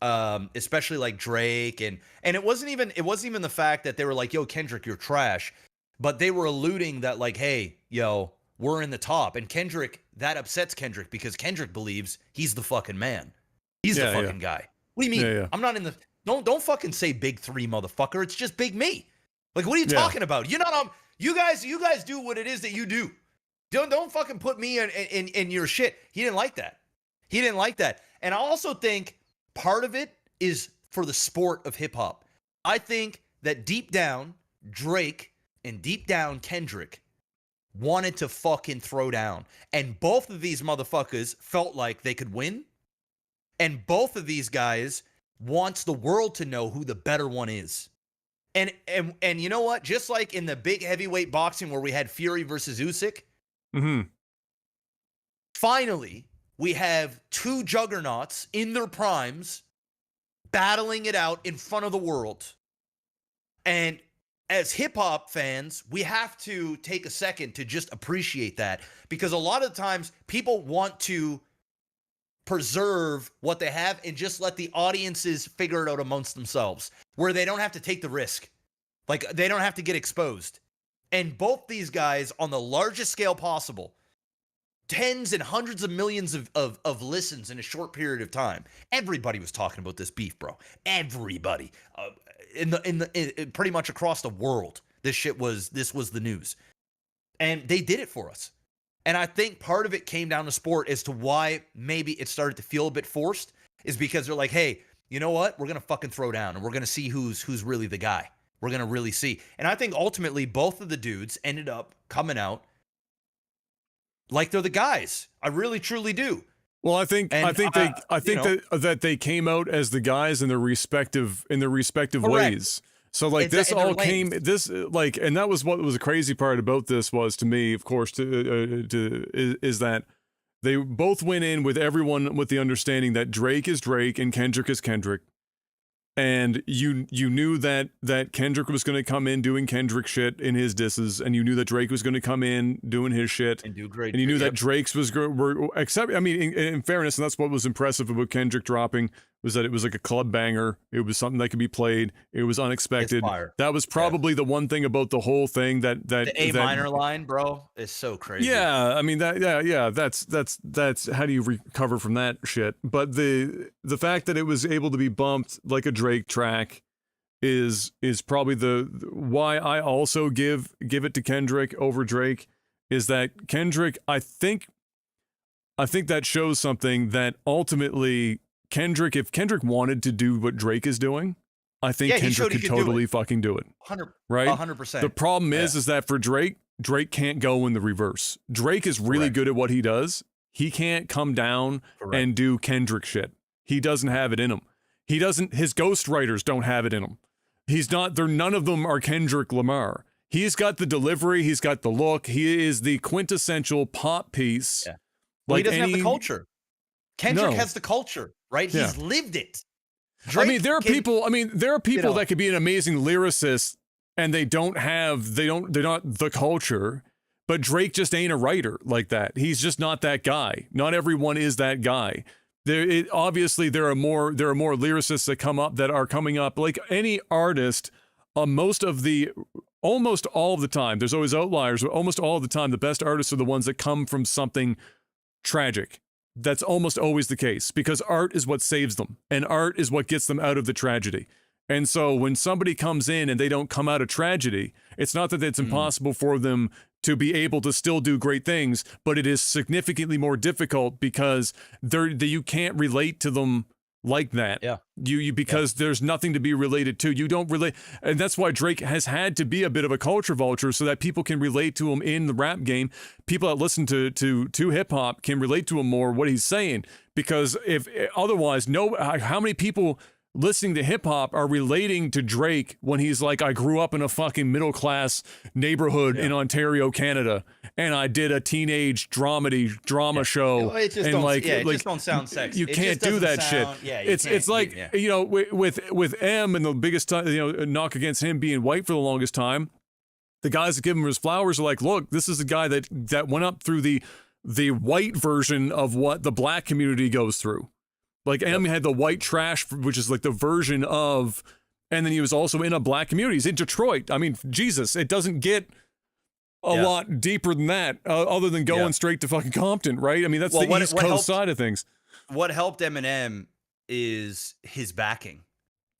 Speaker 2: Especially like Drake and it wasn't even the fact that they were like, yo, Kendrick, you're trash, but they were alluding that like, hey, yo, we're in the top. And Kendrick, that upsets Kendrick because Kendrick believes he's the fucking man. He's the fucking guy. What do you mean? I'm not in the don't fucking say big 3, motherfucker. It's just big me. Like, what are you talking about? You guys do what it is that you do. Don't fucking put me in your shit. He didn't like that. And I also think part of it is for the sport of hip hop. I think that deep down, Drake and deep down, Kendrick wanted to fucking throw down. And both of these motherfuckers felt like they could win. And both of these guys wants the world to know who the better one is. And you know what? Just like in the big heavyweight boxing where we had Fury versus Usyk, finally, we have 2 juggernauts in their primes battling it out in front of the world. And as hip-hop fans, we have to take a second to just appreciate that, because a lot of times people want to preserve what they have and just let the audiences figure it out amongst themselves, where they don't have to take the risk. Like, they don't have to get exposed. And both these guys, on the largest scale possible, tens and hundreds of millions of listens in a short period of time. Everybody was talking about this beef, bro. Everybody, in pretty much across the world, this was the news, and they did it for us. And I think part of it came down to sport as to why maybe it started to feel a bit forced, is because they're like, hey, you know what? We're gonna fucking throw down, and we're gonna see who's really the guy. we're going to really see. And I think ultimately both of the dudes ended up coming out like they're the guys. I really truly do.
Speaker 1: Well, I think that they came out as the guys in their respective
Speaker 2: Correct.
Speaker 1: ways. So like this
Speaker 2: in their
Speaker 1: all came
Speaker 2: lanes.
Speaker 1: this like, and that was what was the crazy part about this was to me, of course, is that they both went in with everyone with the understanding that Drake is Drake and Kendrick is Kendrick. And you knew that Kendrick was going to come in doing Kendrick shit in his disses, and you knew that Drake was going to come in doing his shit,
Speaker 2: And do great.
Speaker 1: and you knew that
Speaker 2: Yep.
Speaker 1: Drake's were except I mean in fairness, and that's what was impressive about Kendrick dropping was that it was like a club banger. It was something that could be played. It was unexpected.
Speaker 2: fire.
Speaker 1: That was probably the one thing about the whole thing that
Speaker 2: The A
Speaker 1: that,
Speaker 2: minor line, bro, is so crazy.
Speaker 1: yeah, I mean that's how do you recover from that shit? But the fact that it was able to be bumped like a Drake track is probably the why I also give it to Kendrick over Drake is that Kendrick I think that shows something that ultimately Kendrick, if Kendrick wanted to do what Drake is doing, I think
Speaker 2: Yeah, he showed
Speaker 1: Kendrick
Speaker 2: he
Speaker 1: could
Speaker 2: could do
Speaker 1: totally
Speaker 2: it.
Speaker 1: fucking do it.
Speaker 2: 100%.
Speaker 1: Right?
Speaker 2: 100%.
Speaker 1: The problem is that for Drake can't go in the reverse. Drake is really
Speaker 2: Correct.
Speaker 1: good at what he does. He can't come down
Speaker 2: Correct.
Speaker 1: and do Kendrick shit. He doesn't have it in him. He doesn't, his ghostwriters don't have it in him. None of them are Kendrick Lamar. He's got the delivery, he's got the look, he is the quintessential pop piece.
Speaker 2: Yeah. Well, he
Speaker 1: Like
Speaker 2: doesn't have the culture. Kendrick
Speaker 1: No.
Speaker 2: has the culture, right?
Speaker 1: Yeah.
Speaker 2: He's lived it.
Speaker 1: I mean, there are people
Speaker 2: know.
Speaker 1: that could be an amazing lyricist and they're not the culture, but Drake just ain't a writer like that. He's just not that guy. Not everyone is that guy. Obviously there are more lyricists that are coming up like any artist. Almost all of the time, there's always outliers, but almost all of the time, the best artists are the ones that come from something tragic. That's almost always the case because art is what saves them and art is what gets them out of the tragedy. And so when somebody comes in and they don't come out of tragedy, it's not that it's impossible for them to be able to still do great things, but it is significantly more difficult because you can't relate to them like that.
Speaker 2: Yeah.
Speaker 1: Because there's nothing to be related to. You don't relate. And that's why Drake has had to be a bit of a culture vulture so that people can relate to him in the rap game. People that listen to hip hop can relate to him more what he's saying. Because if otherwise, how many people listening to hip hop are relating to Drake when he's like, I grew up in a fucking middle class neighborhood in Ontario, Canada, and I did a teenage drama show.
Speaker 2: It just don't sound sexy.
Speaker 1: You can't do that shit.
Speaker 2: Yeah,
Speaker 1: it's like with M and the biggest time, knock against him being white for the longest time. The guys that give him his flowers are like, look, this is a guy that went up through the white version of what the black community goes through. Like M had the white trash, which is like the version of, and then he was also in a black community. He's in Detroit. I mean, Jesus, it doesn't get a lot deeper than that, other than going straight to fucking Compton, right? I mean, that's the East Coast side of things.
Speaker 2: What helped Eminem is his backing.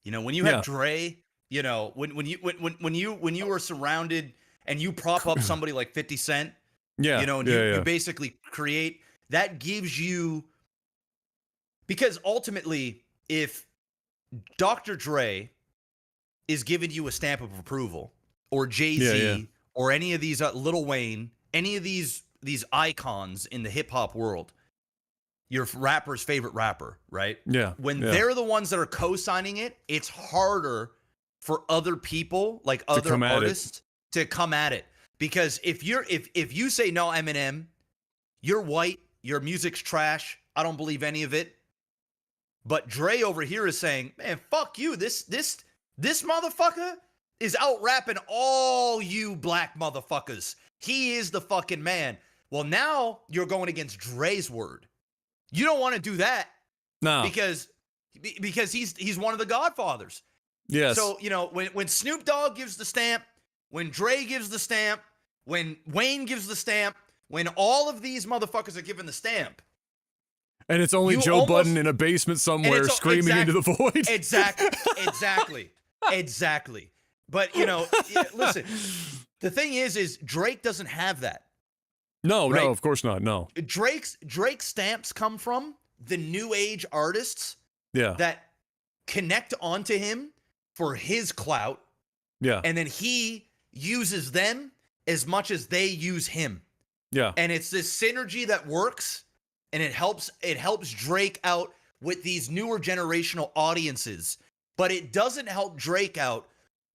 Speaker 2: You know, when you have Dre, you know, when you were surrounded and you prop up somebody like 50 Cent, you know, and you basically create that gives you. Because ultimately, if Dr. Dre is giving you a stamp of approval, or Jay-Z, or any of these Lil Wayne, any of these icons in the hip hop world, your rapper's favorite rapper, right?
Speaker 1: Yeah.
Speaker 2: When they're the ones that are co-signing it, it's harder for other people, like other artists, to come at it. Because if you say no, Eminem, you're white, your music's trash, I don't believe any of it. But Dre over here is saying, man, fuck you. This motherfucker is out rapping all you black motherfuckers. He is the fucking man. Well, now you're going against Dre's word. You don't want to do that.
Speaker 1: No.
Speaker 2: Because he's one of the godfathers.
Speaker 1: Yes.
Speaker 2: So, you know, when Snoop Dogg gives the stamp, when Dre gives the stamp, when Wayne gives the stamp, when all of these motherfuckers are given the stamp,
Speaker 1: and it's only Joe Budden in a basement somewhere screaming into the void.
Speaker 2: Exactly. But, you know, listen, the thing is Drake doesn't have that.
Speaker 1: No,
Speaker 2: right?
Speaker 1: no, of course not. No.
Speaker 2: Drake's stamps come from the new age artists
Speaker 1: that
Speaker 2: connect onto him for his clout
Speaker 1: Yeah.
Speaker 2: And then he uses them as much as they use him.
Speaker 1: Yeah.
Speaker 2: And it's this synergy that works, and it helps Drake out with these newer generational audiences, but it doesn't help Drake out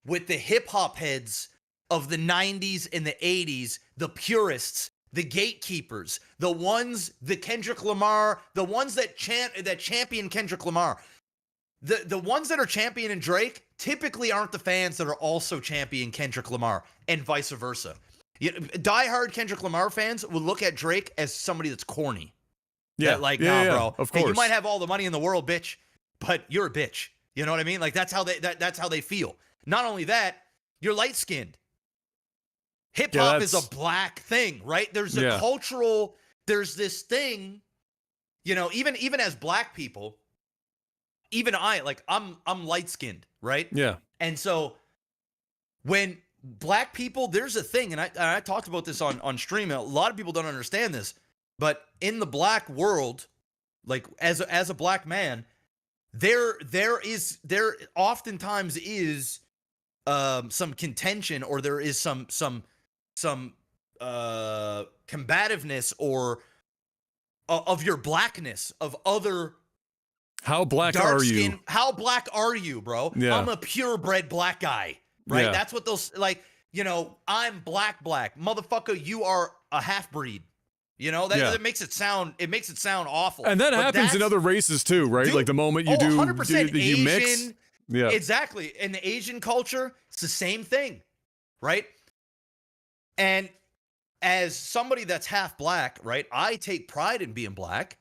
Speaker 2: with the hip hop heads of the 90s and the 80s, the purists, the gatekeepers, the Kendrick Lamar, the ones that champion Kendrick Lamar. The ones that are championing Drake typically aren't the fans that are also championing Kendrick Lamar, and vice versa. Diehard Kendrick Lamar fans will look at Drake as somebody that's corny.
Speaker 1: Yeah.
Speaker 2: That, nah, bro.
Speaker 1: Of
Speaker 2: Hey,
Speaker 1: course.
Speaker 2: you might have all the money in the world, bitch, but you're a bitch. You know what I mean? Like, that's how they feel. Not only that, you're light skinned. Hip hop is a black thing, right? There's a cultural. There's this thing, even as black people. Even I'm light skinned, right?
Speaker 1: Yeah.
Speaker 2: And so when black people, there's a thing, and I talked about this on stream. A lot of people don't understand this, but in the black world, like as a black man, there oftentimes is some contention, or there is some combativeness or of your blackness of other.
Speaker 1: How black are you?
Speaker 2: How black are you, bro?
Speaker 1: Yeah.
Speaker 2: I'm a purebred black guy, right?
Speaker 1: Yeah.
Speaker 2: That's what those, I'm black. Motherfucker, you are a half-breed. That makes it sound awful.
Speaker 1: And that happens in other races too, right?
Speaker 2: Dude,
Speaker 1: like the moment you
Speaker 2: 100%
Speaker 1: you mix.
Speaker 2: Asian,
Speaker 1: Yeah.
Speaker 2: exactly. In the Asian culture, it's the same thing, right? And as somebody that's half black, right, I take pride in being black.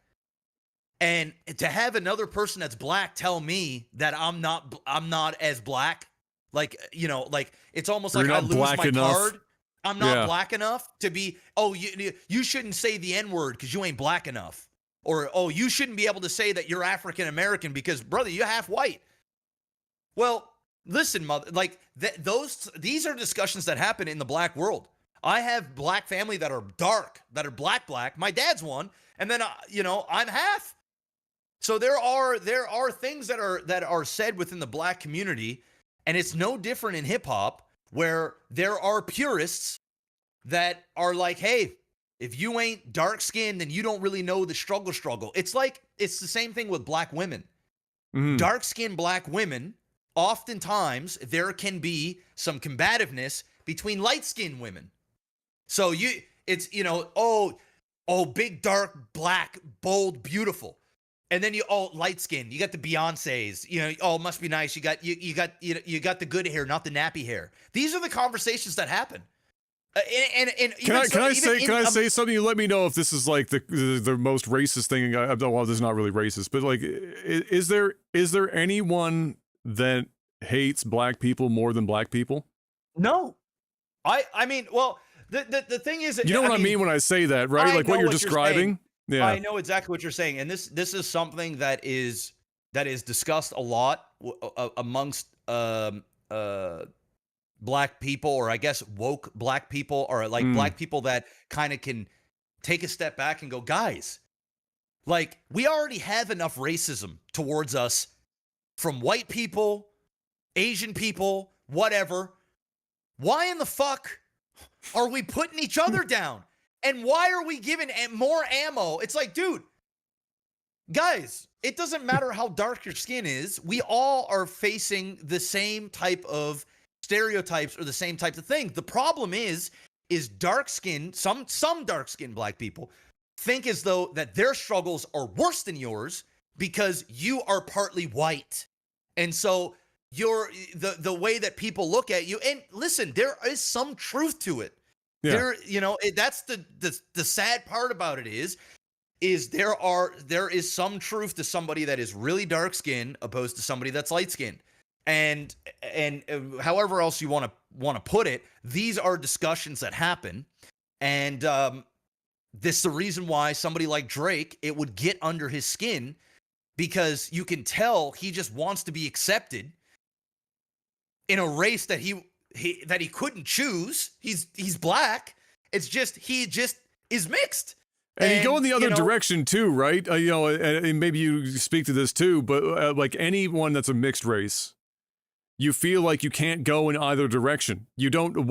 Speaker 2: And to have another person that's black tell me that I'm not as black, it's almost like I lose my card. I'm not black enough to be, you shouldn't say the N-word because you ain't black enough. Or, you shouldn't be able to say that you're African American because, brother, you're half white. Well, listen, mother, these are discussions that happen in the black world. I have black family that are dark, that are black. My dad's one, and then I'm half. So there are things that are said within the black community, and it's no different in hip hop, where there are purists that are like, hey, if you ain't dark skinned, then you don't really know the struggle. It's the same thing with black women.
Speaker 1: Mm.
Speaker 2: Dark skinned black women, oftentimes there can be some combativeness between light skinned women. So it's big, dark, black, bold, beautiful. And then light skin. You got the Beyoncés. It must be nice. You got the good hair, not the nappy hair. These are the conversations that happen. Can I
Speaker 1: say something? You let me know if this is like the most racist thing. Well, this is not really racist, but like, is there anyone that hates black people more than black people?
Speaker 2: No, I mean, well, the thing is,
Speaker 1: you know what I mean when I say that, right? Like what you're describing. Yeah,
Speaker 2: I know exactly what you're saying, and this is something that is discussed a lot amongst black people, or I guess woke black people, or like black people that kind of can take a step back and go, guys, like we already have enough racism towards us from white people, Asian people, whatever. Why in the fuck are we putting each other down? And why are we giving more ammo? It's like, dude, guys, it doesn't matter how dark your skin is. We all are facing the same type of stereotypes or the same types of things. The problem is dark skin, some dark skinned black people think as though that their struggles are worse than yours because you are partly white. And so you're the way that people look at you. And listen, there is some truth to it. Yeah. That's the sad part about it is there is some truth to somebody that is really dark skinned opposed to somebody that's light skinned, and however else you want to put it, these are discussions that happen, and this is the reason why somebody like Drake, it would get under his skin, because you can tell he just wants to be accepted in a race that he couldn't choose. He's black. It's just he just is mixed.
Speaker 1: And you go in the other direction too, right? And maybe you speak to this too, but like anyone that's a mixed race, you feel like you can't go in either direction. You don't you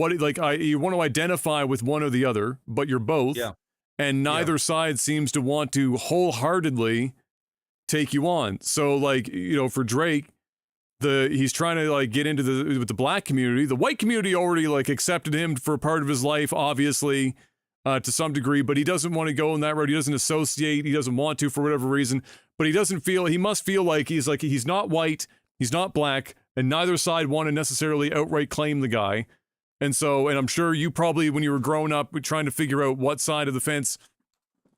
Speaker 1: want to identify with one or the other, but you're both.
Speaker 2: Yeah.
Speaker 1: And neither side seems to want to wholeheartedly take you on. So like, for Drake, he's trying to like get into with the black community. The white community already like accepted him for a part of his life, obviously, to some degree, but he doesn't want to go on that road. He doesn't associate. He doesn't want to for whatever reason, but he must feel like he's not white, he's not black, and neither side want to necessarily outright claim the guy. And I'm sure you probably, when you were growing up, were trying to figure out what side of the fence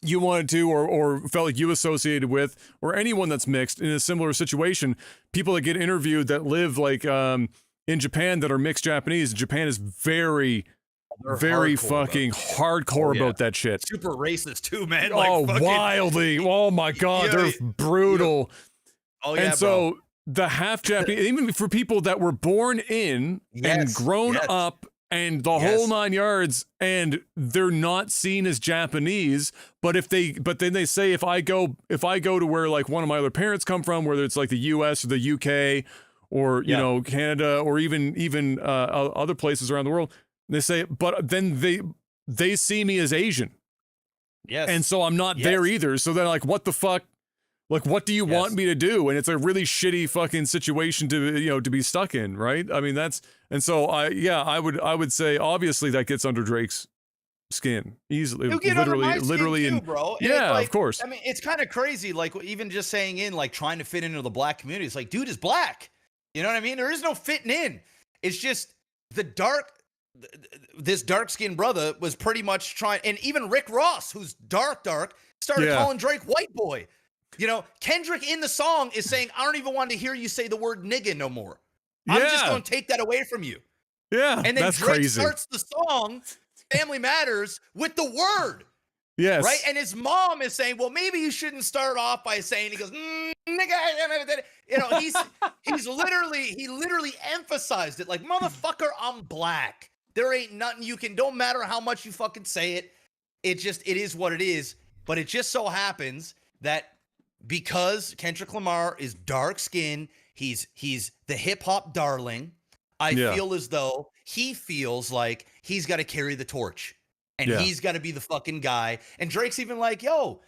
Speaker 1: you wanted to or felt like you associated with, or anyone that's mixed in a similar situation. People that get interviewed that live like in Japan that are mixed Japanese. Japan is very fucking hardcore about that shit.
Speaker 2: Super racist too, man.
Speaker 1: Wildly. Oh my God, they're brutal.
Speaker 2: Oh yeah,
Speaker 1: and so the half Japanese, even for people that were born in and grown up and the whole 9 yards, and they're not seen as Japanese, but then they say if I go to where like one of my other parents come from, whether it's like the US or the UK or Canada or even other places around the world, they say, but then they see me as Asian.
Speaker 2: Yes.
Speaker 1: And so I'm not there either. So they're like, what the fuck? Like, what do you want me to do? And it's a really shitty fucking situation to be stuck in, right? I mean, I would say obviously that gets under Drake's skin easily, literally,
Speaker 2: too, bro.
Speaker 1: Yeah, of course.
Speaker 2: I mean, it's kind of crazy. Like even just saying like trying to fit into the black community. It's like, dude is black. You know what I mean? There is no fitting in. It's just this dark-skinned brother was pretty much trying, and even Rick Ross, who's dark, started calling Drake white boy. Kendrick in the song is saying, I don't even want to hear you say the word nigga no more. I'm just going to take that away from you.
Speaker 1: Yeah,
Speaker 2: and then
Speaker 1: that's
Speaker 2: Drake
Speaker 1: crazy.
Speaker 2: Starts the song, Family Matters, with the word.
Speaker 1: Yes.
Speaker 2: Right? And his mom is saying, well, maybe you shouldn't start off by saying, he goes, nigga. He literally emphasized it. Like, motherfucker, I'm black. There ain't nothing don't matter how much you fucking say it. It is what it is. But it just so happens that because Kendrick Lamar is dark skinned, he's the hip hop darling. I feel as though he feels like he's got to carry the torch and he's got to be the fucking guy. And Drake's even like, yo,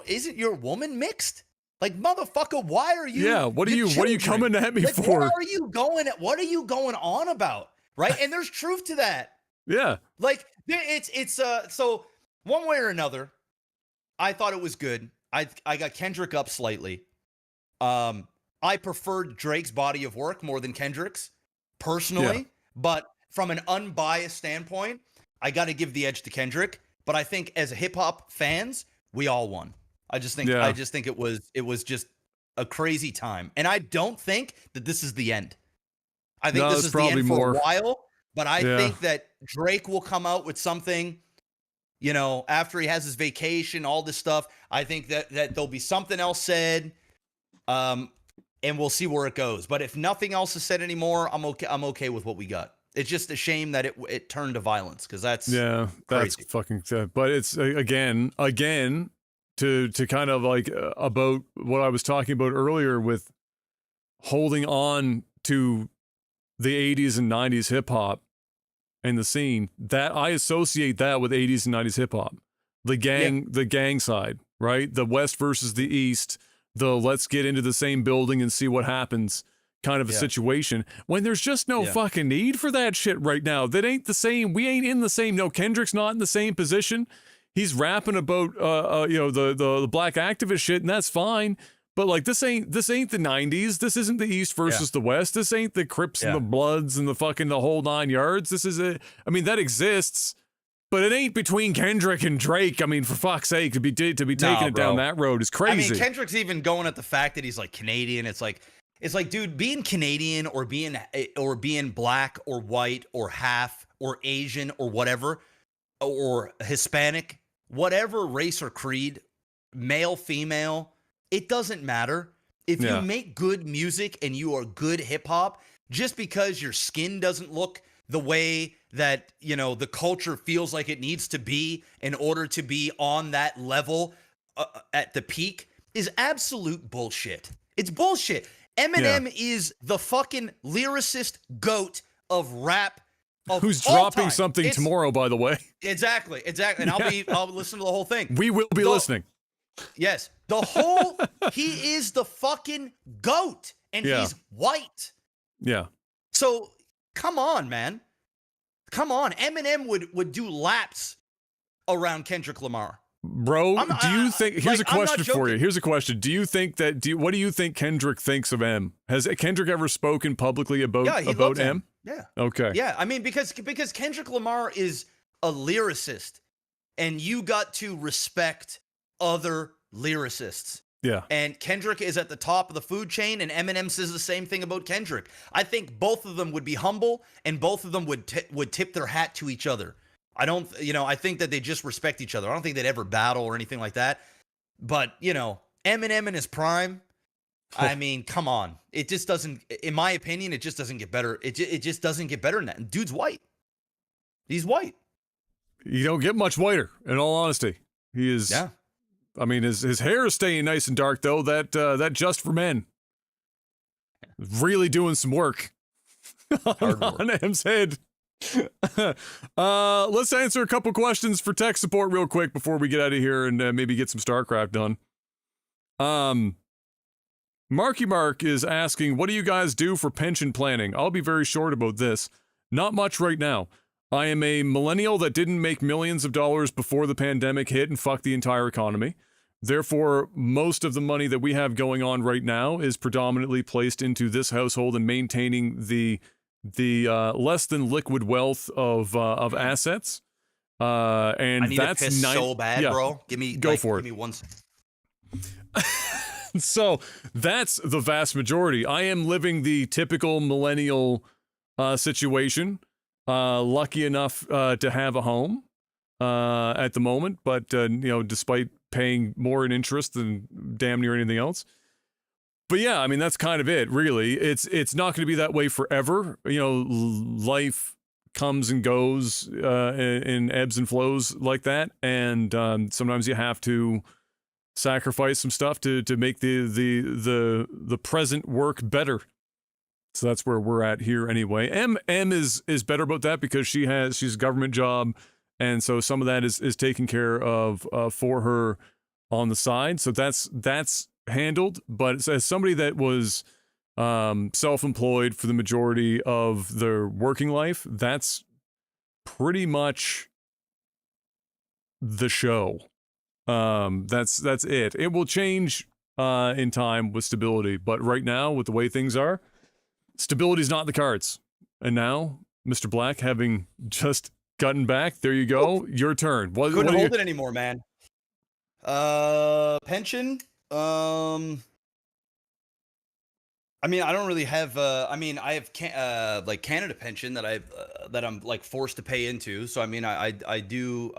Speaker 2: isn't your woman mixed? Like, motherfucker, why are you?
Speaker 1: Yeah. What are you coming at me for?
Speaker 2: What are you going on about? Right. And there's truth to that.
Speaker 1: Yeah.
Speaker 2: Like so one way or another, I thought it was good. I got Kendrick up slightly. I preferred Drake's body of work more than Kendrick's personally, but from an unbiased standpoint, I got to give the edge to Kendrick. But I think as hip hop fans, we all won. I just think it was just a crazy time, and I don't think that this is the end. I think this is the end for a while, but I think that Drake will come out with something. After he has his vacation, all this stuff, I think that there'll be something else said, and we'll see where it goes. But if nothing else is said anymore, I'm okay with what we got. It's just a shame that it turned to violence, because that's crazy.
Speaker 1: Fucking sad. But it's again to kind of like about what I was talking about earlier with holding on to the 80s and 90s hip hop. And the scene that I associate that with 80s and 90s hip hop, the gang side, right? The West versus the East, the let's get into the same building and see what happens kind of a situation, when there's just no fucking need for that shit right now. That ain't the same. We ain't in the same. No, Kendrick's not in the same position. He's rapping about the black activist shit, and that's fine. But like this ain't the 90s. This isn't the East versus the West. This ain't the Crips and the Bloods and the whole 9 yards. This is that exists, but it ain't between Kendrick and Drake. I mean, for fuck's sake, to be taking it down that road is crazy.
Speaker 2: I mean, Kendrick's even going at the fact that he's like Canadian. It's like, dude, being Canadian or being black or white or half or Asian or whatever, or Hispanic, whatever race or creed, male, female, it doesn't matter. If you make good music and you are good hip hop, just because your skin doesn't look the way that, the culture feels like it needs to be in order to be on that level at the peak, is absolute bullshit. It's bullshit. Eminem is the fucking lyricist goat of rap.
Speaker 1: Who's
Speaker 2: all
Speaker 1: dropping
Speaker 2: time.
Speaker 1: something tomorrow, by the way.
Speaker 2: Exactly. And I'll listen to the whole thing.
Speaker 1: We will be listening.
Speaker 2: Yes. He is the fucking goat, and he's white.
Speaker 1: Yeah.
Speaker 2: So come on, man. Come on. Eminem would do laps around Kendrick Lamar.
Speaker 1: Bro, do you think, here's a question for you. Here's a question. Do you think that, what do you think Kendrick thinks of M? Has Kendrick ever spoken publicly about M?
Speaker 2: Yeah.
Speaker 1: Okay.
Speaker 2: Yeah. I mean, because Kendrick Lamar is a lyricist, and you got to respect other lyricists.
Speaker 1: Yeah.
Speaker 2: And Kendrick is at the top of the food chain, and Eminem says the same thing about Kendrick. I think both of them would be humble, and both of them would tip their hat to each other. I think that they just respect each other. I don't think they'd ever battle or anything like that. But, Eminem in his prime, I mean, come on. It just doesn't, in my opinion, it just doesn't get better. It just doesn't get better than that. And dude's white. He's white.
Speaker 1: You don't get much whiter, in all honesty. He is.
Speaker 2: Yeah.
Speaker 1: I mean, his hair is staying nice and dark, though. That Just for Men. Really doing some work. on M's head. Let's answer a couple questions for tech support real quick before we get out of here and maybe get some StarCraft done. Marky Mark is asking, what do you guys do for pension planning? I'll be very short about this. Not much right now. I am a millennial that didn't make millions of dollars before the pandemic hit and fucked the entire economy. Therefore, most of the money that we have going on right now is predominantly placed into this household and maintaining the less than liquid wealth of assets. And
Speaker 2: I need
Speaker 1: that's
Speaker 2: to piss so bad, bro. Give me 1 second.
Speaker 1: So that's the vast majority. I am living the typical millennial situation. Lucky enough to have a home at the moment, but despite paying more in interest than damn near anything else. But yeah, I mean, that's kind of it, really. It's not going to be that way forever. Life comes and goes in ebbs and flows like that, and sometimes you have to sacrifice some stuff to make the present work better. So that's where we're at here anyway. M is better about that because she's a government job, and so some of that is taken care of for her on the side. So that's handled. But as somebody that was self-employed for the majority of their working life, that's pretty much the show. That's it. It will change in time with stability, but right now, with the way things are, stability's not in the cards. And now, Mr. Black, having just gotten back, there you go. Your turn.
Speaker 2: Couldn't hold it anymore, man. Pension. I mean, I don't really have. I have Canada pension that I'm like forced to pay into. So I mean, I do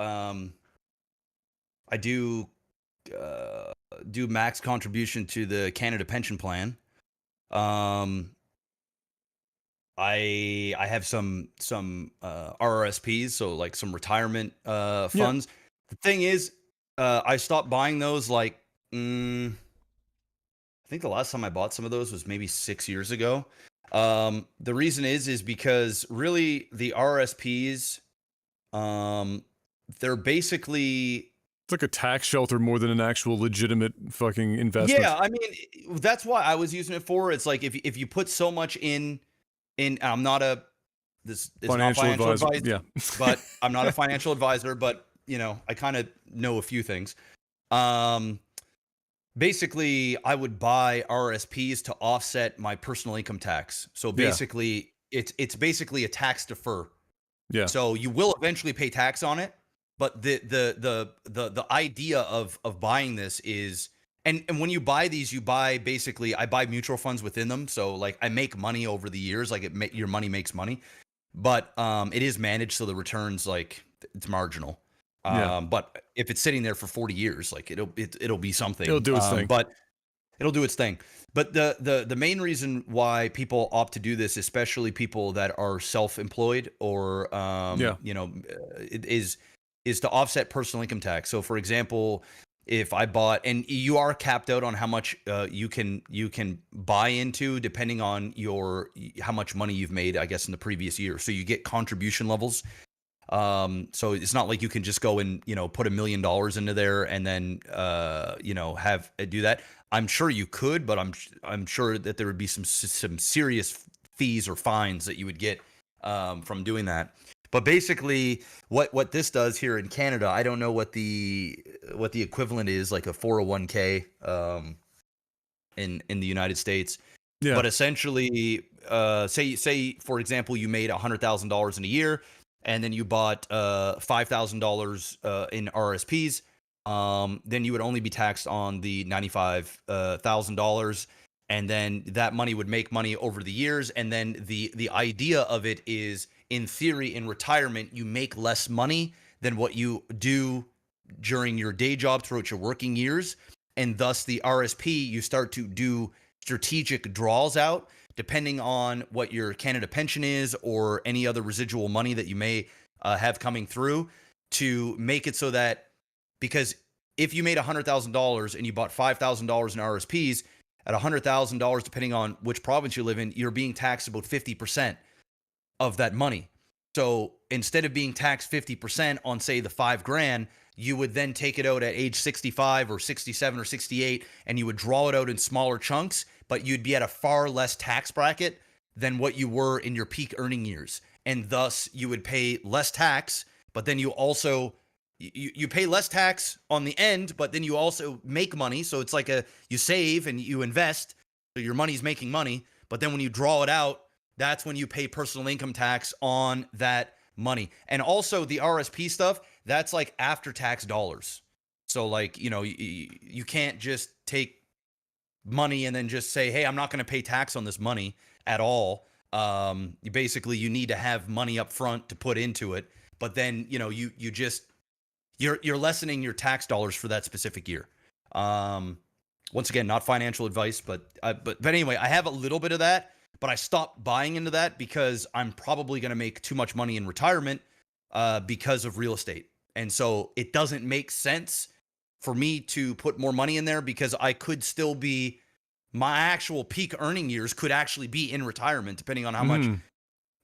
Speaker 2: do max contribution to the Canada pension plan. I have some RRSPs, so like some retirement funds. Yeah. The thing is, I stopped buying those like I think the last time I bought some of those was maybe 6 years ago. The reason is because really the RRSPs, they're basically,
Speaker 1: it's like a tax shelter more than an actual legitimate fucking investment.
Speaker 2: Yeah, I mean, that's why I was using it for. It's like if you put so much in I'm not a financial advisor, yeah. But I'm not a financial advisor, but I kind of know a few things. Basically, I would buy RSPs to offset my personal income tax. So basically, it's basically a tax defer.
Speaker 1: Yeah.
Speaker 2: So you will eventually pay tax on it, but the idea of buying this is, and when you buy these, I buy mutual funds within them. So like I make money over the years, like your money makes money, but it is managed, so the returns, like, it's marginal. But if it's sitting there for 40 years, like it'll be something.
Speaker 1: It'll do its thing.
Speaker 2: But it'll do its thing. But the main reason why people opt to do this, especially people that are self-employed or is to offset personal income tax. So for example, if I bought, and you are capped out on how much you can buy into depending on how much money you've made, I guess, in the previous year. So you get contribution levels. So it's not like you can just go and put $1 million into there and then have do that. I'm sure you could, but I'm sure that there would be some serious fees or fines that you would get from doing that. But basically, what this does here in Canada, I don't know what the equivalent is, like a 401k in the United States.
Speaker 1: Yeah.
Speaker 2: But essentially, say for example, you made $100,000 in a year, and then you bought $5,000 in RSPs. Then you would only be taxed on the $95,000, and then that money would make money over the years. And then the idea of it is, in theory, in retirement, you make less money than what you do during your day job throughout your working years, and thus the RSP, you start to do strategic draws out depending on what your Canada pension is or any other residual money that you may have coming through, to make it so that, because if you made $100,000 and you bought $5,000 in RSPs, at $100,000, depending on which province you live in, you're being taxed about 50% of that money. So instead of being taxed 50% on, say, the $5,000, you would then take it out at age 65 or 67 or 68, and you would draw it out in smaller chunks, but you'd be at a far less tax bracket than what you were in your peak earning years. And thus you would pay less tax, but then you also, you pay less tax on the end, but then you also make money. So it's like you save and you invest, so your money's making money. But then when you draw it out, that's when you pay personal income tax on that money. And also the RSP stuff, that's like after tax dollars. So like, you can't just take money and then just say, hey, I'm not going to pay tax on this money at all. You need to have money up front to put into it. But then, you're lessening your tax dollars for that specific year. Once again, not financial advice, but anyway, I have a little bit of that. But I stopped buying into that because I'm probably going to make too much money in retirement because of real estate. And so it doesn't make sense for me to put more money in there, because I could still be, my actual peak earning years could actually be in retirement, depending on how much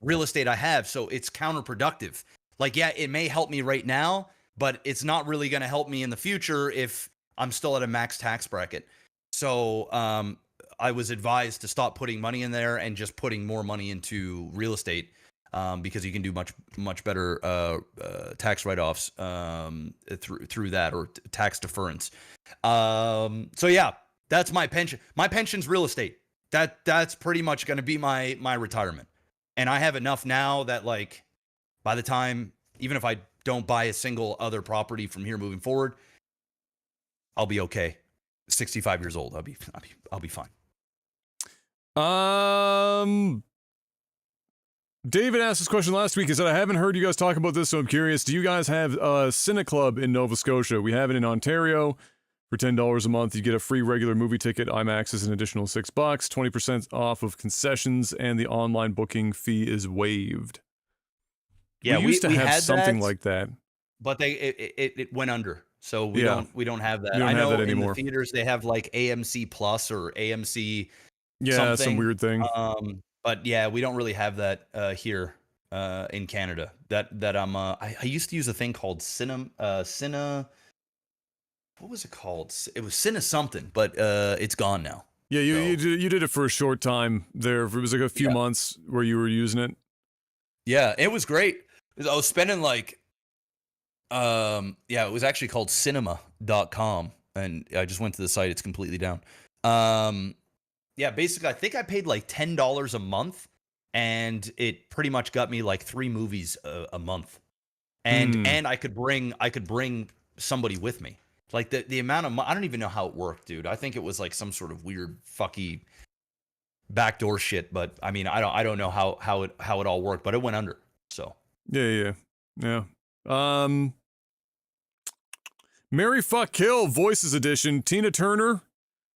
Speaker 2: real estate I have. So it's counterproductive. Like, yeah, it may help me right now, but it's not really going to help me in the future if I'm still at a max tax bracket. So, I was advised to stop putting money in there and just putting more money into real estate, because you can do much better tax write-offs through that, or tax deference. So yeah, that's my pension. My pension's real estate. That's pretty much going to be my retirement, and I have enough now that, like, by the time, even if I don't buy a single other property from here moving forward, I'll be okay. 65 years old, I'll be fine.
Speaker 1: David asked this question last week. He said, I haven't heard you guys talk about this, so I'm curious. Do you guys have a Cine Club in Nova Scotia? We have it in Ontario. For $10 a month, you get a free regular movie ticket. IMAX is an additional $6, 20% off of concessions, and the online booking fee is waived.
Speaker 2: Yeah,
Speaker 1: we used to have
Speaker 2: had
Speaker 1: something
Speaker 2: that,
Speaker 1: like that,
Speaker 2: but it went under. So we don't have that.
Speaker 1: We don't
Speaker 2: I
Speaker 1: have
Speaker 2: know
Speaker 1: that
Speaker 2: in
Speaker 1: anymore.
Speaker 2: the theaters they have like AMC Plus or AMC.
Speaker 1: Yeah,
Speaker 2: something.
Speaker 1: some weird thing.
Speaker 2: But yeah, we don't really have that here in Canada. That I used to use a thing called Cine. What was it called? It was Cine something, but it's gone now.
Speaker 1: Yeah, you did it for a short time there. It was like a few months where you were using it.
Speaker 2: Yeah, it was great. I was spending like, it was actually called cinema.com, and I just went to the site. It's completely down. Yeah, basically, I think I paid like $10 a month, and it pretty much got me like 3 movies a month, and I could bring somebody with me. Like the amount of I don't even know how it worked, dude. I think it was like some sort of weird fucky backdoor shit. But I mean, I don't know how it all worked, but it went under. So
Speaker 1: Yeah. Mary Fuck Kill Voices Edition. Tina Turner,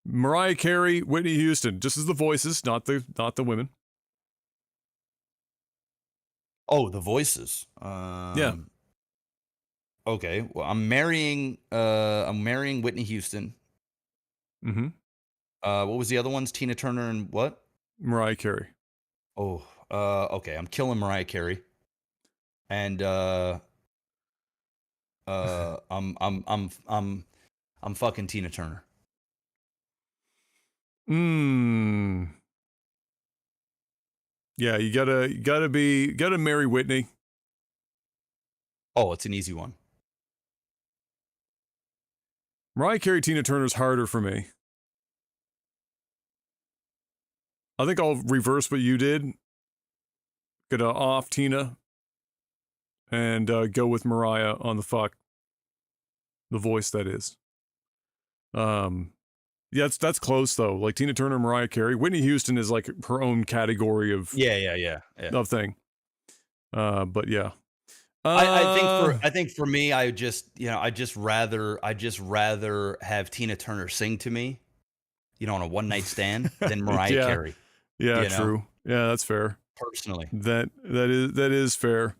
Speaker 1: Mariah Carey, Whitney Houston. Just as the voices, not the women.
Speaker 2: Oh, the voices.
Speaker 1: Yeah.
Speaker 2: Okay, well, I'm marrying Whitney Houston.
Speaker 1: Mm-hmm.
Speaker 2: What was the other ones? Tina Turner and what?
Speaker 1: Mariah Carey.
Speaker 2: Oh, okay, I'm killing Mariah Carey. And I'm fucking Tina Turner.
Speaker 1: Hmm. Yeah, you gotta marry Whitney.
Speaker 2: Oh, it's an easy one.
Speaker 1: Mariah Carey, Tina Turner's harder for me. I think I'll reverse what you did. Gonna off Tina and go with Mariah on the fuck. The voice, that is. Yeah, that's close though. Like Tina Turner, Mariah Carey. Whitney Houston is like her own category of
Speaker 2: Yeah.
Speaker 1: thing. But yeah.
Speaker 2: I think for me, I just rather have Tina Turner sing to me, on a one night stand than Mariah
Speaker 1: yeah,
Speaker 2: Carey.
Speaker 1: Yeah, true. Yeah, that's fair.
Speaker 2: Personally,
Speaker 1: That is fair.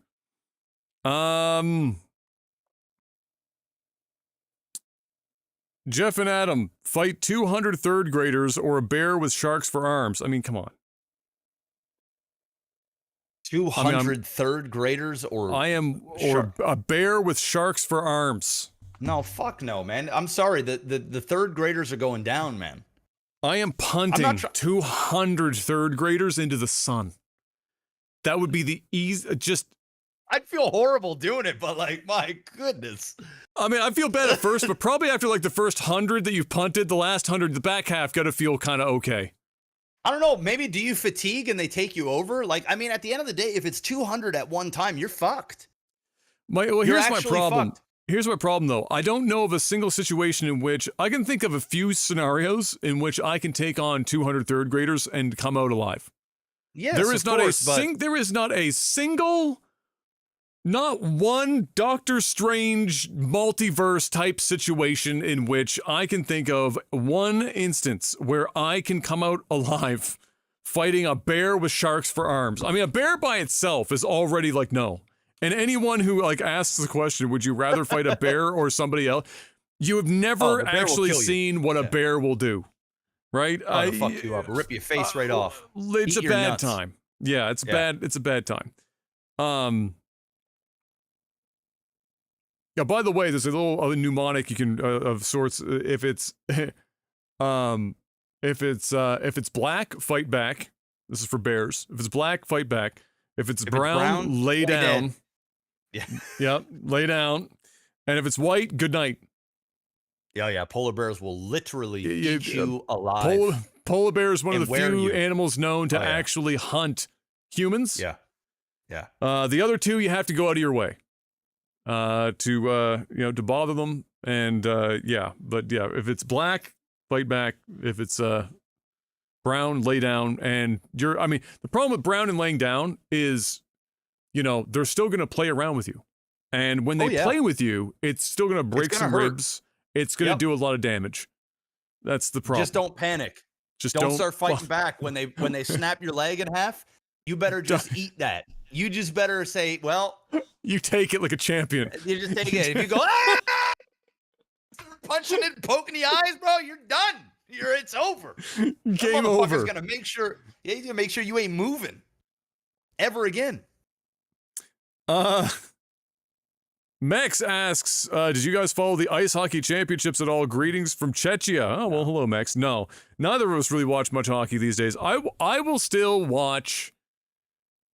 Speaker 1: Jeff and Adam fight 200 third graders or a bear with sharks for arms. I mean, come on.
Speaker 2: 200 third graders or
Speaker 1: a bear with sharks for arms.
Speaker 2: No, fuck no, man. I'm sorry. The third graders are going down, man.
Speaker 1: I am punting 200 third graders into the sun. That would be the easy.
Speaker 2: I'd feel horrible doing it, but like, my goodness.
Speaker 1: I mean, I feel bad at first, but probably after like the first 100 that you've punted, the last 100, the back half got to feel kind of okay.
Speaker 2: I don't know. Maybe do you fatigue and they take you over? Like, I mean, at the end of the day, if it's 200 at one time, you're fucked.
Speaker 1: Here's my problem. Here's my problem, though. I don't know of a single situation in which I can think of a few scenarios in which I can take on 200 third graders and come out alive.
Speaker 2: Yes,
Speaker 1: there is not a single, not one Doctor Strange multiverse type situation in which I can think of one instance where I can come out alive fighting a bear with sharks for arms. I mean, a bear by itself is already like, no. And anyone who like asks the question, would you rather fight a bear or somebody else? You have never actually seen what a bear will do, right?
Speaker 2: It'll fuck you up, rip your face right off.
Speaker 1: It's a bad time. Yeah, it's bad. It's a bad time. Yeah. By the way, there's a little mnemonic you can of sorts. If it's black, fight back. This is for bears. If it's black, fight back. If it's brown, lay down.
Speaker 2: Dead. Yeah.
Speaker 1: Yep. Lay down. And if it's white, good night.
Speaker 2: Yeah. Polar bears will literally eat you alive.
Speaker 1: Polar bear is one of the few animals known to actually hunt humans.
Speaker 2: Yeah.
Speaker 1: The other two, you have to go out of your way to bother them. And but if it's black, fight back. If it's brown, lay down. And the problem with brown and laying down is, they're still going to play around with you. And when they play with you, it's still going to break some ribs. It's going to do a lot of damage. That's the problem.
Speaker 2: Just don't panic. Just don't start fighting back when they snap your leg in half. You better just eat that. You just better say, well,
Speaker 1: you take it like a champion.
Speaker 2: You just take it. If you go, punching it, poking the eyes, bro, you're done. It's over.
Speaker 1: Game over.
Speaker 2: He's gonna make sure you ain't moving ever again.
Speaker 1: Max asks, did you guys follow the ice hockey championships at all? Greetings from Czechia. Oh, well, hello, Max. No, neither of us really watch much hockey these days. I will still watch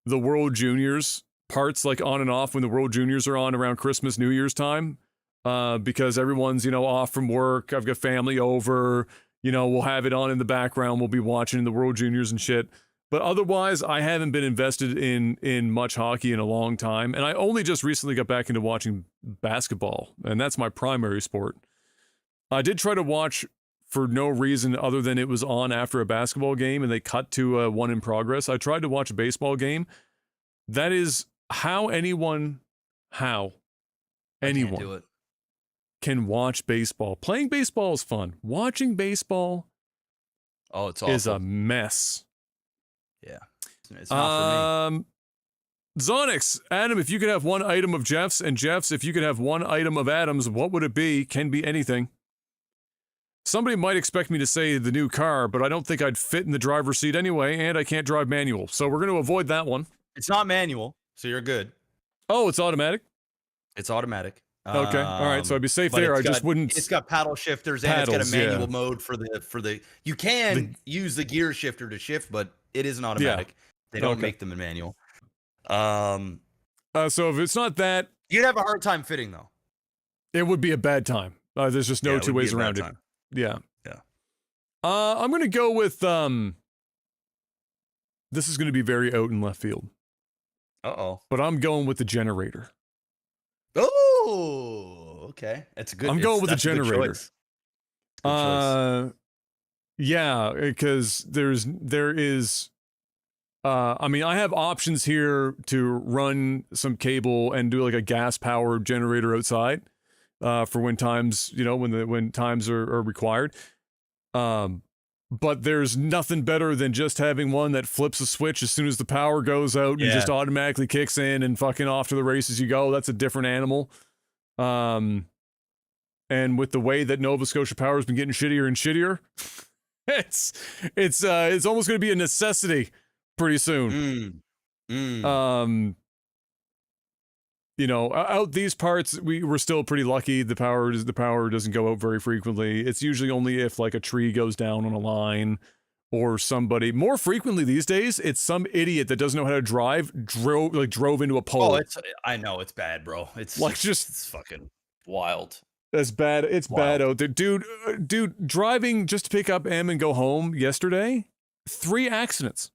Speaker 1: the World Juniors parts, like on and off when the World Juniors are on around Christmas, New Year's time, because everyone's, off from work. I've got family over, we'll have it on in the background. We'll be watching the World Juniors and shit. But otherwise, I haven't been invested in much hockey in a long time. And I only just recently got back into watching basketball, and that's my primary sport. I did try to watch for no reason other than it was on after a basketball game and they cut to one in progress. I tried to watch a baseball game. That is how anyone can watch baseball. Playing baseball is fun. Watching baseball
Speaker 2: it's awful.
Speaker 1: is a mess.
Speaker 2: Yeah. It's not for me.
Speaker 1: Zonix, Adam, if you could have one item of Jeff's, and Jeff's, if you could have one item of Adam's, what would it be? Can be anything. Somebody might expect me to say the new car, but I don't think I'd fit in the driver's seat anyway, and I can't drive manual, so we're going to avoid that one.
Speaker 2: It's not manual, so you're good.
Speaker 1: Oh, it's automatic?
Speaker 2: It's automatic.
Speaker 1: Okay, all right, so I'd be safe there. I just wouldn't...
Speaker 2: It's got paddle shifters, and it's got a manual mode for the... You can use the gear shifter to shift, but it is an automatic. Yeah. They don't make them in manual.
Speaker 1: So if it's not that...
Speaker 2: You'd have a hard time fitting, though.
Speaker 1: It would be a bad time. There's just no two ways around it. Yeah.
Speaker 2: Yeah.
Speaker 1: I'm going to go with... This is going to be very out in left field.
Speaker 2: Uh-oh.
Speaker 1: But I'm going with the generator.
Speaker 2: Oh, okay. That's a good...
Speaker 1: I'm going with the generator.
Speaker 2: Good choice.
Speaker 1: Yeah, because there is... I mean, I have options here to run some cable and do like a gas-powered generator outside for when times, when times are required. But there's nothing better than just having one that flips a switch as soon as the power goes out and just automatically kicks in and fucking off to the races you go. That's a different animal. And with the way that Nova Scotia Power has been getting shittier and shittier, it's almost going to be a necessity pretty soon. Out these parts, we're still pretty lucky. The power doesn't go out very frequently. It's usually only if like a tree goes down on a line or somebody. More frequently these days, it's some idiot that doesn't know how to drive drove into a pole.
Speaker 2: Oh, I know it's bad, bro. It's fucking wild.
Speaker 1: That's bad. It's bad out there, dude. Driving just to pick up M and go home yesterday, 3 accidents.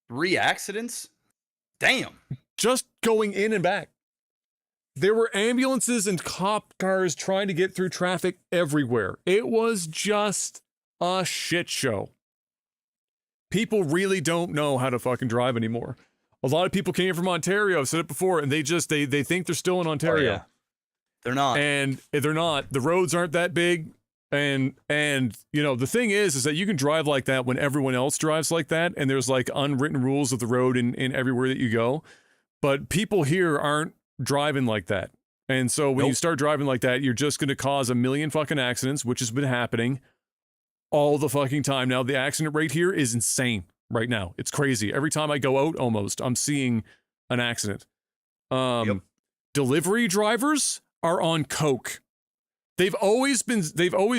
Speaker 2: 3 accidents? Damn.
Speaker 1: Just going in and back. There were ambulances and cop cars trying to get through traffic everywhere. It was just a shit show. People really don't know how to fucking drive anymore. A lot of people came from Ontario, I've said it before, and they think they're still in Ontario.
Speaker 2: Oh, yeah. They're not.
Speaker 1: And they're not. The roads aren't that big. And the thing is that you can drive like that when everyone else drives like that, and there's like unwritten rules of the road in everywhere that you go. But people here aren't driving like that. And so when you start driving like that, you're just going to cause a million fucking accidents, which has been happening all the fucking time. Now, the accident rate here is insane right now. It's crazy. Every time I go out, almost, I'm seeing an accident. Delivery drivers are on coke. They've always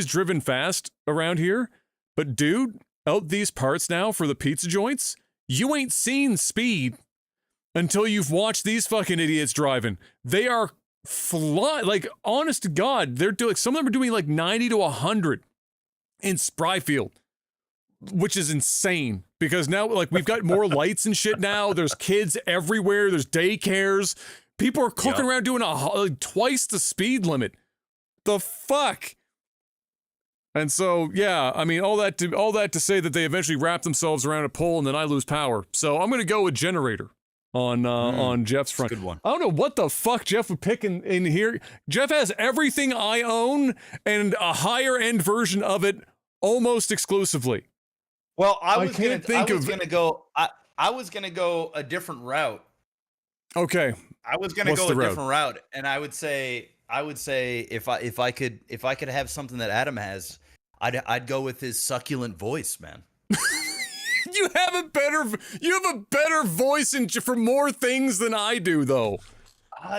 Speaker 1: driven fast around here, but dude, out these parts now for the pizza joints, you ain't seen speed until you've watched these fucking idiots driving. They are like, honest to God, they're doing, some of them are doing like 90 to 100 in Spryfield, which is insane because now like we've got more lights and shit now. There's kids everywhere. There's daycares. People are cooking around doing twice the speed limit. The fuck? And so, yeah, I mean, all that to say that they eventually wrap themselves around a pole and then I lose power. So I'm going to go with generator on Jeff's front.
Speaker 2: Good one.
Speaker 1: I don't know what the fuck Jeff would pick in here. Jeff has everything I own and a higher end version of it almost exclusively.
Speaker 2: Well, I was going to go a different route.
Speaker 1: Okay.
Speaker 2: I was going to go a different route, and I would say if I could have something that Adam has, I'd go with his succulent voice, man.
Speaker 1: You have a better voice for more things than I do, though.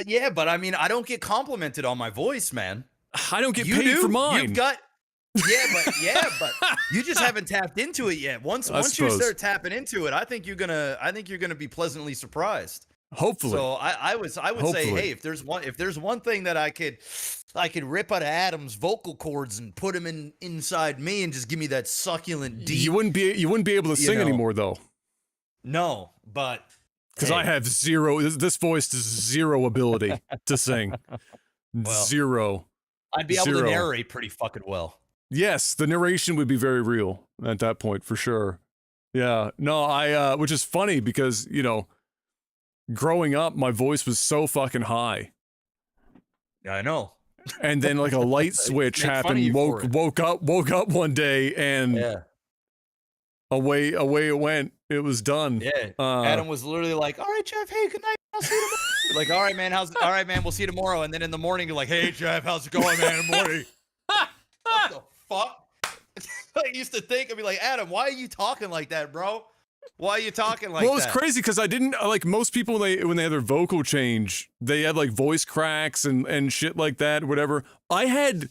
Speaker 2: Yeah, but I mean, I don't get complimented on my voice, man.
Speaker 1: I don't get paid for mine.
Speaker 2: You've got, but you just haven't tapped into it yet. Once you start tapping into it, I think you're gonna be pleasantly surprised.
Speaker 1: Hopefully.
Speaker 2: So I would say, hey, if there's one thing that I could rip out of Adam's vocal cords and put him inside me and just give me that succulent deep.
Speaker 1: You wouldn't be able to sing anymore though.
Speaker 2: No, but
Speaker 1: because I have zero. This voice has zero ability to sing. Zero.
Speaker 2: I'd be able to narrate pretty fucking well.
Speaker 1: Yes, the narration would be very real at that point for sure. Yeah. No, I which is funny because growing up, my voice was so fucking high.
Speaker 2: Yeah, I know.
Speaker 1: And then like a light switch happened, woke up one day and away it went. It was done.
Speaker 2: Yeah. Adam was literally like, "All right, Jeff. Hey, good night. I'll see you tomorrow." Like, "All right, man. All right, man. We'll see you tomorrow." And then in the morning, you're like, "Hey, Jeff. How's it going, man? In the morning." What the fuck? I used to think, I'd be like, "Adam, why are you talking like that, bro? Why are you talking like that?"
Speaker 1: Well, it's crazy because I didn't like most people when they had their vocal change, they had like voice cracks and shit like that, whatever. I had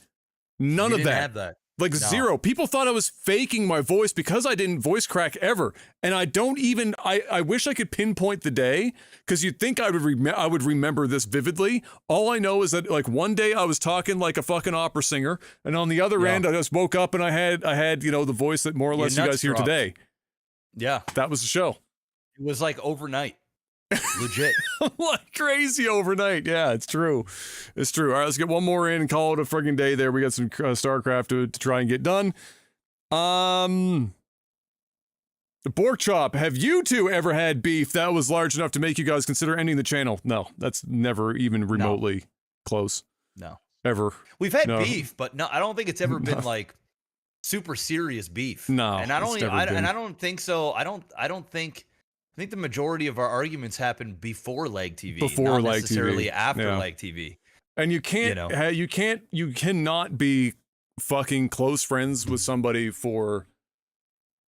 Speaker 1: none
Speaker 2: You
Speaker 1: of
Speaker 2: didn't
Speaker 1: that.
Speaker 2: have that.
Speaker 1: Like
Speaker 2: No.
Speaker 1: zero. People thought I was faking my voice because I didn't voice crack ever. And I don't even, I wish I could pinpoint the day because you'd think I would remember this vividly. All I know is that like one day I was talking like a fucking opera singer. And on the other end, I just woke up and I had, you know, the voice that more or
Speaker 2: Your
Speaker 1: less you
Speaker 2: nuts
Speaker 1: guys hear
Speaker 2: dropped.
Speaker 1: today.
Speaker 2: Yeah.
Speaker 1: That was the show.
Speaker 2: It was like overnight. Legit.
Speaker 1: Like crazy overnight. Yeah, it's true. It's true. All right, let's get one more in and call it a friggin' day there. We got some StarCraft to try and get done. The Pork Chop, have you two ever had beef that was large enough to make you guys consider ending the channel? No, that's never even remotely close.
Speaker 2: No.
Speaker 1: Ever.
Speaker 2: We've had
Speaker 1: No.
Speaker 2: beef, but no, I don't think it's ever been like super serious beef.
Speaker 1: No,
Speaker 2: and I don't
Speaker 1: it's
Speaker 2: even,
Speaker 1: never been.
Speaker 2: and I don't think so. I think the majority of our arguments happened before Leg TV,
Speaker 1: Before
Speaker 2: not
Speaker 1: Leg
Speaker 2: necessarily
Speaker 1: TV.
Speaker 2: after
Speaker 1: Yeah.
Speaker 2: Leg TV.
Speaker 1: And you you cannot be fucking close friends with somebody for,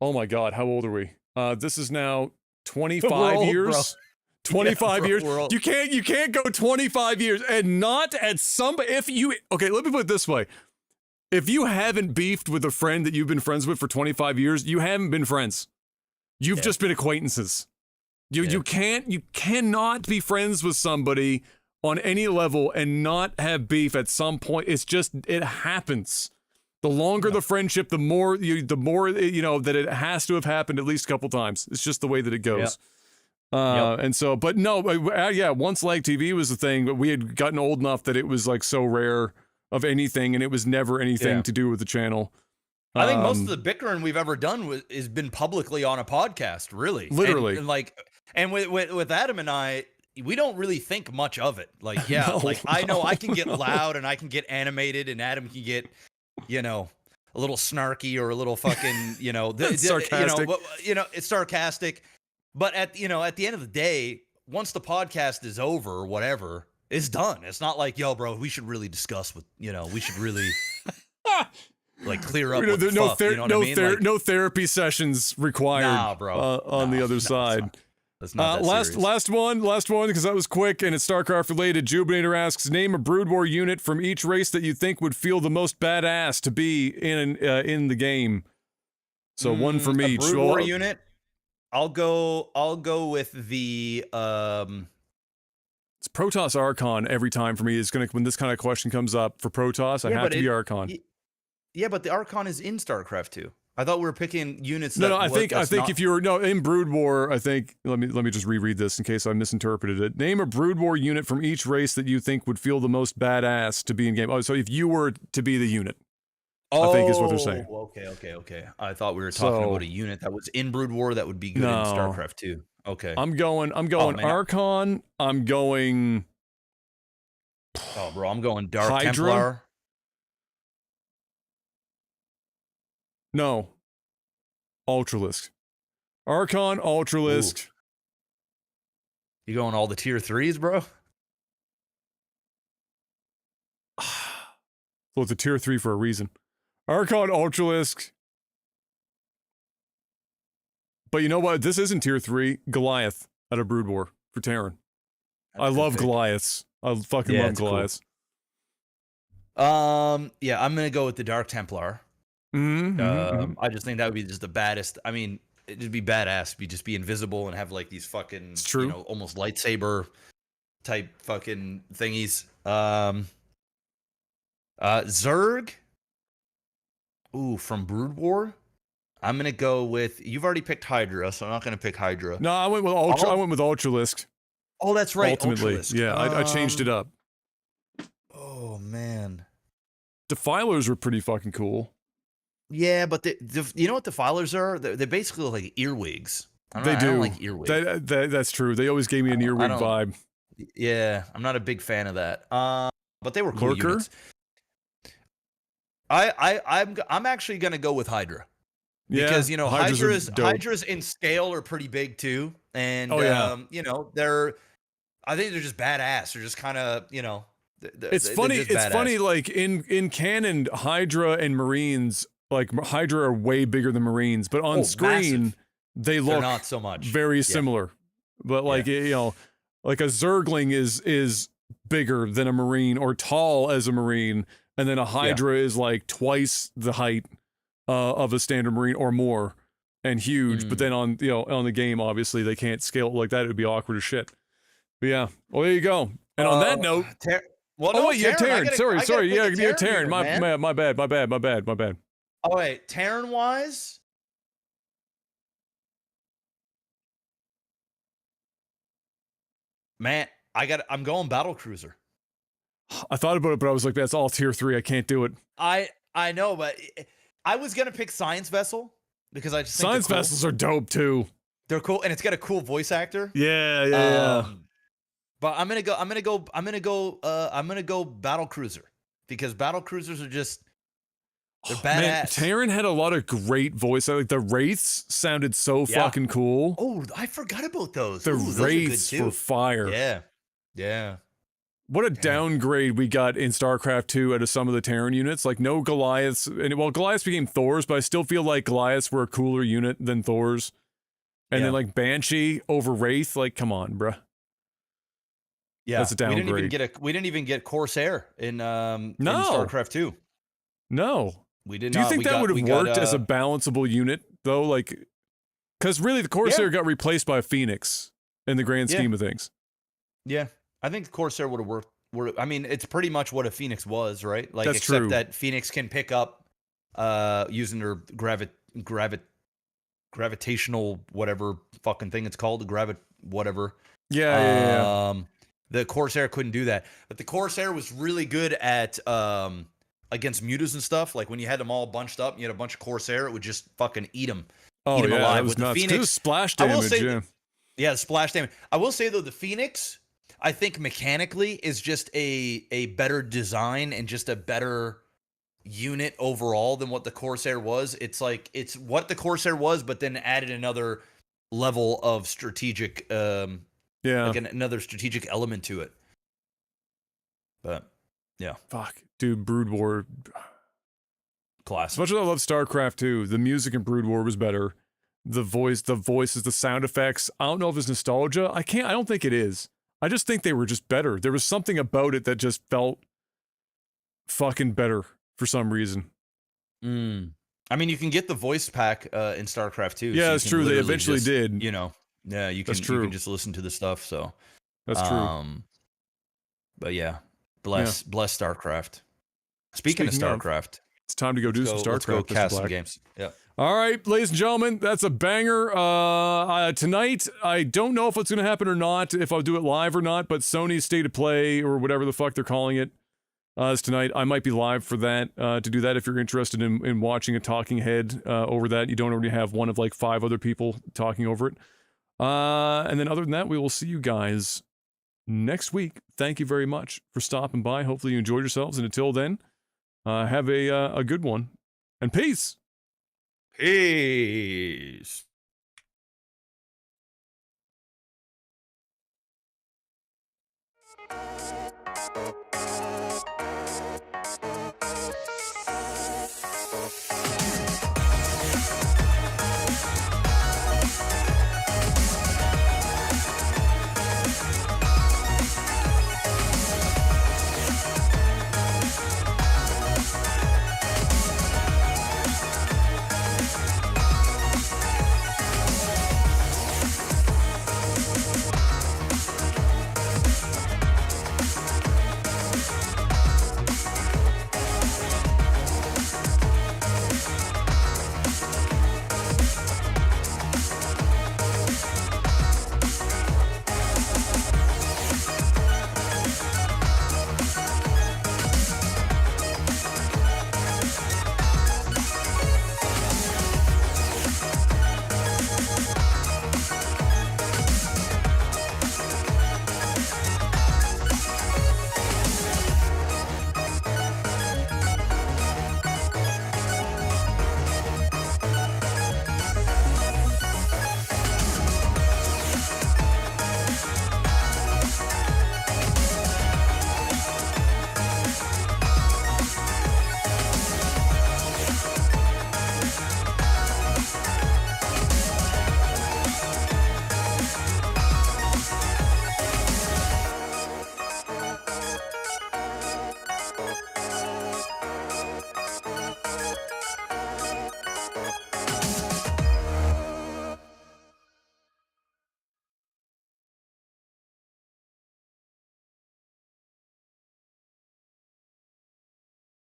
Speaker 1: oh my God, how old are we? This is now 25
Speaker 2: old,
Speaker 1: years.
Speaker 2: bro.
Speaker 1: 25
Speaker 2: Yeah,
Speaker 1: years.
Speaker 2: we're old.
Speaker 1: You can't go 25 years and not at some, okay, let me put it this way. If you haven't beefed with a friend that you've been friends with for 25 years, you haven't been friends. You've just been acquaintances. You cannot be friends with somebody on any level and not have beef at some point. It happens. The longer the friendship, the more you know that it has to have happened at least a couple times. It's just the way that it goes. And so, but no, once Leg TV was the thing, but we had gotten old enough that it was like so rare of anything, and it was never anything to do with the channel.
Speaker 2: I think most of the bickering we've ever done has been publicly on a podcast, really.
Speaker 1: Literally.
Speaker 2: And with Adam and I, we don't really think much of it. Like, I know I can get loud and I can get animated, and Adam can get, you know, a little snarky or a little fucking, you know,
Speaker 1: sarcastic.
Speaker 2: It's sarcastic. But at the end of the day, once the podcast is over or whatever, it's done. It's not like, yo, bro, we should really discuss we should really like clear up. What the fuck, you know what I mean?
Speaker 1: No therapy sessions required.
Speaker 2: Nah, bro.
Speaker 1: On the other side.
Speaker 2: That's not that serious.
Speaker 1: Last one because that was quick and it's StarCraft related. Jubilator asks, name a Brood War unit from each race that you think would feel the most badass to be in the game. So one from each.
Speaker 2: Brood War unit. I'll go with the
Speaker 1: It's Protoss Archon every time for me. When this kind of question comes up for Protoss, I have to be Archon.
Speaker 2: Yeah, but the Archon is in StarCraft 2. I thought we were picking units.
Speaker 1: I think if you were in Brood War, I think let me just reread this in case I misinterpreted it. Name a Brood War unit from each race that you think would feel the most badass to be in game. Oh, so if you were to be the unit, I think is what they're saying.
Speaker 2: Okay. I thought we were talking about a unit that was in Brood War that would be good in StarCraft 2. Okay.
Speaker 1: I'm going Archon. I'm going.
Speaker 2: Oh, bro, I'm going Dark
Speaker 1: Hydra?
Speaker 2: Templar.
Speaker 1: No. Ultralisk. Archon, Ultralisk.
Speaker 2: You going all the tier 3s, bro?
Speaker 1: Well, it's a tier 3 for a reason. Archon, Ultralisk. But you know what? This isn't tier 3. Goliath out of Brood War for Terran. I love Goliaths. I fucking love Goliaths.
Speaker 2: Cool. Yeah, I'm gonna go with the Dark Templar.
Speaker 1: Mm-hmm.
Speaker 2: I just think that would be just the baddest. I mean, it'd be badass. Just be invisible and have like these fucking, almost lightsaber type fucking thingies. Zerg. Ooh, from Brood War. I'm gonna go with. You've already picked Hydra, so I'm not gonna pick Hydra.
Speaker 1: No, I went with Ultralisk.
Speaker 2: Oh, that's right.
Speaker 1: Ultimately,
Speaker 2: Ultralisk.
Speaker 1: yeah, I changed it up.
Speaker 2: Oh man.
Speaker 1: Defilers were pretty fucking cool.
Speaker 2: Yeah, but you know what Defilers are? They're basically like earwigs. I don't like earwigs.
Speaker 1: That's true. They always gave me an earwig vibe.
Speaker 2: Yeah, I'm not a big fan of that. But they were cool
Speaker 1: Lurker?
Speaker 2: units. I'm actually gonna go with Hydra. because
Speaker 1: Yeah, Hydras are dope.
Speaker 2: Hydras in scale are pretty big too, and
Speaker 1: Oh, yeah.
Speaker 2: I think they're just badass. They're just kind of
Speaker 1: It's funny.
Speaker 2: just
Speaker 1: It's
Speaker 2: badass.
Speaker 1: funny. Like in canon, Hydra and Marines, like Hydra are way bigger than Marines, but on screen
Speaker 2: massive.
Speaker 1: they
Speaker 2: They're
Speaker 1: look
Speaker 2: not so much.
Speaker 1: very similar. But like like a Zergling is bigger than a Marine or tall as a Marine, and then a Hydra is like twice the height of a standard Marine or more, and huge. But then on on the game, obviously they can't scale it like that. It would be awkward as shit. But yeah, well there you go. And on that note, Terran. Sorry, yeah, Terran. My bad.
Speaker 2: Oh wait, Terran wise. Man, I'm going battle cruiser.
Speaker 1: I thought about it, but I was like, that's all tier 3. I can't do it.
Speaker 2: I know, but I was gonna pick Science Vessel because I just think
Speaker 1: Science Vessels are dope too.
Speaker 2: They're cool, and it's got a cool voice actor.
Speaker 1: Yeah.
Speaker 2: But I'm gonna go battle cruiser because battle cruisers are just they're badass.
Speaker 1: Man, Terran had a lot of great voice. Like the Wraiths sounded so fucking cool.
Speaker 2: Oh, I forgot about those.
Speaker 1: The Wraiths were fire.
Speaker 2: Yeah.
Speaker 1: What a downgrade we got in StarCraft 2 out of some of the Terran units. Like no Goliaths, and well, Goliaths became Thors, but I still feel like Goliaths were a cooler unit than Thors. And then like Banshee over Wraith, like come on, bruh.
Speaker 2: Yeah,
Speaker 1: that's a downgrade.
Speaker 2: We didn't even get Corsair in StarCraft 2.
Speaker 1: No,
Speaker 2: we did.
Speaker 1: Do you think that would have worked as a balanceable unit though? Like, because really the Corsair got replaced by a Phoenix in the grand scheme of things.
Speaker 2: Yeah, I think the Corsair would have worked. I mean, it's pretty much what a Phoenix was, right? Like,
Speaker 1: That's
Speaker 2: except
Speaker 1: true.
Speaker 2: that Phoenix can pick up using their gravitational whatever fucking thing it's called, the whatever.
Speaker 1: Yeah.
Speaker 2: The Corsair couldn't do that, but the Corsair was really good at against mutas and stuff. Like when you had them all bunched up, and you had a bunch of Corsair, it would just fucking eat them.
Speaker 1: Oh,
Speaker 2: eat them alive.
Speaker 1: That was
Speaker 2: With
Speaker 1: nuts.
Speaker 2: the Phoenix,
Speaker 1: splash damage.
Speaker 2: The splash damage. I will say though, the Phoenix, I think mechanically is just a better design and just a better unit overall than what the Corsair was. It's like it's what the Corsair was, but then added another level of strategic like another strategic element to it. But yeah.
Speaker 1: Fuck. Dude, Brood War.
Speaker 2: Class.
Speaker 1: As much as I love StarCraft 2, the music in Brood War was better. The voices, the sound effects. I don't know if it's nostalgia. I don't think it is. I just think they were just better. There was something about it that just felt fucking better for some reason.
Speaker 2: I mean, you can get the voice pack in StarCraft 2.
Speaker 1: Yeah, it's true. They eventually did.
Speaker 2: You know, yeah, you can just listen to the stuff. So
Speaker 1: that's true.
Speaker 2: But yeah, bless StarCraft. Speaking of StarCraft,
Speaker 1: it's time to go do some StarCraft.
Speaker 2: Let's go cast some games. Yeah.
Speaker 1: All right, ladies and gentlemen, that's a banger. Tonight, I don't know if it's going to happen or not, if I'll do it live or not, but Sony's State of Play, or whatever the fuck they're calling it, is tonight. I might be live for that, to do that if you're interested in watching a talking head over that. You don't already have one of like 5 other people talking over it. And then other than that, we will see you guys next week. Thank you very much for stopping by. Hopefully you enjoyed yourselves, and until then, have a good one, and peace.
Speaker 2: Peace.